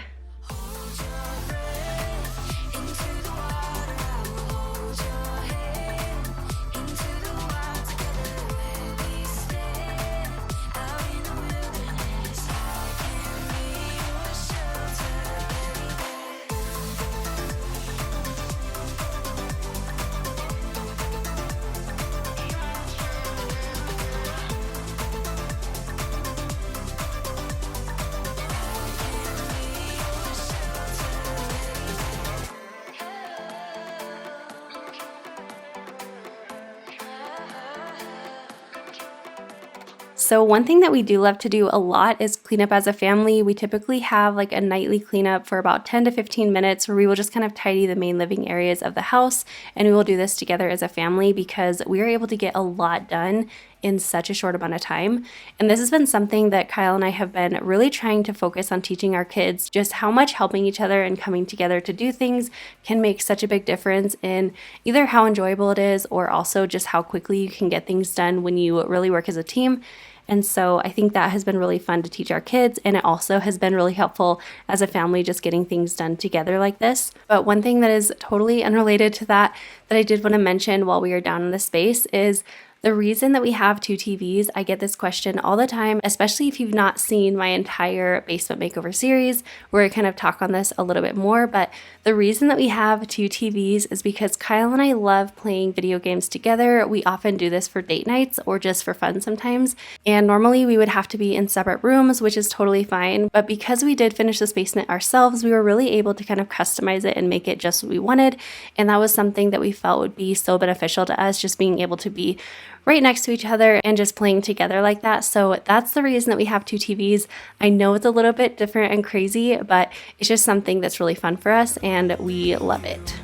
So one thing that we do love to do a lot is clean up as a family. We typically have like a nightly cleanup for about 10 to 15 minutes where we will just kind of tidy the main living areas of the house, and we will do this together as a family because we are able to get a lot done in such a short amount of time. And this has been something that Kyle and I have been really trying to focus on teaching our kids, just how much helping each other and coming together to do things can make such a big difference in either how enjoyable it is or also just how quickly you can get things done when you really work as a team. And so I think that has been really fun to teach our kids, and it also has been really helpful as a family just getting things done together like this. But one thing that is totally unrelated to that I did want to mention while we are down in the space is the reason that we have 2 TVs. I get this question all the time, especially if you've not seen my entire basement makeover series where I kind of talk on this a little bit more. But the reason that we have 2 TVs is because Kyle and I love playing video games together. We often do this for date nights or just for fun sometimes. And normally we would have to be in separate rooms, which is totally fine. But because we did finish this basement ourselves, we were really able to kind of customize it and make it just what we wanted. And that was something that we felt would be so beneficial to us, just being able to be right next to each other and just playing together like that. So that's the reason that we have 2 TVs. I know it's a little bit different and crazy, but it's just something that's really fun for us and we love it.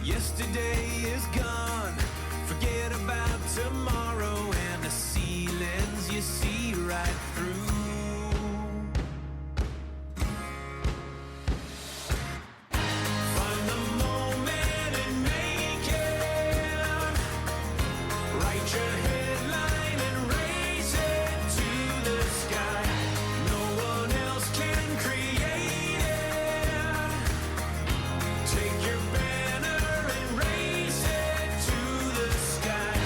Yesterday is gone. Forget about tomorrow and the ceilings you see right through. Find the moment and make it. Write your headline and raise it to the sky. No one else can create it. Take your banner and raise it to the sky.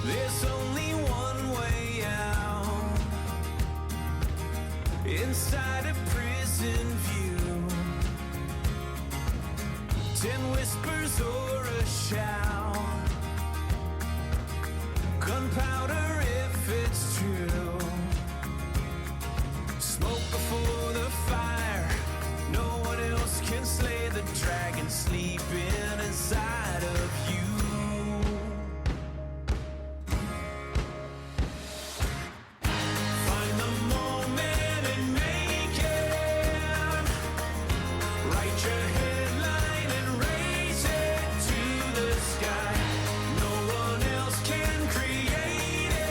There's only one way out. Inside a prison view, 10 whispers or a shout. Gunpowder if it's true. Smoke before the fire. No one else can slay the dragon sleeping inside of you. Find the moment and make it. Write your headline and raise it to the sky. No one else can create it.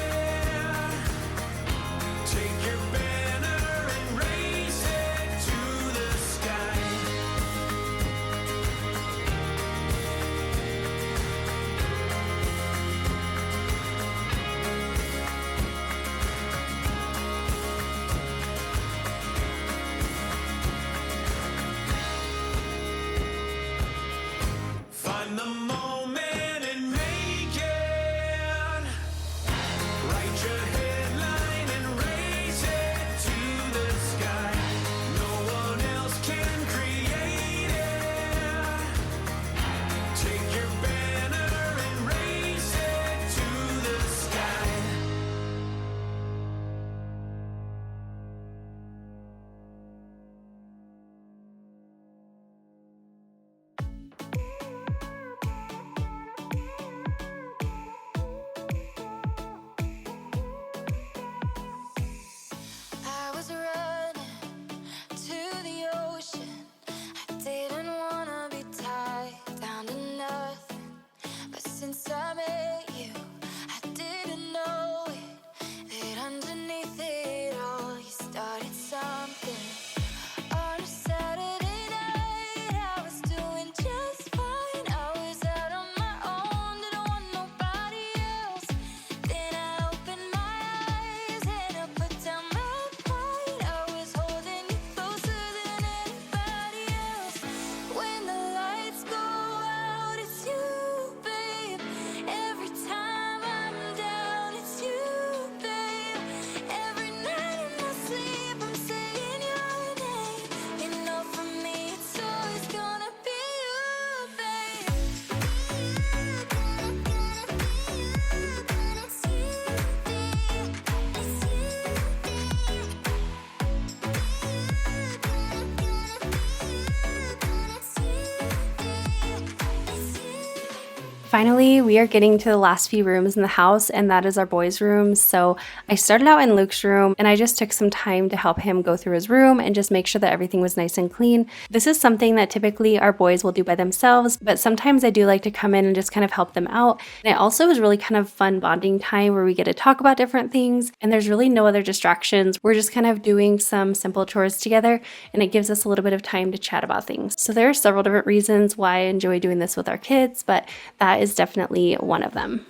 Finally, we are getting to the last few rooms in the house, and that is our boys' room. So I started out in Luke's room, and I just took some time to help him go through his room and just make sure that everything was nice and clean. This is something that typically our boys will do by themselves, but sometimes I do like to come in and just kind of help them out. And it also is really kind of fun bonding time where we get to talk about different things, and there's really no other distractions. We're just kind of doing some simple chores together, and it gives us a little bit of time to chat about things. So there are several different reasons why I enjoy doing this with our kids, but that is definitely one of them.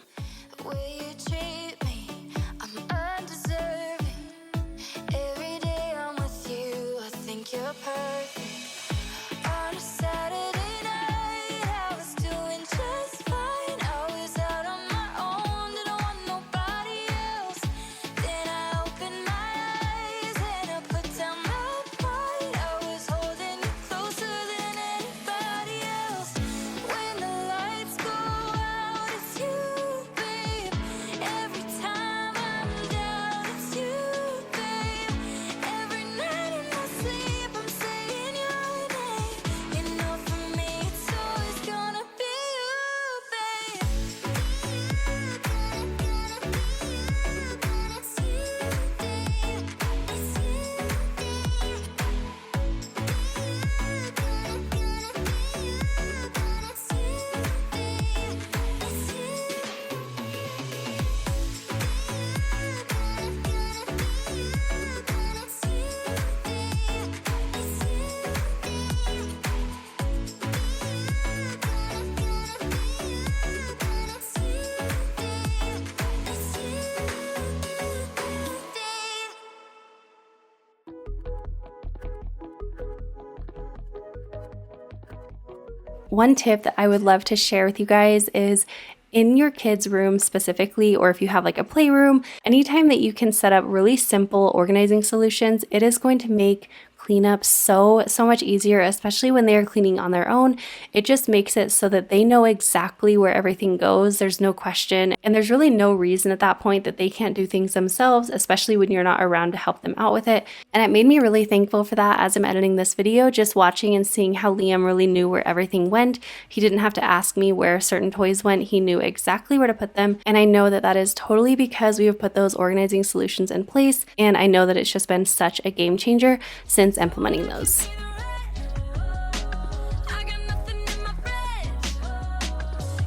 The way you treat me, I'm undeserving. Every day I'm with you, I think you're perfect. On a Saturday night, I was doing just fine. I was out on my own, didn't want nobody else. Then I opened my eyes and I put down my pride. I was holding you closer than anybody else. When the lights go out, it's you, babe. Every time I'm down, it's you, babe. Every night in my sleep, I'm saying your name. You know, for me, it's always gonna be you, babe. It's you, babe. It's One tip that I would love to share with you guys is in your kids' room specifically, or if you have like a playroom, anytime that you can set up really simple organizing solutions, it is going to make cleanup so much easier, especially when they are cleaning on their own. It just makes it so that they know exactly where everything goes. There's no question, and there's really no reason at that point that they can't do things themselves, especially when you're not around to help them out with it. And it made me really thankful for that as I'm editing this video, just watching and seeing how Liam really knew where everything went. He didn't have to ask me where certain toys went. He knew exactly where to put them, and I know that that is totally because we have put those organizing solutions in place, and I know that it's just been such a game changer since implementing those. I got nothing in my fridge.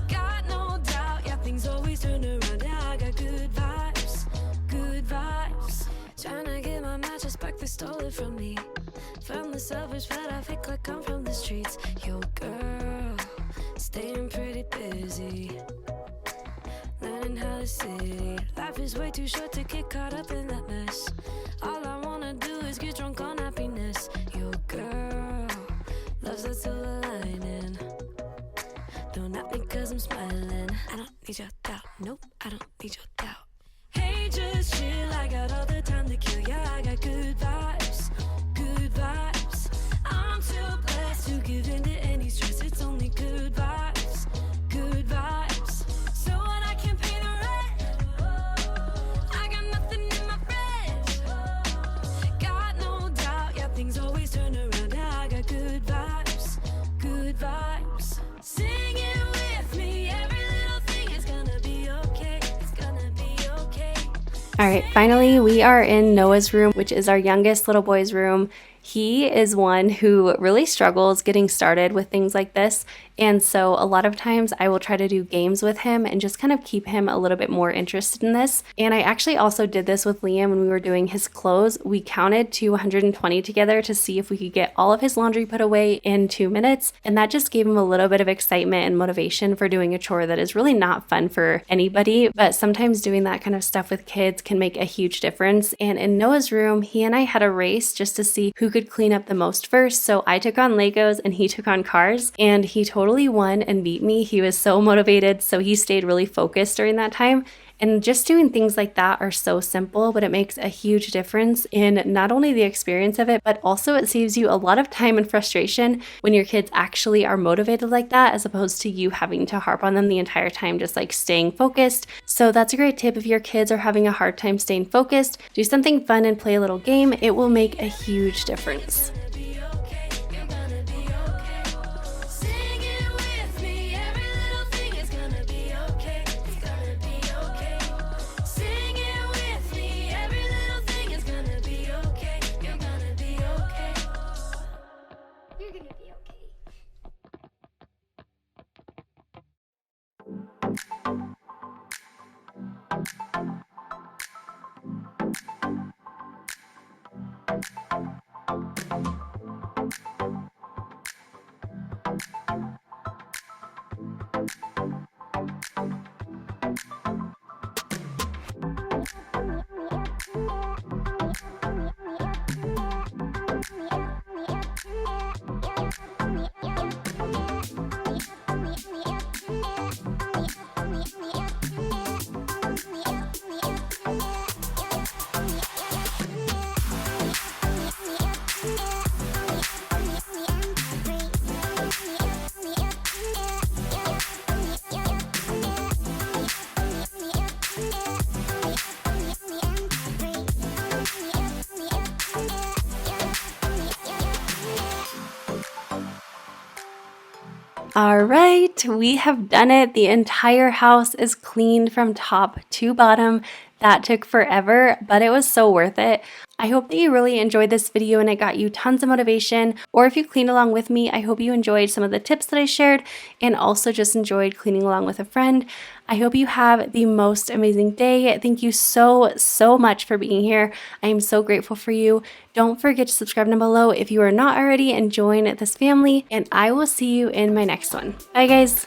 Got no doubt, yeah, things always turn around. Yeah, I got good vibes, good vibes. Trying to get my mattress back, they stole it from me. From the selfish, but I fake like I'm from the streets. Yo, girl, staying pretty busy. Learning how to city. Life is way too short to get caught up in that mess. All I wanna do is get drunk on happiness. Yo, girl, love's a silver lining. Don't at me cause I'm smiling. I don't need your doubt, nope, I don't need your doubt. Hey, just chill, I got all the time to kill. Yeah, I got good vibes, good vibes. I'm too blessed to give in to any stress. It's only good vibes, good vibes. So when I can't pay the rent, I got nothing in my fridge. Got no doubt, yeah, things always turn around. Yeah, I got good vibes, good vibes. Sing it with me, every little thing is gonna be okay. It's gonna be okay. All right, finally, we are in Noah's room, which is our youngest little boy's room. He is one who really struggles getting started with things like this. And so a lot of times I will try to do games with him and just kind of keep him a little bit more interested in this. And I actually also did this with Liam when we were doing his clothes. We counted to 120 together to see if we could get all of his laundry put away in 2 minutes. And that just gave him a little bit of excitement and motivation for doing a chore that is really not fun for anybody. But sometimes doing that kind of stuff with kids can make a huge difference. And in Noah's room, he and I had a race just to see who could clean up the most first. So I took on Legos and he took on cars, and he totally won and beat me. He was so motivated, so he stayed really focused during that time. And just doing things like that are so simple, but it makes a huge difference in not only the experience of it, but also it saves you a lot of time and frustration when your kids actually are motivated like that, as opposed to you having to harp on them the entire time, just like staying focused. So that's a great tip. If your kids are having a hard time staying focused, do something fun and play a little game. It will make a huge difference. Sing it with me, every little thing is gonna All right, we have done it. The entire house is cleaned from top to bottom. That took forever, but it was so worth it. I hope that you really enjoyed this video and it got you tons of motivation. Or if you cleaned along with me, I hope you enjoyed some of the tips that I shared and also just enjoyed cleaning along with a friend. I hope you have the most amazing day. Thank you so much for being here. I am so grateful for you. Don't forget to subscribe down below if you are not already and join this family. And I will see you in my next one. Bye guys.